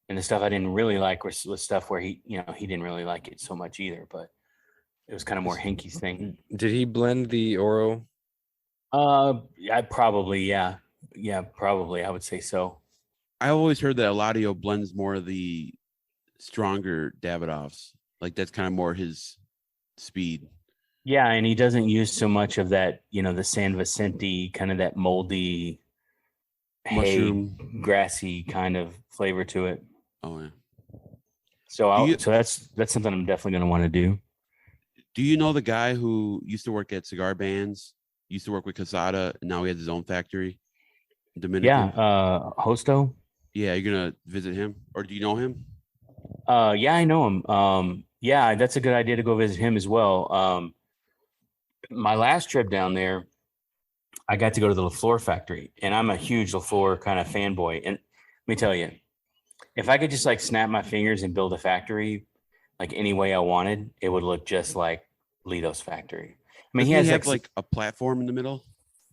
And the stuff I didn't really like was stuff where he didn't really like it so much either, but it was kind of more Hinky's thing. Did he blend the Oro? I probably, yeah, probably. I would say so. I always heard that Eladio blends more of the stronger Davidoffs. Like that's kind of more his speed. Yeah, and he doesn't use so much of that, the San Vicente kind of that moldy, mushroom, grassy kind of flavor to it. Oh yeah. So that's something I'm definitely going to want to do. Do you know the guy who used to work at Cigar Bands, used to work with Casada, and now he has his own factory? Dominican. Yeah, Hosto. Yeah, you're gonna visit him, or do you know him? Yeah, I know him. Yeah, that's a good idea to go visit him as well. My last trip down there, I got to go to the LaFleur factory, and I'm a huge LaFleur kind of fanboy. And let me tell you, if I could just like snap my fingers and build a factory like any way I wanted, it would look just like Lito's factory. I mean, he has like a platform in the middle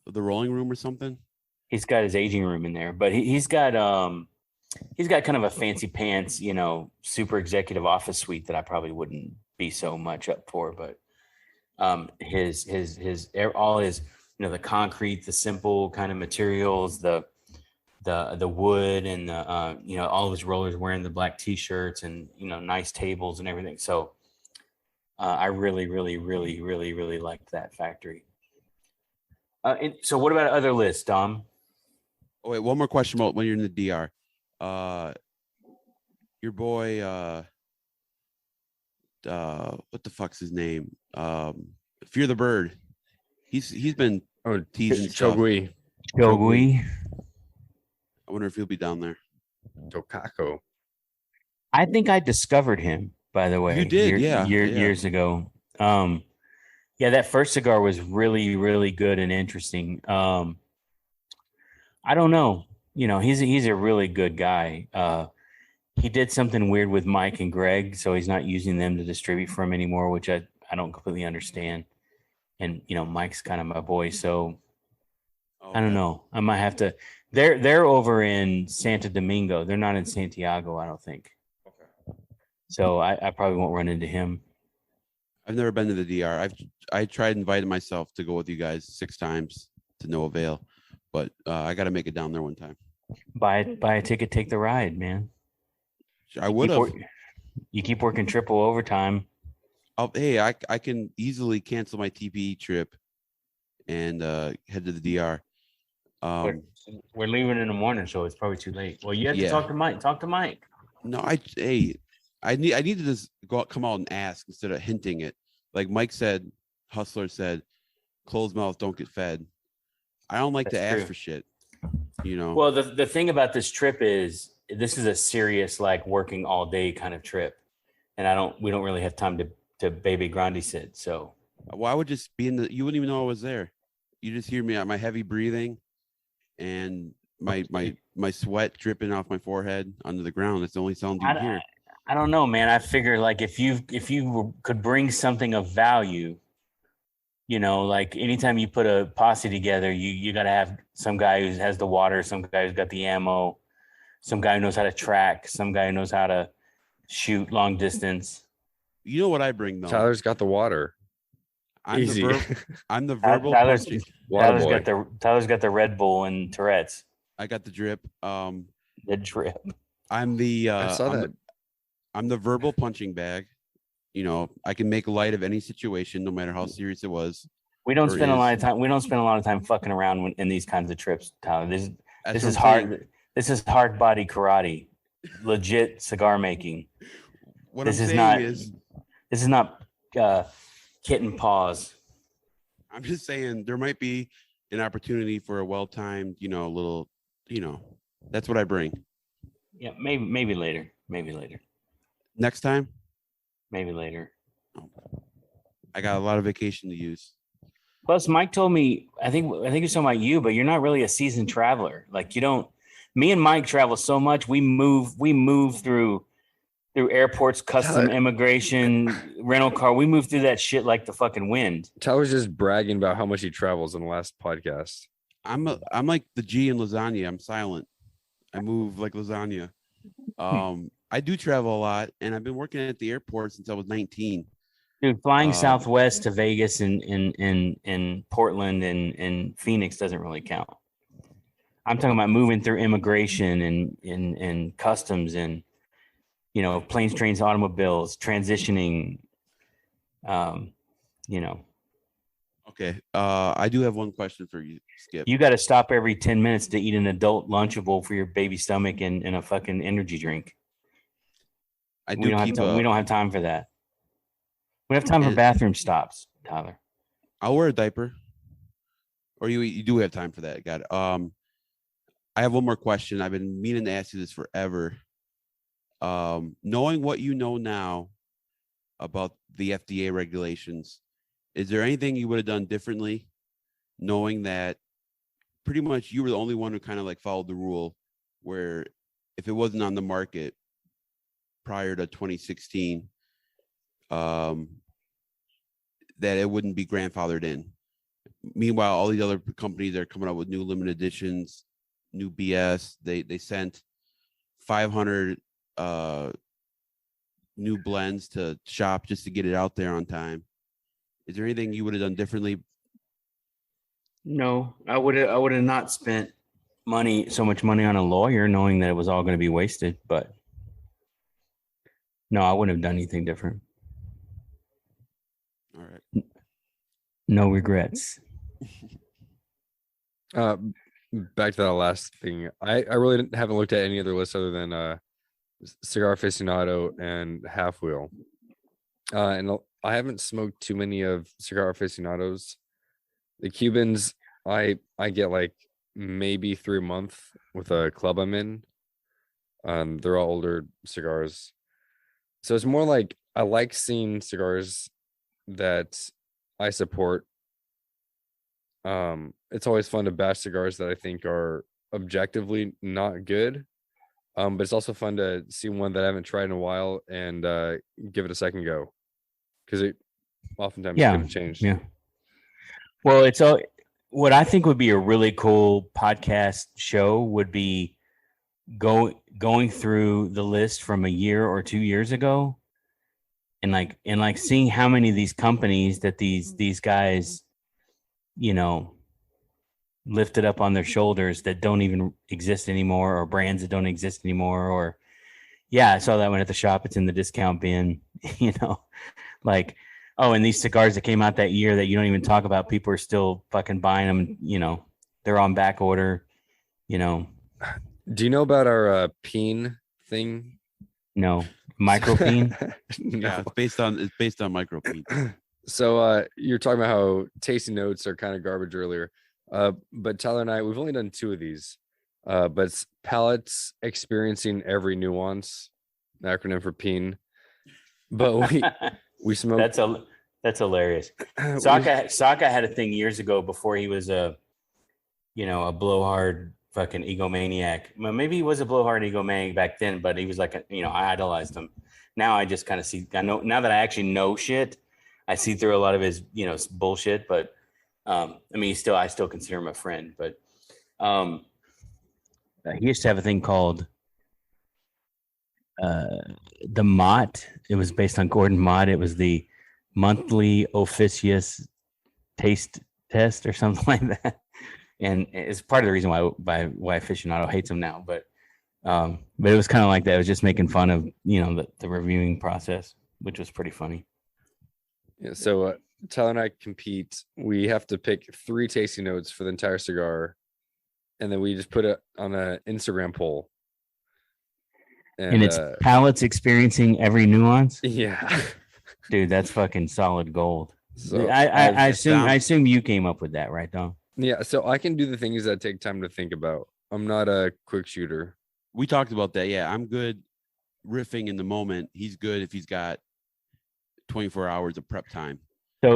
of the rolling room or something. He's got his aging room in there, but he's got kind of a fancy pants, super executive office suite that I probably wouldn't be so much up for. But his all his the concrete, the simple kind of materials, the wood, and the all of his rollers wearing the black t-shirts, and nice tables and everything. So I really, really, really, really, really liked that factory. And so what about other lists, Dom? Oh wait, one more question about when you're in the DR. Your boy, what the fuck's his name? Fear the Bird. He's been teasing Chogui. Chogui. I wonder if he'll be down there. Tokako. I think I discovered him, by the way. You did, years ago. Yeah, that first cigar was really, really good and interesting. I don't know. He's a really good guy. He did something weird with Mike and Greg, so he's not using them to distribute for him anymore, which I don't completely understand. And Mike's kind of my boy, so I don't know. I might have to. They're over in Santo Domingo. They're not in Santiago, I don't think. Okay. So I probably won't run into him. I've never been to the DR. I tried inviting myself to go with you guys 6 times to no avail, but I got to make it down there one time. Buy a ticket, take the ride, man. I would have. You keep working triple overtime. Hey, I can easily cancel my TPE trip and head to the DR. We're leaving in the morning, so it's probably too late. Well, you have to talk to Mike. Talk to Mike. No, I need to just come out and ask instead of hinting it. Like Mike said, Hustler said, closed mouth don't get fed. I don't like to ask for shit. Well, the thing about this trip is this is a serious, like, working all day kind of trip, and we don't really have time to baby grande sit. So I would just be you wouldn't even know I was there. You just hear me, my heavy breathing and my sweat dripping off my forehead onto the ground. That's the only sound you hear. I don't know, man. I figure like if you could bring something of value, like anytime you put a posse together, you got to have some guy who has the water, some guy who's got the ammo, some guy who knows how to track, some guy who knows how to shoot long distance. You know what I bring though? Tyler's got the water. Easy. I'm the verbal. Tyler's Water boy. Tyler's got the Red Bull and Tourette's. I got the drip. The drip. I'm the. I saw that. I'm the verbal punching bag. You know, I can make light of any situation, no matter how serious it was. We don't spend a lot of time. We don't spend a lot of time fucking around in these kinds of trips, Tyler. This is hard. This is hard body karate, legit cigar making. This is not kitten paws. I'm just saying there might be an opportunity for a well-timed, little, that's what I bring. Yeah, maybe later. Maybe later. Next time? Maybe later. I got a lot of vacation to use. Plus, Mike told me, I think it's talking about you, but you're not really a seasoned traveler. Like you don't. Me and Mike travel so much. We move through airports, custom, immigration, rental car. We move through that shit like the fucking wind. Tyler's just bragging about how much he travels in the last podcast. I'm like the G in lasagna. I'm silent. I move like lasagna. I do travel a lot, and I've been working at the airport since I was 19. Dude, flying Southwest to Vegas and Portland and Phoenix doesn't really count. I'm talking about moving through immigration and customs and planes, trains, automobiles, transitioning. Okay. I do have one question for you, Skip. You got to stop every 10 minutes to eat an adult Lunchable for your baby stomach and a fucking energy drink. We don't have time for that. We have time for bathroom stops, Tyler. I'll wear a diaper. Or you do have time for that. Got it. I have one more question. I've been meaning to ask you this forever. Knowing what you know now about the FDA regulations, is there anything you would have done differently, knowing that pretty much you were the only one who kind of like followed the rule, where if it wasn't on the market prior to 2016, that it wouldn't be grandfathered in? Meanwhile, all these other companies are coming up with new limited editions, new BS. They sent 500 new blends to shop just to get it out there on time. Is there anything you would have done differently? No, I would have not spent so much money on a lawyer, knowing that it was all going to be wasted. But no, I wouldn't have done anything different. All right. No regrets. Back to that last thing. I really haven't looked at any other lists other than Cigar Aficionado and Half Wheel. And I haven't smoked too many of Cigar Aficionados. The Cubans, I get like maybe 3 a month with a club I'm in. They're all older cigars. So it's more like I like seeing cigars that I support. It's always fun to bash cigars that I think are objectively not good. But it's also fun to see one that I haven't tried in a while and give it a second go, because it oftentimes could change. Yeah. Well, it's what I think would be a really cool podcast show would be going through the list from a year or 2 years ago, and seeing how many of these companies that these guys, lifted up on their shoulders that don't even exist anymore, or brands that don't exist anymore. Or I saw that one at the shop. It's in the discount bin, and these cigars that came out that year that you don't even talk about, people are still fucking buying them. They're on back order, Do you know about our peen thing? No. Micro peen? No. Yeah, it's based on micro peen. So you're talking about how tasty notes are kind of garbage earlier. But Tyler and I, we've only done 2 of these. But it's palates experiencing every nuance, an acronym for peen. But we smoked. That's hilarious. Saka had a thing years ago before he was a blowhard fucking egomaniac. Well, maybe he was a blowhard egomaniac back then, but he was like I idolized him. Now I just kind of see. I know now that I actually know shit. I see through a lot of his bullshit, but. I still consider him a friend, but he used to have a thing called the Mott. It was based on Gordon Mott. It was the monthly officious taste test or something like that. And it's part of the reason why aficionado hates him now. But it was kind of like that. It was just making fun of the reviewing process, which was pretty funny. Yeah. So Tyler and I compete. We have to pick 3 tasting notes for the entire cigar, and then we just put it on an Instagram poll. And it's palates experiencing every nuance. Yeah, dude, that's fucking solid gold. So I assume you came up with that, right, Dom? Yeah, so I can do the things that take time to think about. I'm not a quick shooter. We talked about that. Yeah, I'm good riffing in the moment. He's good if he's got 24 hours of prep time.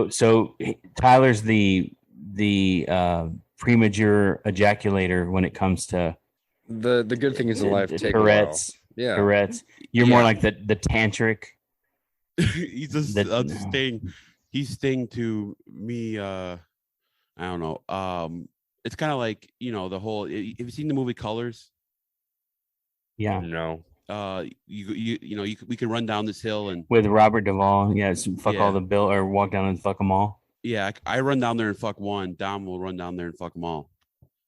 So Tyler's the premature ejaculator when it comes to the good things in life take Tourette's. A while. Yeah, Tourette's. You're more like the tantric. He's a Sting. He's Sting to me. I don't know. It's kind of like the whole. Have you seen the movie Colors? Yeah. No. We could run down this hill and with Robert Duvall. Yeah, all the bill or walk down and fuck them all. Yeah, I run down there and fuck one. Dom will run down there and fuck them all.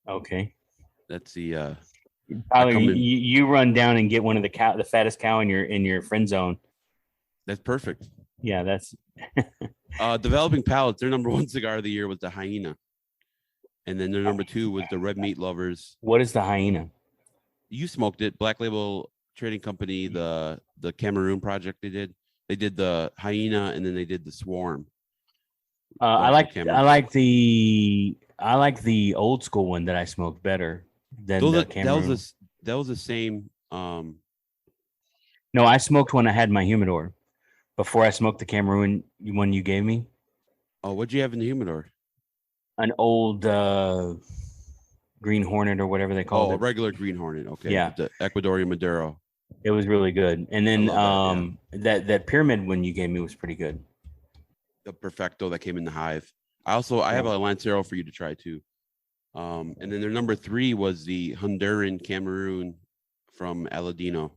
Okay. That's the. Tyler, you run down and get one of the fattest cow in your friend zone. That's perfect. Yeah, that's. Developing Palates, their number 1 cigar of the year was the Hyena, and then their number 2 was the Red Meat Lovers. What is the Hyena? You smoked it. Black Label Trading Company, the Cameroon project they did the Hyena, and then they did the Swarm. I like the old school one that I smoked better than the Cameroon. That was the same. No, I smoked when I had my humidor. Before I smoked the Cameroon one you gave me. Oh, what'd you have in the humidor? An old Green Hornet or whatever they call it. Oh, a regular Green Hornet. Okay. Yeah. The Ecuadorian Maduro. It was really good. And then that pyramid one you gave me was pretty good. The Perfecto that came in the Hive. I have a Lancero for you to try too. And then their number 3 was the Honduran Cameroon from Aladino.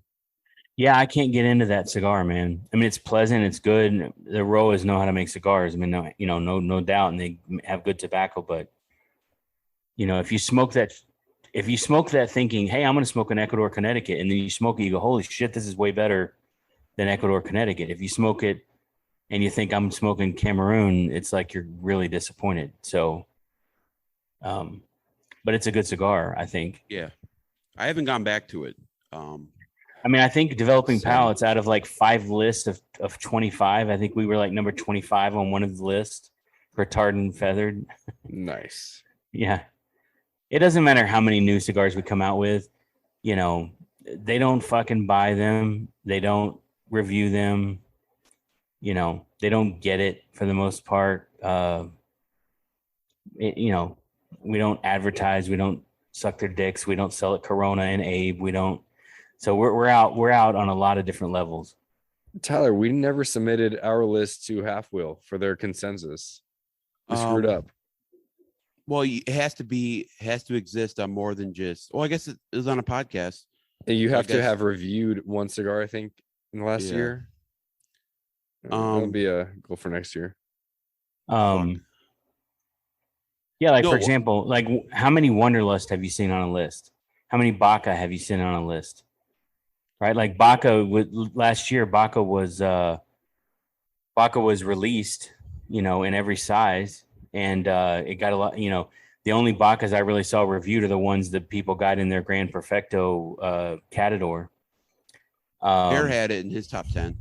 Yeah, I can't get into that cigar, man. I mean, it's pleasant, it's good. The Roas know how to make cigars. I mean, no doubt, and they have good tobacco. But if you smoke that thinking, hey, I'm going to smoke in Ecuador, Connecticut, and then you smoke it, you go, holy shit, this is way better than Ecuador, Connecticut. If you smoke it and you think I'm smoking Cameroon, it's like you're really disappointed. So, but it's a good cigar, I think. Yeah, I haven't gone back to it. I mean, I think developing palates out of like 5 lists of 25, I think we were like number 25 on one of the lists for tarred and feathered. Nice. Yeah. It doesn't matter how many new cigars we come out with. They don't fucking buy them. They don't review them. They don't get it for the most part. We don't advertise. We don't suck their dicks. We don't sell it Corona and Abe. We don't. So we're out on a lot of different levels. Tyler, we never submitted our list to Half Wheel for their consensus. We screwed up. Well, it has to exist on more than just. Well, I guess it is on a podcast. And you have to have reviewed one cigar, I think, in the last year. That'll be a goal for next year. Yeah, for example, like how many Wonderlust have you seen on a list? How many Baca have you seen on a list? Right, like Baca last year. Baca was released, in every size, and it got a lot. The only Bacas I really saw reviewed are the ones that people got in their Grand Perfecto Catador. Bear had it in his top 10.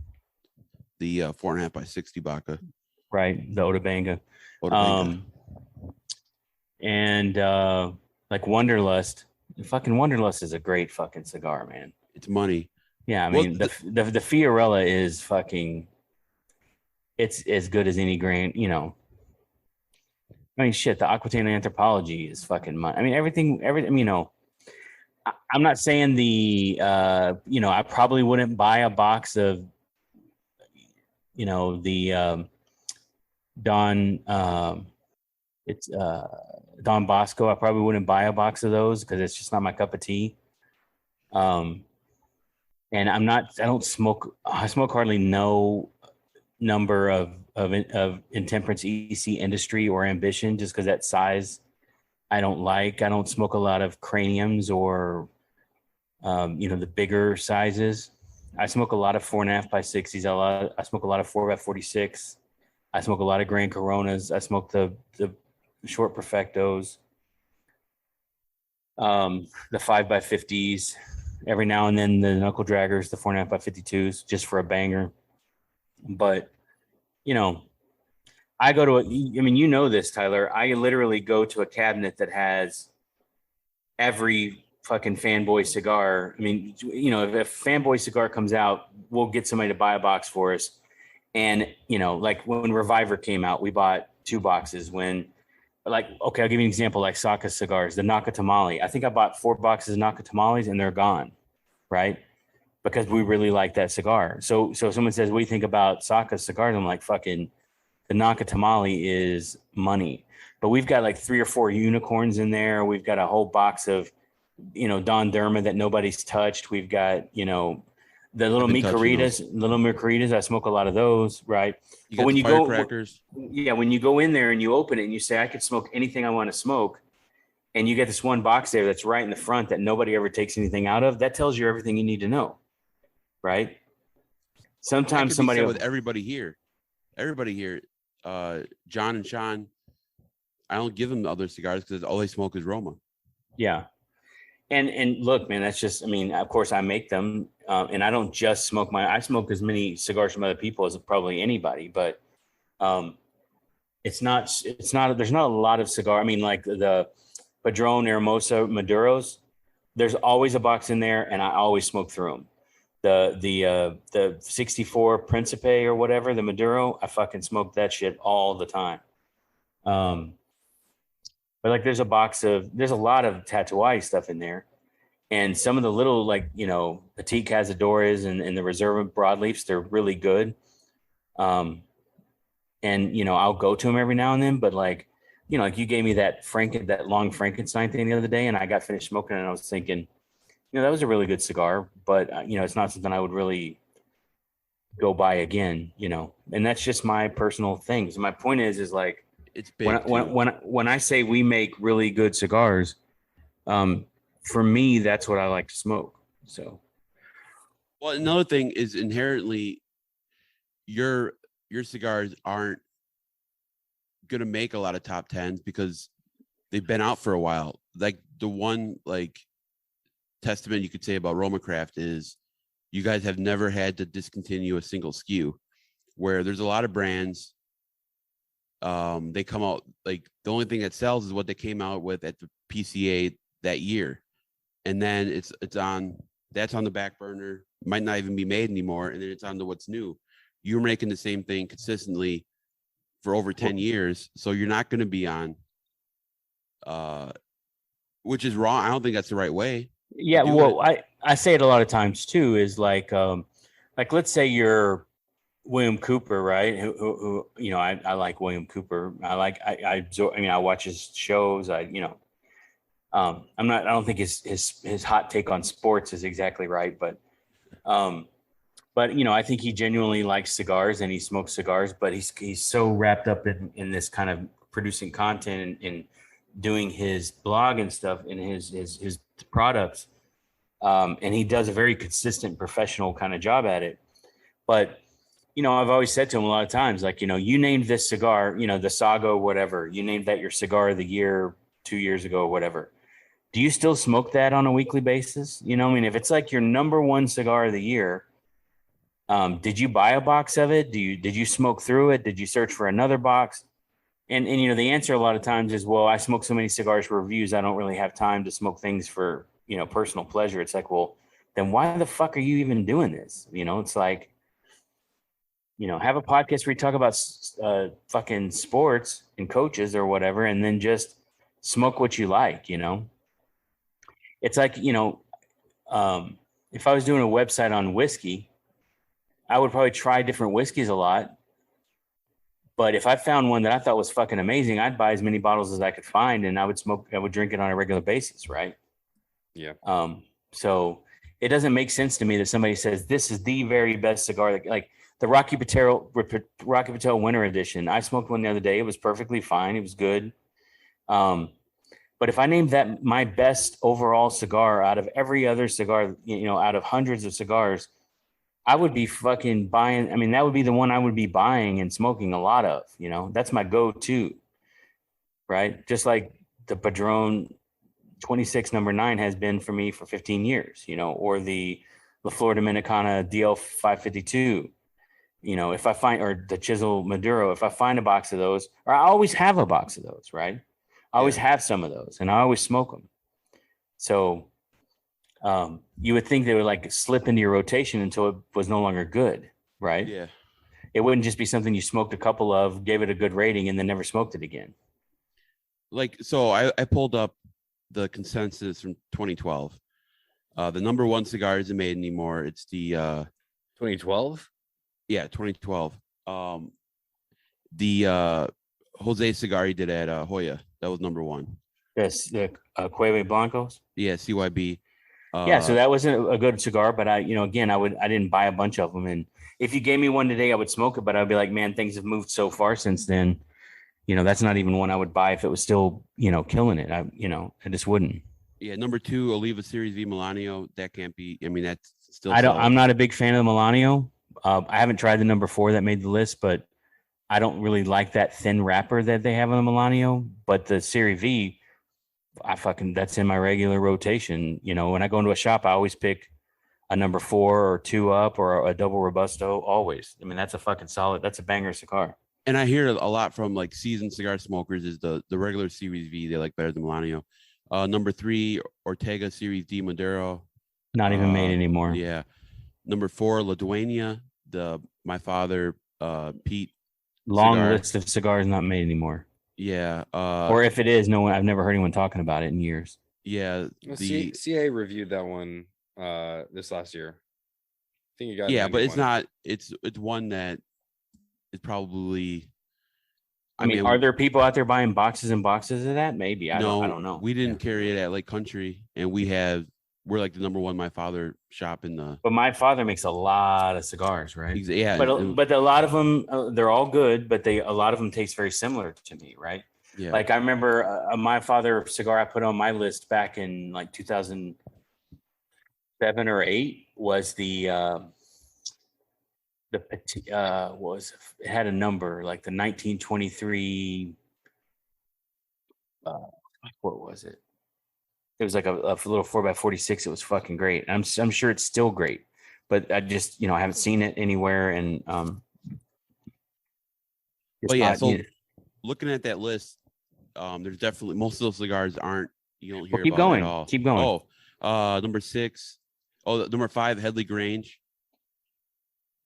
The 4.5 by 60 Baca. Right, the Otabanga. And like Wonderlust. Fucking Wonderlust is a great fucking cigar, man. It's money. Yeah, I mean the Fiorella is fucking. It's as good as any grain, I mean, shit. The Aquitaine Anthropology is fucking money. I mean, everything. I'm not saying I probably wouldn't buy a box of, the Don. It's Don Bosco. I probably wouldn't buy a box of those because it's just not my cup of tea. and I don't smoke. I smoke hardly no number of intemperance EC industry or ambition, just because that size I don't like. I don't smoke a lot of craniums or the bigger sizes. I smoke a lot of 4.5 by 60s. I smoke a lot of 4 by 46. I smoke a lot of Grand Coronas. I smoke the short Perfectos, the 5 by 50s. Every now and then the knuckle draggers, the 4.5 by 52s, just for a banger. But I go to this, Tyler. I literally go to a cabinet that has every fucking fanboy cigar. I mean, if a fanboy cigar comes out, we'll get somebody to buy a box for us. And, like when Reviver came out, we bought 2 boxes. When, like, okay, I'll give you an example, like Saka cigars, the Naka Tamale. I think I bought 4 boxes of Naka Tamales and they're gone, right? Because we really like that cigar. So if someone says, what do you think about Saka cigars? I'm like, fucking, the Naka Tamale is money. But we've got like 3 or 4 unicorns in there. We've got a whole box of, Don Derma that nobody's touched. We've got, the little Micaritas. I smoke a lot of those, right? But when you firecrackers. When you go in there and you open it and you say, I could smoke anything I want to smoke, and you get this one box there that's right in the front that nobody ever takes anything out of, that tells you everything you need to know, right? Sometimes somebody with everybody here, John and Sean, I don't give them the other cigars because all they smoke is Roma. Yeah. And look, man, that's just, of course I make them, and I don't just smoke I smoke as many cigars from other people as probably anybody, but there's not a lot of cigar. Like the Padron Hermosa Maduros, there's always a box in there and I always smoke through them. The 64 Principe or whatever, the Maduro, I fucking smoke that shit all the time. But like there's a lot of Tatuai stuff in there. And some of the little, like, Petite Cazadores and the Reserva broadleafs, they're really good. And, I'll go to them every now and then, but like you gave me that long Frankenstein thing the other day, and I got finished smoking it, and I was thinking, that was a really good cigar, but it's not something I would really go buy again, and that's just my personal thing. So my point is like, it's big when I say we make really good cigars, for me, that's what I like to smoke. So, well, another thing is inherently your cigars aren't gonna make a lot of top 10s because they've been out for a while. Like the one testament you could say about RoMaCraft is you guys have never had to discontinue a single SKU, where there's a lot of brands. They come out, like, the only thing that sells is what they came out with at the PCA that year, and then that's on the back burner, might not even be made anymore, and then it's on to what's new. You're making the same thing consistently for over 10 years, so you're not going to be on, which is wrong. I don't think that's the right way. Yeah, well, I say it a lot of times too, is like let's say you're William Cooper, right? Who I like William Cooper. I watch his shows. I don't think his hot take on sports is exactly right, but I think he genuinely likes cigars and he smokes cigars, but he's so wrapped up in this kind of producing content and doing his blog and stuff and his products. And he does a very consistent professional kind of job at it. But I've always said to him a lot of times, like, you named this cigar, the Sago, whatever, you named that your cigar of the year 2 years ago or whatever. Do you still smoke that on a weekly basis? If it's like your number one cigar of the year, did you buy a box of it? Did you smoke through it? Did you search for another box? And the answer a lot of times is, well, I smoke so many cigars for reviews, I don't really have time to smoke things for, personal pleasure. It's like, well, then why the fuck are you even doing this? It's like, have a podcast where you talk about fucking sports and coaches or whatever, and then just smoke what you like, It's like, if I was doing a website on whiskey, I would probably try different whiskeys a lot. But if I found one that I thought was fucking amazing, I'd buy as many bottles as I could find, and I would drink it on a regular basis, right? Yeah. So it doesn't make sense to me that somebody says this is the very best cigar. Like the Rocky Patel Winter Edition. I smoked one the other day. It was perfectly fine. It was good. But if I named that my best overall cigar out of every other cigar, out of hundreds of cigars, I would be fucking buying. I mean, that would be the one I would be buying and smoking a lot of. That's my go-to, right? Just like the Padron 26 number 9 has been for me for 15 years, or the La Flor Dominicana DL 552. If I find, or the Chisel Maduro, if I find a box of those, or I always have a box of those, right? I always have some of those, and I always smoke them. So you would think they would like slip into your rotation until it was no longer good, right? Yeah. It wouldn't just be something you smoked a couple of, gave it a good rating, and then never smoked it again. Like, so I pulled up the consensus from 2012. The number one cigar isn't made anymore. It's the 2012. Yeah, 2012. The Jose cigar he did at Hoya, that was number one. Yes, the Cueve Blancos. Yeah, CYB. So that wasn't a good cigar, but I didn't buy a bunch of them. And if you gave me one today, I would smoke it, but I'd be like, man, things have moved so far since then. That's not even one I would buy if it was still, killing it. I just wouldn't. Yeah, number 2, Oliva Series V Milanio. That can't be. I mean, that's still. I'm not a big fan of the Milanio. I haven't tried the number 4 that made the list, but I don't really like that thin wrapper that they have on the Milanio. But the Series V, that's in my regular rotation. When I go into a shop, I always pick a number 4 or 2 up or a double Robusto. Always. I mean, that's a fucking solid. That's a banger cigar. And I hear a lot from like seasoned cigar smokers is the regular Series V they like better than Milanio. Number 3, Ortega Series D Maduro. Not even made anymore. Yeah. Number 4, La Dueña, my father, Pete. Long cigar. list of cigars not made anymore. Yeah. Or if it is, I've never heard anyone talking about it in years. Yeah. The CA reviewed that one this last year. I think you got. Yeah, but it's not. It's one that is probably. I mean, are there people out there buying boxes and boxes of that? Maybe. I don't know. We didn't carry it at Lake Country, and we're like the number one my father shop in the. But my father makes a lot of cigars, right? Yeah. But a lot of them, they're all good, but a lot of them taste very similar to me, right? Yeah. Like I remember my father cigar I put on my list back in like 2007 or 8 was it had a number like the 1923. What was it? It was like a little 4x46. It was fucking great. I'm sure it's still great, but I just I haven't seen it anywhere. And but yeah, so looking at that list, there's definitely most of those cigars aren't. You don't hear keep about going. At all. Keep going. Number 6. Number 5, Headley Grange.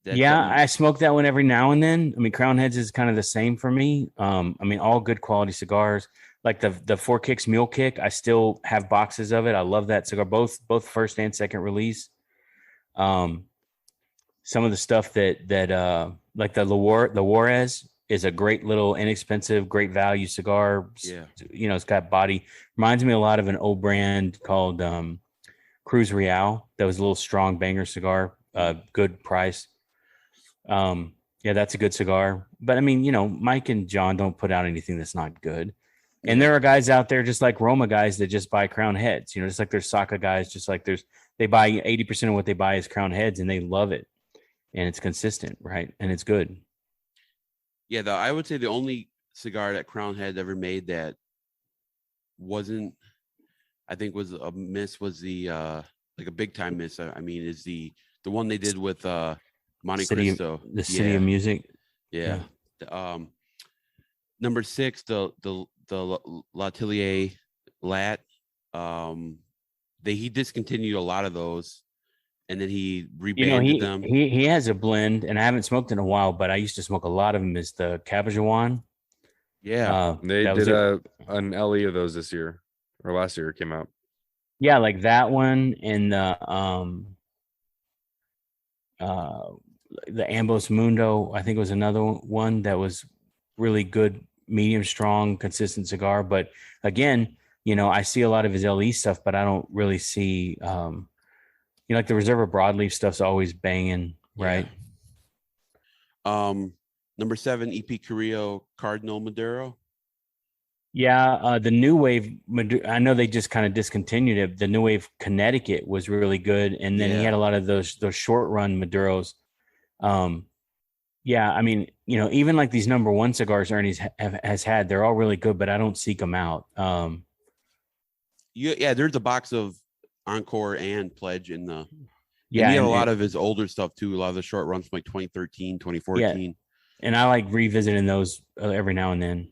I smoke that one every now and then. I mean, Crown Heads is kind of the same for me. I mean, all good quality cigars. Like the 4 Kicks Mule Kick, I still have boxes of it. I love that cigar, both first and second release. Some of the stuff that like the Juarez is a great little inexpensive, great value cigar. Yeah, it's got body. Reminds me a lot of an old brand called Cruz Real. That was a little strong banger cigar, good price. Yeah, that's a good cigar. But I mean, Mike and John don't put out anything that's not good. And there are guys out there just like Roma guys that just buy Crown Heads, just like there's Saka guys, just like they buy 80% of what they buy is Crown Heads and they love it. And it's consistent, right? And it's good. Yeah, I would say the only cigar that Crown Heads ever made that wasn't, I think was a miss was the like a big time miss. I mean, is the one they did with Monte Cristo. The City of Music. Yeah. Number 6, the L'Atelier Lat. He discontinued a lot of those, and then he rebanded them. He has a blend, and I haven't smoked in a while, but I used to smoke a lot of them. Is the Cabajuan? Yeah, they did an LE of those this year or last year. It came out. Yeah, like that one and the Ambos Mundo, I think was another one that was really good, medium strong, consistent cigar. But again, I see a lot of his LE stuff, but I don't really see You know, like the Reserva broadleaf stuff's always banging, right? Number 7, EP Carrillo Cardinal Maduro. Yeah, the New Wave. I know they just kind of discontinued it. The New Wave Connecticut was really good, and then he had a lot of those short run Maduros. Yeah, I mean, you know, even like these number one cigars Ernie's has had, they're all really good, but I don't seek them out. There's a box of Encore and Pledge in the. Yeah, and he had a lot of his older stuff too. A lot of the short runs from like 2013, 2014. Yeah, and I like revisiting those every now and then.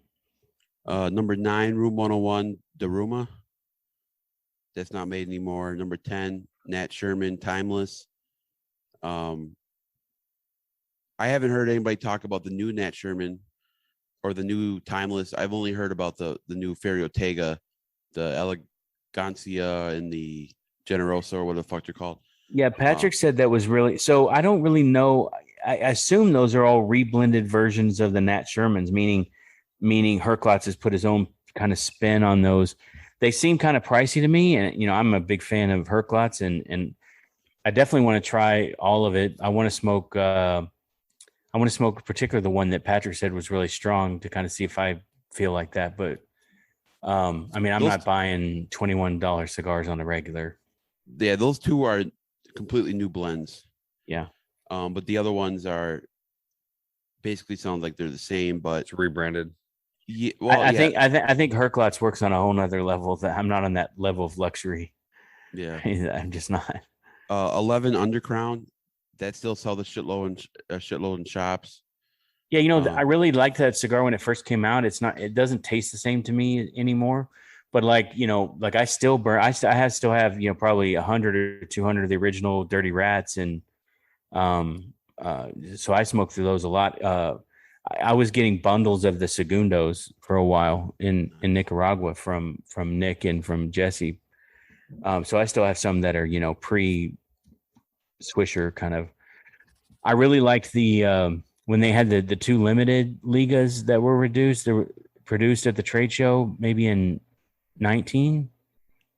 Number 9, Room 101, Daruma. That's not made anymore. Number 10, Nat Sherman, Timeless. I haven't heard anybody talk about the new Nat Sherman or the new Timeless. I've only heard about the new Ferry Ortega, the Elegancia, and the Generosa, or what the fuck they're called. Yeah, Patrick said that was really. So I don't really know. I assume those are all reblended versions of the Nat Shermans, meaning Herklotz has put his own kind of spin on those. They seem kind of pricey to me, and you know, I'm a big fan of Herklotz, and I definitely want to try all of it. I want to smoke. Particularly the one that Patrick said was really strong to kind of see if I feel like that. But I mean, I'm not buying $21 cigars on a regular. Yeah, those two are completely new blends. Yeah. But the other ones are basically sound like they're the same, but it's rebranded. Yeah, well, I think Herklotz works on a whole nother level that I'm not on that level of luxury. Yeah, I'm just not. 11 Undercrown, that still sell the shitload in shops. Yeah, you know, I really liked that cigar when it first came out. It doesn't taste the same to me anymore. But like, you know, like I still have, you know, probably 100 or 200 of the original Dirty Rats, and so I smoked through those a lot. I was getting bundles of the Segundos for a while in Nicaragua from Nick and from Jesse. So I still have some that are, you know, pre Swisher kind of. I really liked the when they had the 2 limited Ligas that were reduced. They were produced at the trade show maybe in 19.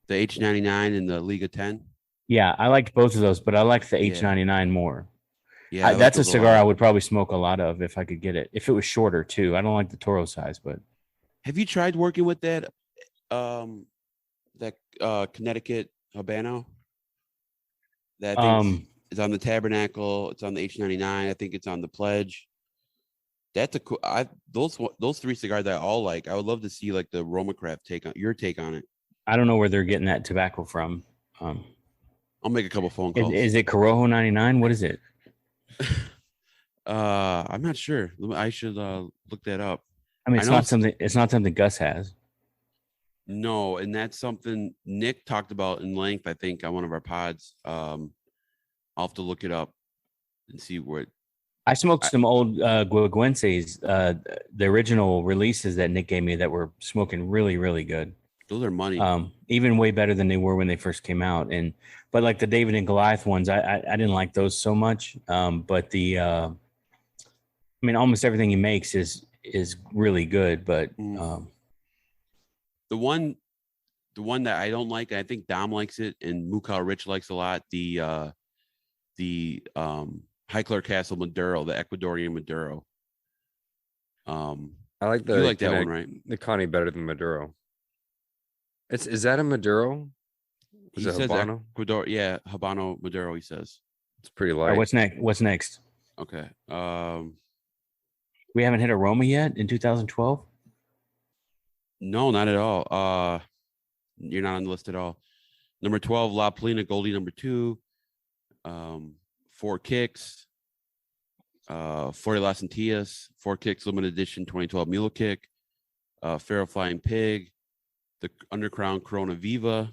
The H99 and the Liga 10. Yeah, I liked both of those, but I liked the H99 more. Yeah, that's a cigar I would probably smoke a lot of if I could get it. If it was shorter too. I don't like the Toro size, but have you tried working with that Connecticut Habano? That it's on the Tabernacle, it's on the H99, I think it's on the Pledge. That's a cool. Those 3 cigars that I all like. I would love to see like the RoMarathon take on it. I don't know where they're getting that tobacco from. I'll make a couple phone calls. Is it Corojo 99? What is it? I'm not sure. I should look that up. I mean, it's not something Gus has. No, and that's something Nick talked about in length, I think, on one of our pods. I'll have to look it up and see what. I smoked some old Guaguenses, the original releases that Nick gave me that were smoking really, really good. Those are money. Even way better than they were when they first came out. But like the David and Goliath ones, I didn't like those so much. But I mean, almost everything he makes is really good. But the one that I don't like, I think Dom likes it, and Mukau Rich likes a lot. The Highclere Castle Maduro, the Ecuadorian Maduro. I like you like that one, right? The Connie better than Maduro. Is that a Maduro? Is it Habano? Ecuador, yeah, Habano Maduro. He says it's pretty light. What's next? Okay. We haven't hit a Roma yet in 2012. No, not at all. You're not on the list at all. Number 12, La Polina Goldie. Number 2, 4 Kicks. 40 Las Antillas, 4 Kicks limited edition 2012 Mule Kick. Pharaoh Flying Pig. The Undercrown Corona Viva,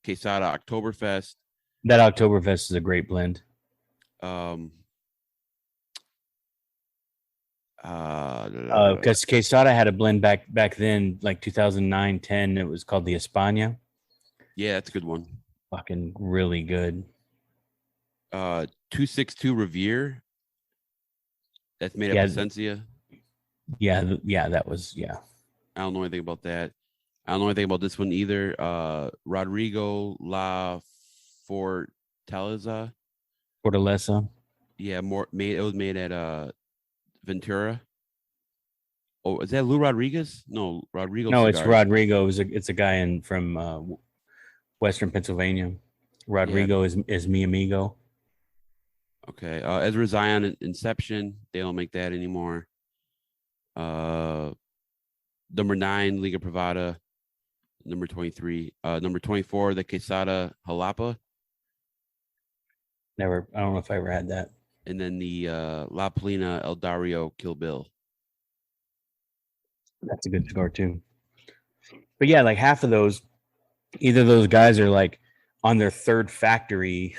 Quesada Oktoberfest. That Oktoberfest is a great blend. Because Quesada had a blend back then, like 2009, 10. It was called the España. Yeah, that's a good one. Fucking really good. 262 Revere. That's made up of Essencia. Yeah, that was, yeah. I don't know anything about that. I don't know anything about this one either. Rodrigo La Taliza. Fortaleza. Yeah, it was made at Ventura. Oh, is that Lou Rodriguez? No, Rodrigo. No, it's Cigars. Rodrigo. It's a guy from Western Pennsylvania. Rodrigo is mi amigo. Okay. Ezra Zion Inception. They don't make that anymore. Number 9, Liga Privada. Number 23. Number 24, the Quesada Jalapa. Never. I don't know if I ever had that. And then the La Polina El Dario Kill Bill. That's a good cigar too. But yeah, like half of those, either those guys are like on their third factory,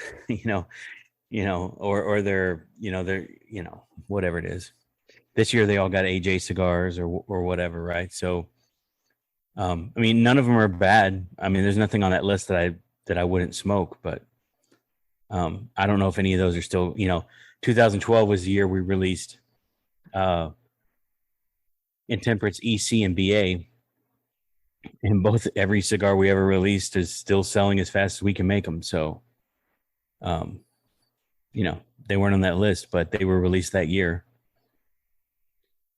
or they're, whatever it is. This year they all got AJ cigars or whatever, right? So, I mean, none of them are bad. I mean, there's nothing on that list that I wouldn't smoke, but I don't know if any of those are still, 2012 was the year we released Intemperance EC and BA, and every cigar we ever released is still selling as fast as we can make them. So, they weren't on that list, but they were released that year.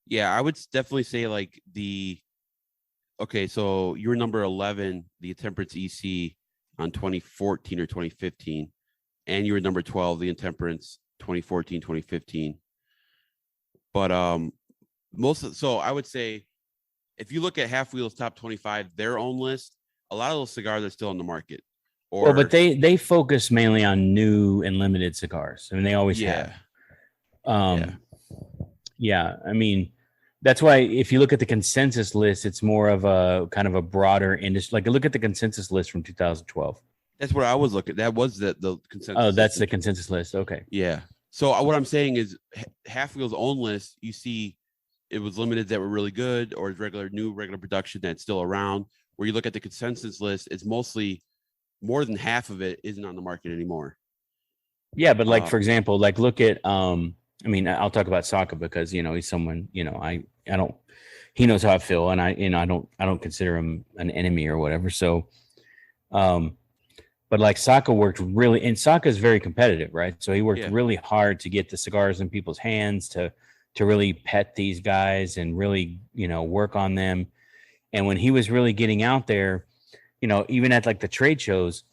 Yeah, I would definitely say like okay, so you were number 11, the Intemperance EC on 2014 or 2015, and you were number 12, the Intemperance 2014, 2015. But so I would say if you look at Half Wheel's top 25, their own list, a lot of those cigars are still on the market. But they focus mainly on new and limited cigars. I mean, they always have. Yeah. I mean, that's why if you look at the consensus list, it's more of a kind of a broader industry. Like, look at the consensus list from 2012. That's what I was looking. That was the consensus. Oh, that's the consensus list. Okay. Yeah. So what I'm saying is, Half Wheel's own list, you see, it was limited that were really good, or regular production that's still around. Where you look at the consensus list, it's mostly more than half of it isn't on the market anymore. Yeah, but like for example, like look at I mean, I'll talk about Saka because he's someone I don't. He knows how I feel, and I don't consider him an enemy or whatever. So, but like Saka worked really, and Saka is very competitive, right? So he worked really hard to get the cigars in people's hands, to really pet these guys and really work on them. And when he was really getting out there, even at like the trade shows,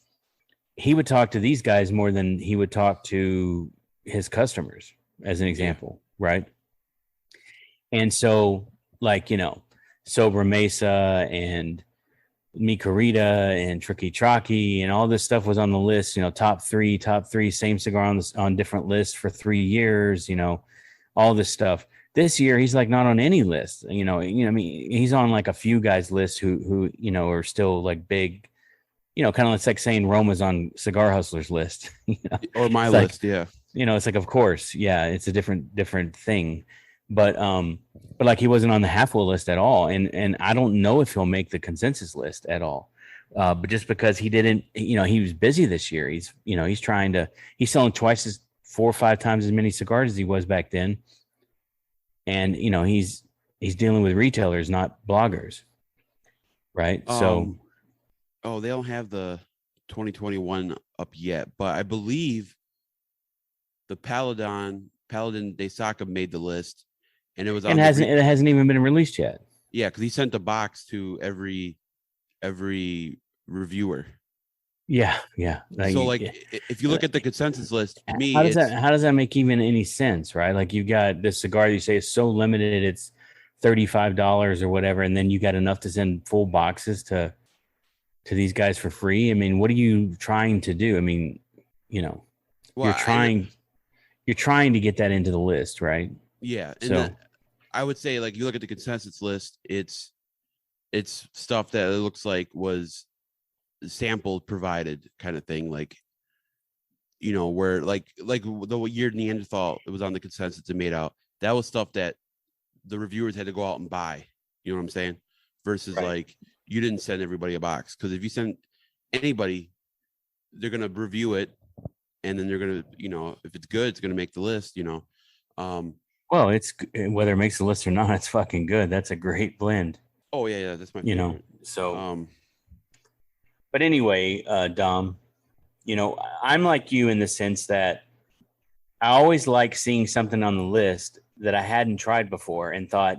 he would talk to these guys more than he would talk to his customers, as an example, right? And so, like, Sobra Mesa and Mi Querida and Tricky Trocky and all this stuff was on the list, top three, same cigar on different lists for 3 years, all this stuff. This year, he's like not on any list, I mean, he's on like a few guys list who are still like big, kind of, it's like saying Roma's on Cigar Hustler's list, or my list. Like, it's like, of course, yeah, it's a different thing, but like he wasn't on the Half Wheel list at all. And I don't know if he'll make the consensus list at all. But just because he didn't, he was busy this year. He's selling 4 or 5 times as many cigars as he was back then. And, he's dealing with retailers, not bloggers. Right. So, they don't have the 2021 up yet, but I believe the Paladin de Saka made the list, and it was on it hasn't even been released yet. Yeah, because he sent a box to every reviewer. Yeah. So if you look at the consensus list, to me, how does that make even any sense, right? Like, you've got this cigar you say is so limited, it's $35 or whatever, and then you got enough to send full boxes to these guys for free. I mean, what are you trying to do? I mean, you're trying to get that into the list, right? Yeah. And I would say, like, you look at the consensus list, it's stuff that it looks like was sampled, provided kind of thing. Like, where like the year Neanderthal, it was on the consensus and made out. That was stuff that the reviewers had to go out and buy. You know what I'm saying? Versus like, you didn't send everybody a box, because if you send anybody, they're gonna review it, and then they're gonna, if it's good, it's gonna make the list. Well, it's whether it makes the list or not, it's fucking good. That's a great blend. Oh yeah, that's my favorite. So. But anyway, Dom, I'm like you in the sense that I always like seeing something on the list that I hadn't tried before and thought,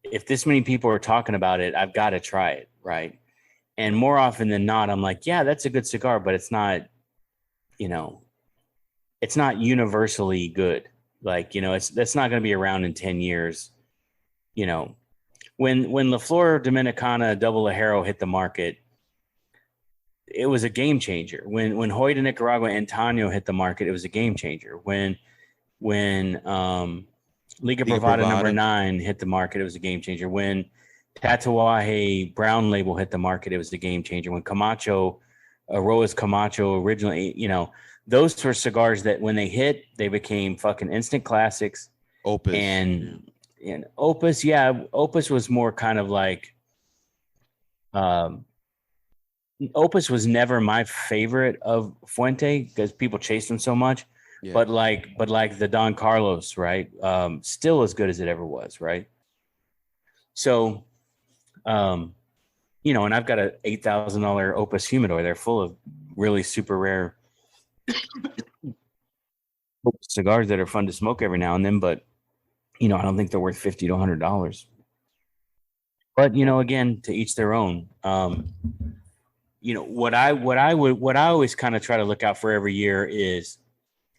if this many people are talking about it, I've got to try it. Right. And more often than not, I'm like, yeah, that's a good cigar, but it's not, it's not universally good. Like, that's not going to be around in 10 years. When La Flor Dominicana Double Ajero hit the market, it was a game changer. When Hoy de Nicaragua Antonio hit the market, it was a game changer. When Liga Privada number 9 hit the market, it was a game changer. When Tatuaje Brown Label hit the market, it was a game changer. When Camacho, Roa's Camacho originally, those were cigars that when they hit, they became fucking instant classics. Opus. And Opus, Opus was more kind of like, Opus was never my favorite of Fuente because people chased him so much. Yeah. But like the Don Carlos, right? Still as good as it ever was, right? So, and I've got a $8,000 Opus humidor. They're full of really super rare cigars that are fun to smoke every now and then. But I don't think they're worth $50 to $100. But again, to each their own. What I always kind of try to look out for every year is,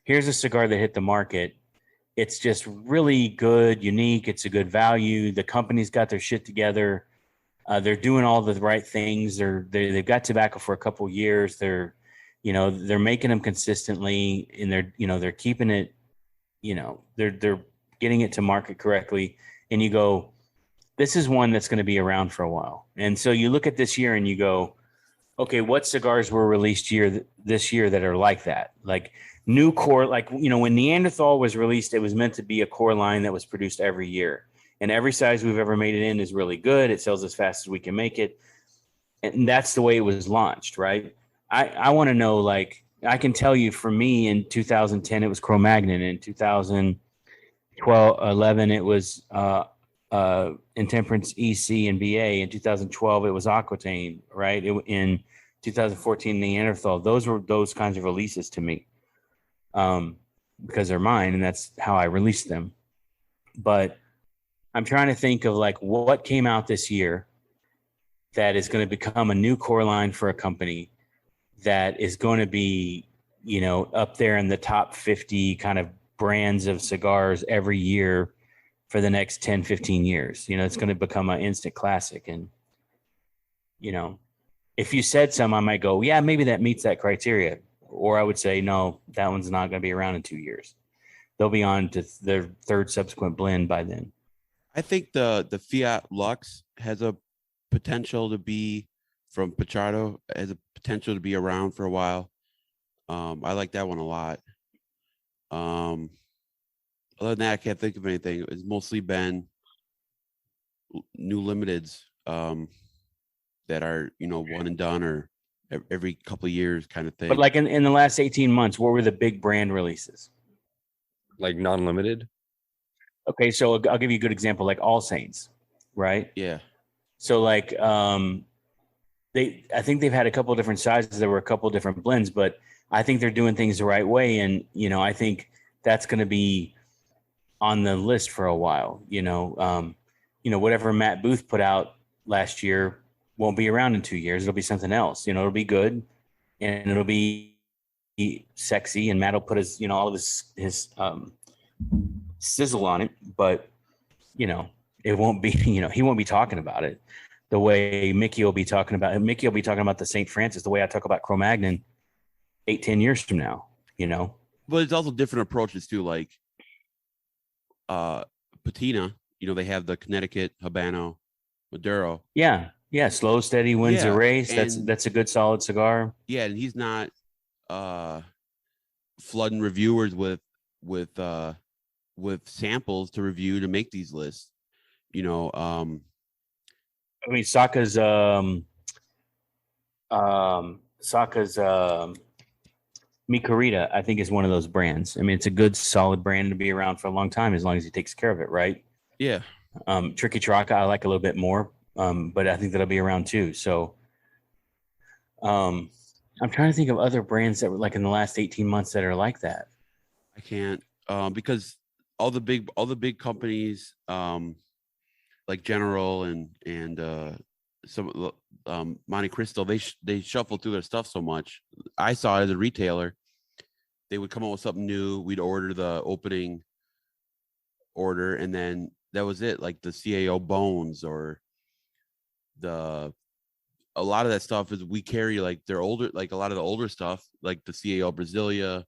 here's a cigar that hit the market. It's just really good, unique. It's a good value. The company's got their shit together. They're doing all the right things. They've got tobacco for a couple of years. They're making them consistently, and they're keeping it. They're getting it to market correctly. And you go, this is one that's going to be around for a while. And so you look at this year and you go, okay, what cigars were released this year that are like that? Like new core, like, when Neanderthal was released, it was meant to be a core line that was produced every year. And every size we've ever made it in is really good. It sells as fast as we can make it. And that's the way it was launched, right? I want to know, like, I can tell you for me in 2010, it was Cro-Magnon. In 2011, it was Intemperance EC and BA. In 2012, it was Aquitaine, right? In 2014, Neanderthal. Those were those kinds of releases to me, because they're mine, and that's how I released them. But I'm trying to think of like what came out this year that is going to become a new core line for a company that is going to be, up there in the top 50 kind of brands of cigars every year for the next 10, 15 years. It's going to become an instant classic. And, if you said some, I might go, yeah, maybe that meets that criteria. Or I would say, no, that one's not going to be around in 2 years. They'll be on to their third subsequent blend by then. I think the Fiat Lux has a potential to be, from Pichardo, has a potential to be around for a while. I like that one a lot. Other than that, I can't think of anything. It's mostly been new limiteds that are, one and done or every couple of years kind of thing. But like in the last 18 months, what were the big brand releases? Like non-limited? Okay, so I'll give you a good example, like All Saints, right? Yeah. So like I think they've had a couple of different sizes. There were a couple of different blends, but I think they're doing things the right way. And, I think that's going to be on the list for a while. Whatever Matt Booth put out last year won't be around in 2 years. It'll be something else. It'll be good and it'll be sexy, and Matt will put his, all of his sizzle on it, but it won't be, he won't be talking about it the way Mickey will be talking about it. Mickey will be talking about the St. Francis the way I talk about Cro-Magnon 8-10 years from now. But it's also different approaches too, like Patina, they have the Connecticut, Habano, Maduro. Yeah. Slow, steady wins a race. That's a good solid cigar. Yeah. And he's not flooding reviewers with samples to review to make these lists. Saka's Micarita, I think, is one of those brands. It's a good solid brand to be around for a long time as long as he takes care of it, right? Yeah. Tricky Traca I like a little bit more, but I think that'll be around too. So I'm trying to think of other brands that were like in the last 18 months that are like that. I can't because all the big companies like General and some Monte Cristo, they shuffle through their stuff so much. I saw it as a retailer. They would come up with something new. We'd order the opening order, and then that was it. Like the CAO Bones or a lot of that stuff is we carry like their older, like a lot of the older stuff, like the CAO Brasilia,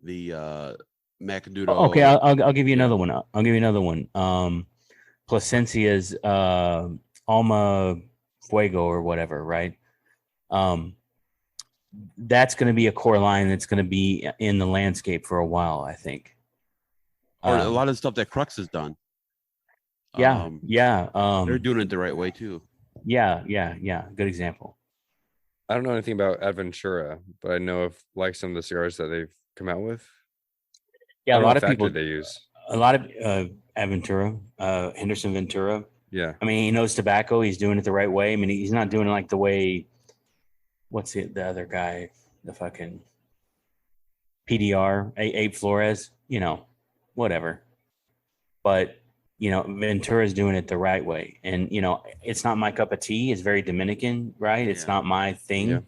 the Macanudo. Okay, I'll give you Yeah. another one. I'll give you another one. Plasencia's Alma Fuego or whatever, right? That's going to be a core line that's going to be in the landscape for a while, I think. Or a lot of the stuff that Crux has done. Yeah, they're doing it the right way too. Yeah. Good example. I don't know anything about Aventura, but I know of like some of the cigars that they've come out with. Yeah, a lot of people they use. A lot of Aventura, Henderson Ventura. Yeah. I mean, he knows tobacco. He's doing it the right way. I mean, he's not doing it like the way. What's the other guy? The fucking PDR, Abe Flores. Whatever. But Ventura's doing it the right way, and it's not my cup of tea. It's very Dominican, right? It's not my thing. Yeah.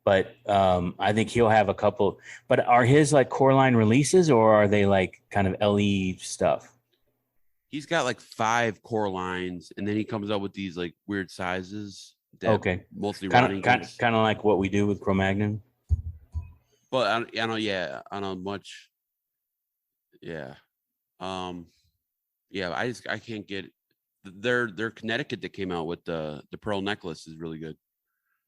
But I think he'll have a couple. But are his like core line releases, or are they like kind of LE stuff? He's got like 5 core lines, and then he comes up with these like weird sizes. Okay, mostly kind of like what we do with Cro-Magnon. But I don't much. Yeah, yeah. I can't get their Connecticut that came out with the pearl necklace is really good.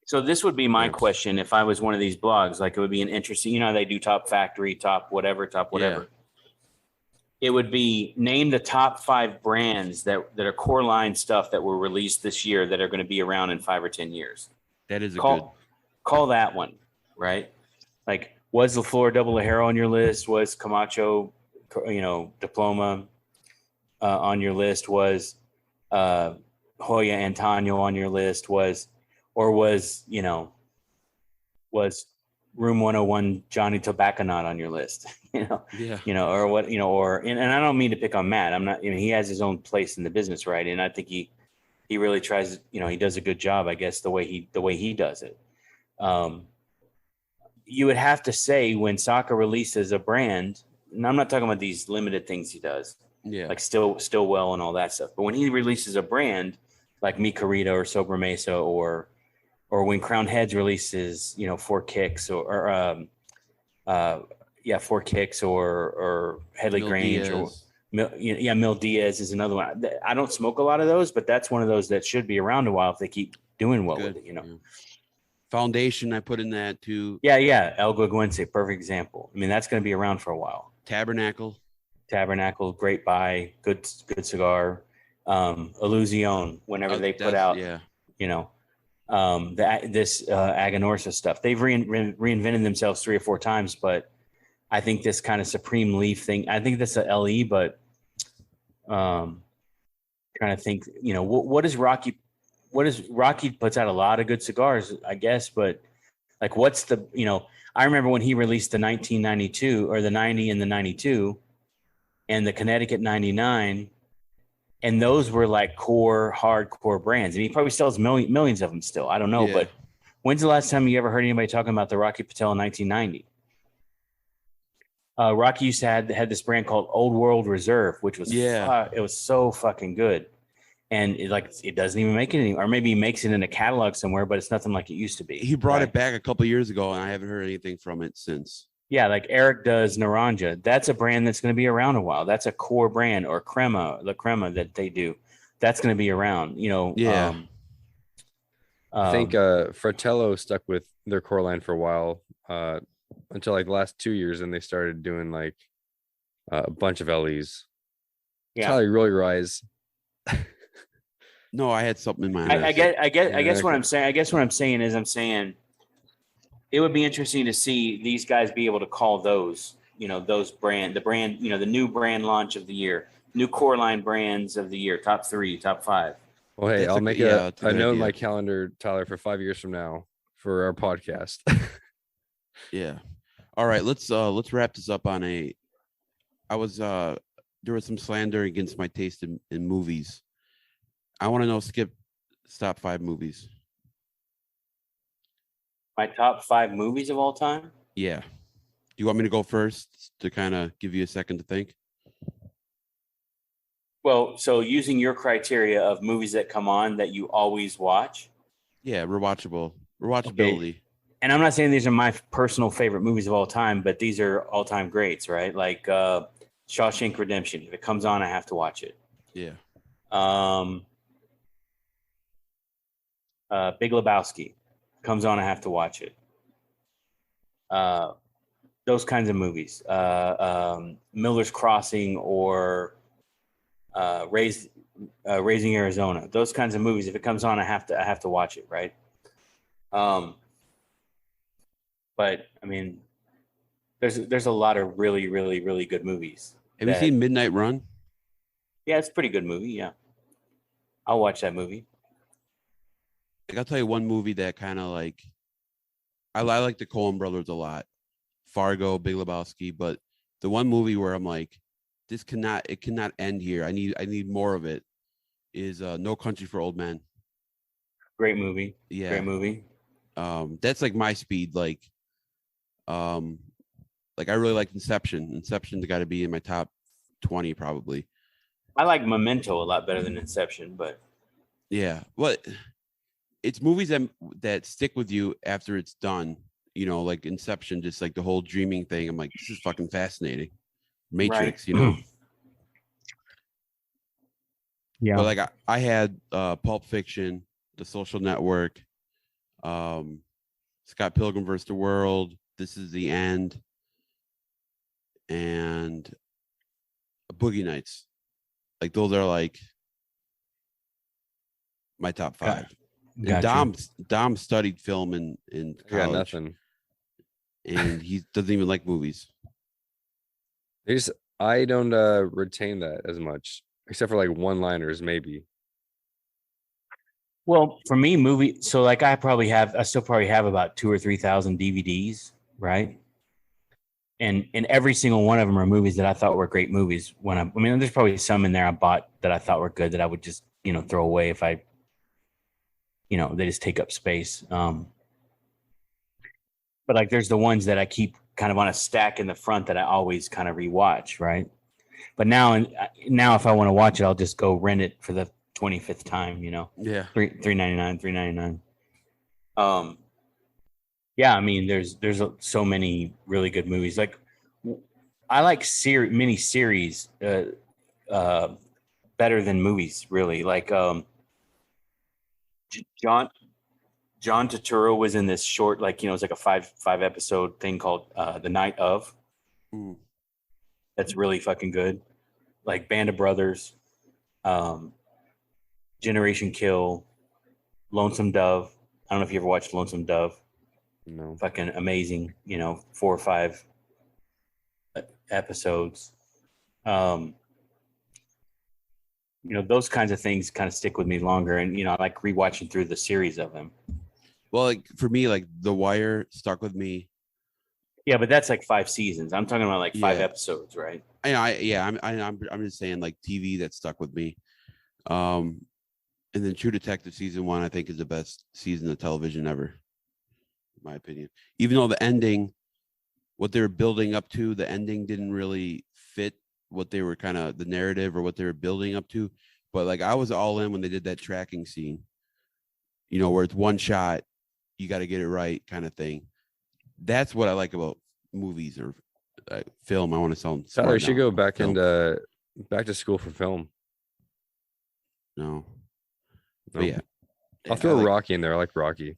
So this would be my question if I was one of these blogs. Like it would be an interesting. They do top factory, top whatever. Yeah. It would be name the top 5 brands that are core line stuff that were released this year that are going to be around in 5 or 10 years. That is call that one, right? Like, was the Flor Double Ajero on your list? Was Camacho, Diploma on your list? Was Hoya Antonio on your list? Was Room 101 Johnny Tobacconaut on your list? Or what, and I don't mean to pick on Matt. I'm not, he has his own place in the business, right? And I think he really tries, he does a good job, I guess, the way he does it. You would have to say when Saka releases a brand, and I'm not talking about these limited things he does, like Stillwell and all that stuff, but when he releases a brand like Mi Querida or Sober Mesa, or when Crown Heads releases, 4 Kicks or 4 Kicks or Headley Grange Diaz. Mil Diaz is another one. I don't smoke a lot of those, but that's one of those that should be around a while if they keep doing well with it, Yeah. Foundation, I put in that too. Yeah. El Guaguense, perfect example. I mean, that's going to be around for a while. Tabernacle, great buy, good cigar. Illusion, whenever they put out, this Aganorsa stuff, they've reinvented themselves 3 or 4 times, but I think this kind of Supreme Leaf thing, I think that's a LE, but trying to think, what is Rocky puts out a lot of good cigars, I guess, but like what's the, I remember when he released the 1992 or the 90 and the 92 and the Connecticut 99, and those were like hardcore brands. And he probably sells millions of them still. I don't know, but when's the last time you ever heard anybody talking about the Rocky Patel in 1990? Rocky used to had this brand called Old World Reserve, which was it was so fucking good, and it doesn't even make it anymore. Or maybe he makes it in a catalog somewhere, but it's nothing like it used to be. He brought it back a couple of years ago, and I haven't heard anything from it since. Yeah, like Eric does Naranja. That's a brand that's going to be around a while. That's a core brand. Or the Crema that they do, that's going to be around. I think Fratello stuck with their core line for a while. Until like the last 2 years, and they started doing like a bunch of LEs. Yeah, Charlie Roy Rise. No, I had something in my I guess what I'm saying is it would be interesting to see these guys be able to call those, the new brand launch of the year, new core line brands of the year, top 3, top 5. Well, hey, I'll make a note in my calendar, Tyler, for 5 years from now for our podcast. Yeah. All right, let's wrap this up on a. I was there was some slander against my taste in movies. I want to know, Skip, top 5 movies. My top 5 movies of all time. Yeah. Do you want me to go first to kind of give you a second to think? Well, so using your criteria of movies that come on that you always watch. Yeah, rewatchability. And I'm not saying these are my personal favorite movies of all time, but these are all-time greats, right? Like Shawshank Redemption. If it comes on, I have to watch it. Yeah. Big Lebowski comes on, I have to watch it. Those kinds of movies. Miller's Crossing or Raising Arizona. Those kinds of movies. If it comes on, I have to watch it, right? But I mean, there's a lot of really, really, really good movies. Have you seen Midnight Run? Yeah, it's a pretty good movie. Yeah, I'll watch that movie. Like, I'll tell you one movie that kind of like I like the Coen brothers a lot. Fargo, Big Lebowski, but the one movie where I'm like, it cannot end here. I need more of it. Is No Country for Old Men. Great movie. Yeah, great movie. That's like my speed. Like I really like Inception. Inception's got to be in my top 20 probably. I like Memento a lot better than Inception, but yeah, what it's movies that stick with you after it's done. You know, like Inception, just like the whole dreaming thing. I'm like, this is fucking fascinating. Matrix, right. you know. Yeah. But like I had Pulp Fiction, The Social Network, Scott Pilgrim vs. the World, This Is the End, and Boogie Nights. Like those are like my top 5. And Dom studied film in college. I got nothing. And he doesn't even like movies. I don't retain that as much, except for like one-liners, maybe. Well, for me, movie. So like, I still probably have about 2,000 or 3,000 DVDs, right? And every single one of them are movies that I thought were great movies. There's probably some in there I bought that I thought were good that I would just, throw away if I, they just take up space. But like, there's the ones that I keep kind of on a stack in the front that I always kind of rewatch, right? But now if I want to watch it, I'll just go rent it for the 25th time, Yeah. $3.99. Yeah, I mean, there's so many really good movies. Like, I like mini series better than movies, really. Like, John Turturro was in this short, like, it's like a five episode thing called The Night Of. Ooh. That's really fucking good. Like Band of Brothers, Generation Kill, Lonesome Dove. I don't know if you ever watched Lonesome Dove. No. Fucking amazing, 4 or 5 episodes. Those kinds of things kind of stick with me longer, and I like rewatching through the series of them. Well, like for me, like The Wire stuck with me. Yeah, but that's like 5 seasons. I'm talking about like 5 episodes, right? I'm just saying like TV that stuck with me. And then True Detective season 1, I think, is the best season of television ever, in my opinion. Even though the ending, what they were building up to, the ending didn't really fit what they were kind of the narrative or what they were building up to. But like I was all in when they did that tracking scene, where it's one shot, you got to get it right kind of thing. That's what I like about movies or film. I want to sound smart. Tyler, you should go back film. back to school for film. No. But yeah. I'll throw Rocky in there. I like Rocky.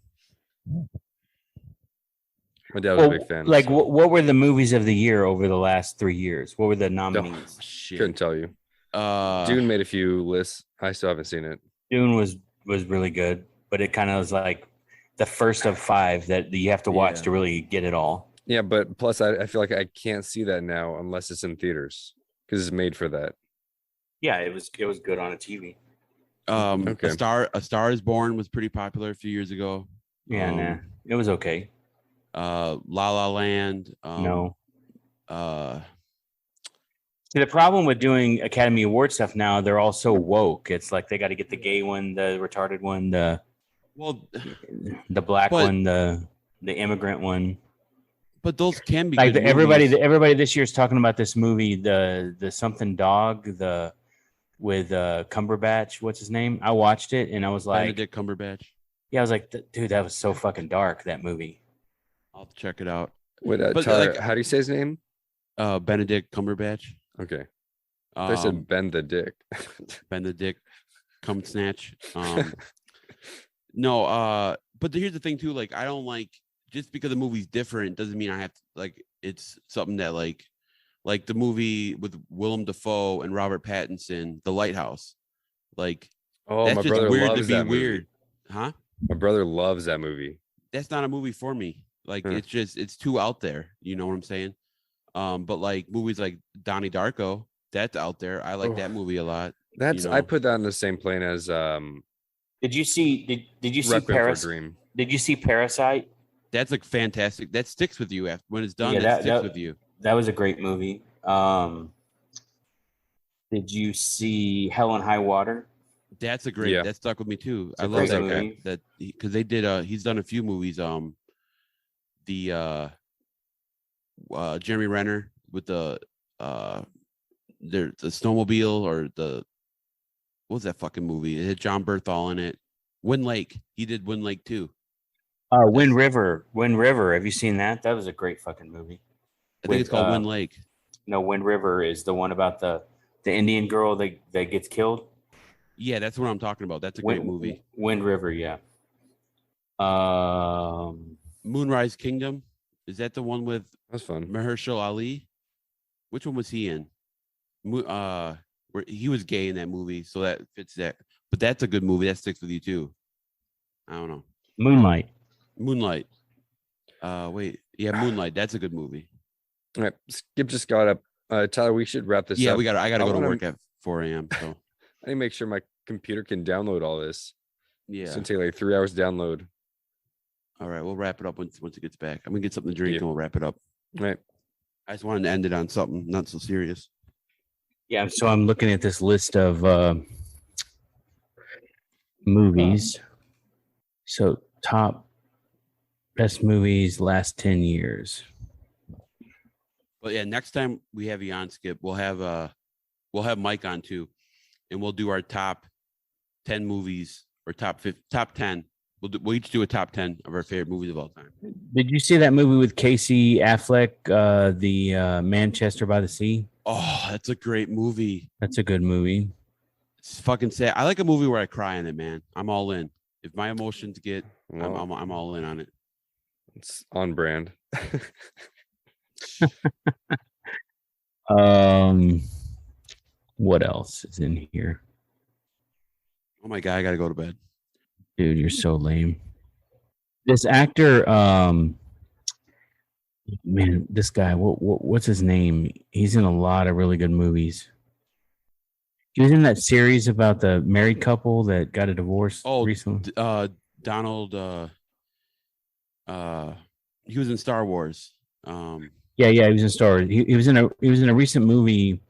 My dad was a big fan. Like, what were the movies of the year over the last 3 years? What were the nominees? Couldn't tell you. Dune made a few lists. I still haven't seen it. Dune was really good, but it kind of was like the first of 5 that you have to watch to really get it all. Yeah, but plus I feel like I can't see that now unless it's in theaters because it's made for that. Yeah, it was good on a TV. Okay. A Star Is Born was pretty popular a few years ago. Yeah, nah. It was okay. La La Land. No. Uh, See, the problem with doing Academy Award stuff now, they're all so woke. It's like they got to get the gay one, the retarded one, the black but- one, the immigrant one. but those can be Like good everybody movies. this year is talking about this movie, the something dog, with Cumberbatch. What's his name? I watched it and I was like, Benedict Cumberbatch. yeah, I was like, dude, that was so fucking dark, that movie. I'll check it out. Wait, But, Tyler, like- how do you say his name? Benedict Cumberbatch. Okay. They said Ben the Dick. Benedict Cum Snatch. No, but here's the thing too. Like, I don't like, just because the movie's different doesn't mean I have to, like, it's something that like the movie with Willem Dafoe and Robert Pattinson, The Lighthouse. Like, Oh, that's my just brother weird to loves be that weird, movie. huh? My brother loves that movie. That's not a movie for me. Like, Huh. it's too out there. You know what I'm saying? But like movies like Donnie Darko, that's out there. I like that movie a lot. That's I put that in the same plane as Did you see? Did you see Requiem for a Paris? Dream. Did you see Parasite? That's like fantastic. That sticks with you after when it's done. Yeah, that that- sticks that- with you. That was a great movie. Did you see Hell and High Water? That's a great. Yeah. That stuck with me too. a I love great that movie. guy. That because they did. He's done a few movies. The Jeremy Renner with the snowmobile, or what was that fucking movie? It had John Berthal in it. Wind Lake. He did Wind Lake too. Wind River. Wind River. Have you seen that? That was a great fucking movie. I think it's called Wind Lake. No, Wind River is the one about the Indian girl that gets killed. Yeah, that's what I'm talking about. That's a great movie. Wind River, yeah. Moonrise Kingdom. Is that the one with That's fun. Mahershala Ali? Which one was he in? Where he was gay in that movie, so that fits that. But that's a good movie. That sticks with you too. I don't know. Moonlight. Moonlight. Wait. Yeah, Moonlight. That's a good movie. All right, Skip just got up. Tyler, we should wrap this Yeah, up. I gotta go to wanna- work at 4 a.m. So I need to make sure my computer can download all this. yeah. It's gonna take like 3 hours to download. All right, we'll wrap it up once it gets back. I'm gonna get something to drink Yeah. and we'll wrap it up. All right. I just wanted to end it on something not so serious. Yeah, so I'm looking at this list of movies. So top best movies last 10 years. But yeah, next time we have you on, Skip, we'll have Mike on too, and we'll do our top 10 movies or top 10. We'll each do a top 10 of our favorite movies of all time. Did you see that movie with Casey Affleck, the Manchester by the Sea? Oh, that's a great movie. That's a good movie. It's fucking sad. I like a movie where I cry in it, man. I'm all in. If my emotions get, Well, I'm all in on it. it's on brand. What else is in here? Oh my god, I gotta go to bed. Dude, you're so lame. This actor, man, this guy, what's his name? He's in a lot of really good movies. He was in that series about the married couple that got a divorce recently. Donald. He was in Star Wars. Yeah, he was in Star Wars. He was in a recent movie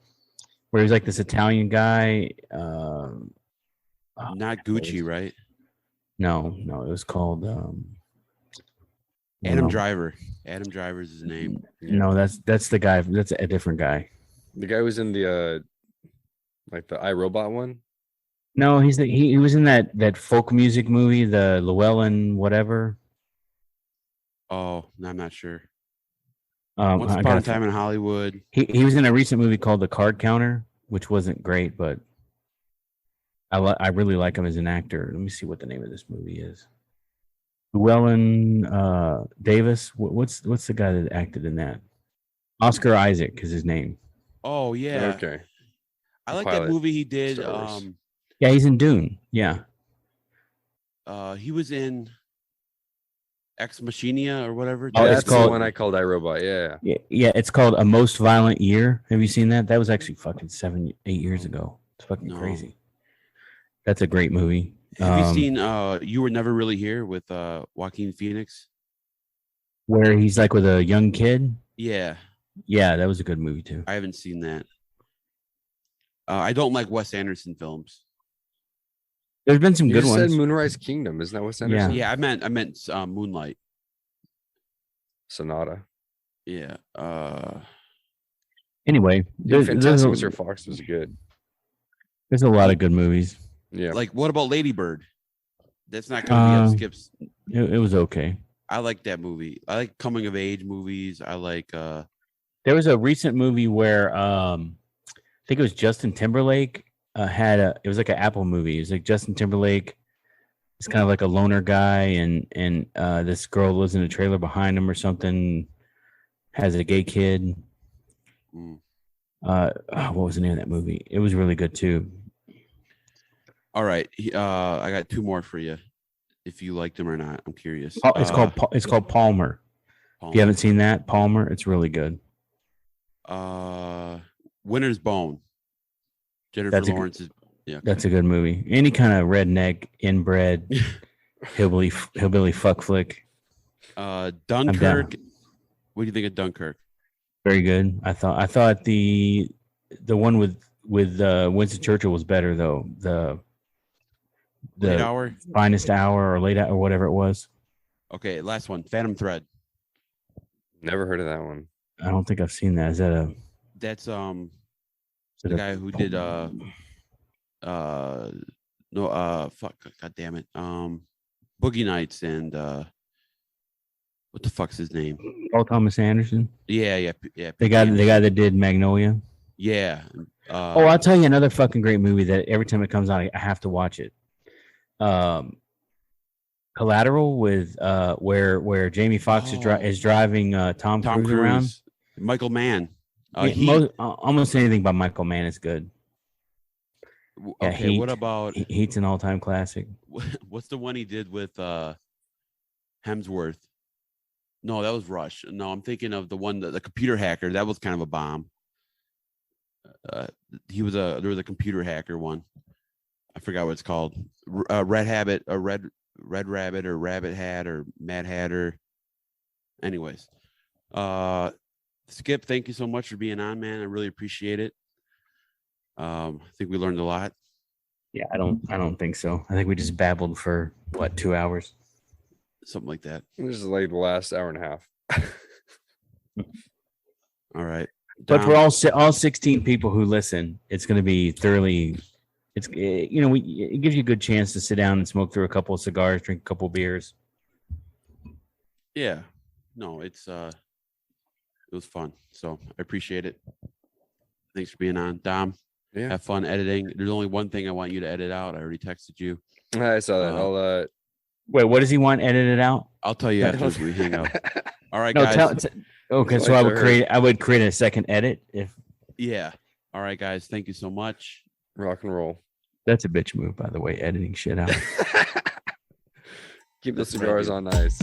where he was like this Italian guy. Not Gucci, right? No, it was called Adam Driver. Adam Driver is his name. No, that's the guy. That's a different guy. The guy was in the like the iRobot one. No, he was in that folk music movie, the Llewellyn whatever. Oh, no, I'm not sure. Once Upon a Time in Hollywood. He was in a recent movie called The Card Counter, which wasn't great, but I really like him as an actor. Let me see what the name of this movie is. Llewellyn Davis. What's the guy that acted in that? Oscar Isaac is his name. Oh yeah. Okay. I like that movie he did. Yeah, he's in Dune. Yeah. He was in Ex Machina or whatever. Oh, it's that's called- the one I called iRobot. Yeah. Yeah, it's called A Most Violent Year. Have you seen that? That was actually fucking 7-8 years ago. It's fucking No. crazy. That's a great movie. Have you seen You Were Never Really Here with Joaquin Phoenix? where he's like with a young kid? Yeah, Yeah, that was a good movie too. I haven't seen that. I don't like Wes Anderson films. There's been some You good just said ones. Moonrise Kingdom. Isn't that Wes Yeah. Anderson? Yeah, I meant Moonlight. Sonata. Yeah. Anyway, Dude, there's Fantastic a, Mr. Fox was good. there's a lot of good movies. Yeah. Like, what about Lady Bird? That's not going to be on Skip's. It was okay. I like that movie. I like coming of age movies. I like. There was a recent movie where I think it was Justin Timberlake it was like an Apple movie. It was like Justin Timberlake. It's kind of like a loner guy, and this girl lives in a trailer behind him or something. Has a gay kid. What was the name of that movie? It was really good too. All right, I got two more for you. If you liked them or not, I'm curious. It's called Palmer. If you haven't seen that, Palmer, it's really good. Winter's Bone. Jennifer Lawrence is. Yeah, okay. That's a good movie. Any kind of redneck, inbred, hillbilly fuck flick. Dunkirk. What do you think of Dunkirk? Very good. I thought the one with Winston Churchill was better though. The Late Hour, Finest Hour, or Late Hour, or whatever it was. Okay, last one. Phantom Thread. Never heard of that one. I don't think I've seen that. Is that a? That's the guy who did fuck, god damn it, Boogie Nights and what the fuck's his name? Paul Thomas Anderson. Yeah. The guy that did Magnolia. Yeah. I'll tell you another fucking great movie that every time it comes out, I have to watch it. Collateral with where Jamie Foxx is driving Tom Cruise around. Michael Mann. Almost anything by Michael Mann is good. Okay, Heat. what about Heat's an all-time classic. What's the one he did with Hemsworth? No, that was Rush. No, I'm thinking of the one, the computer hacker. That was kind of a bomb. There was a computer hacker one. I forgot what it's called. Red Rabbit, or Rabbit Hat, or Mad Hatter. Anyways, Skip, thank you so much for being on, man. I really appreciate it. I think we learned a lot. Yeah, I don't think so. I think we just babbled for 2 hours, something like that. This is like the last hour and a half. All right, but for all 16 people who listen, it's going to be thoroughly. It gives you a good chance to sit down and smoke through a couple of cigars, drink a couple of beers. Yeah, no, it was fun. So I appreciate it. Thanks for being on, Dom. Yeah. Have fun editing. There's only one thing I want you to edit out. I already texted you. I saw that. I'll wait. What does he want edited out? I'll tell you after we hang up. All right, guys. Okay, so I would create a second edit if. Yeah. All right, guys. Thank you so much. Rock and roll. That's a bitch move, by the way. Editing shit out. Keep the cigars on ice.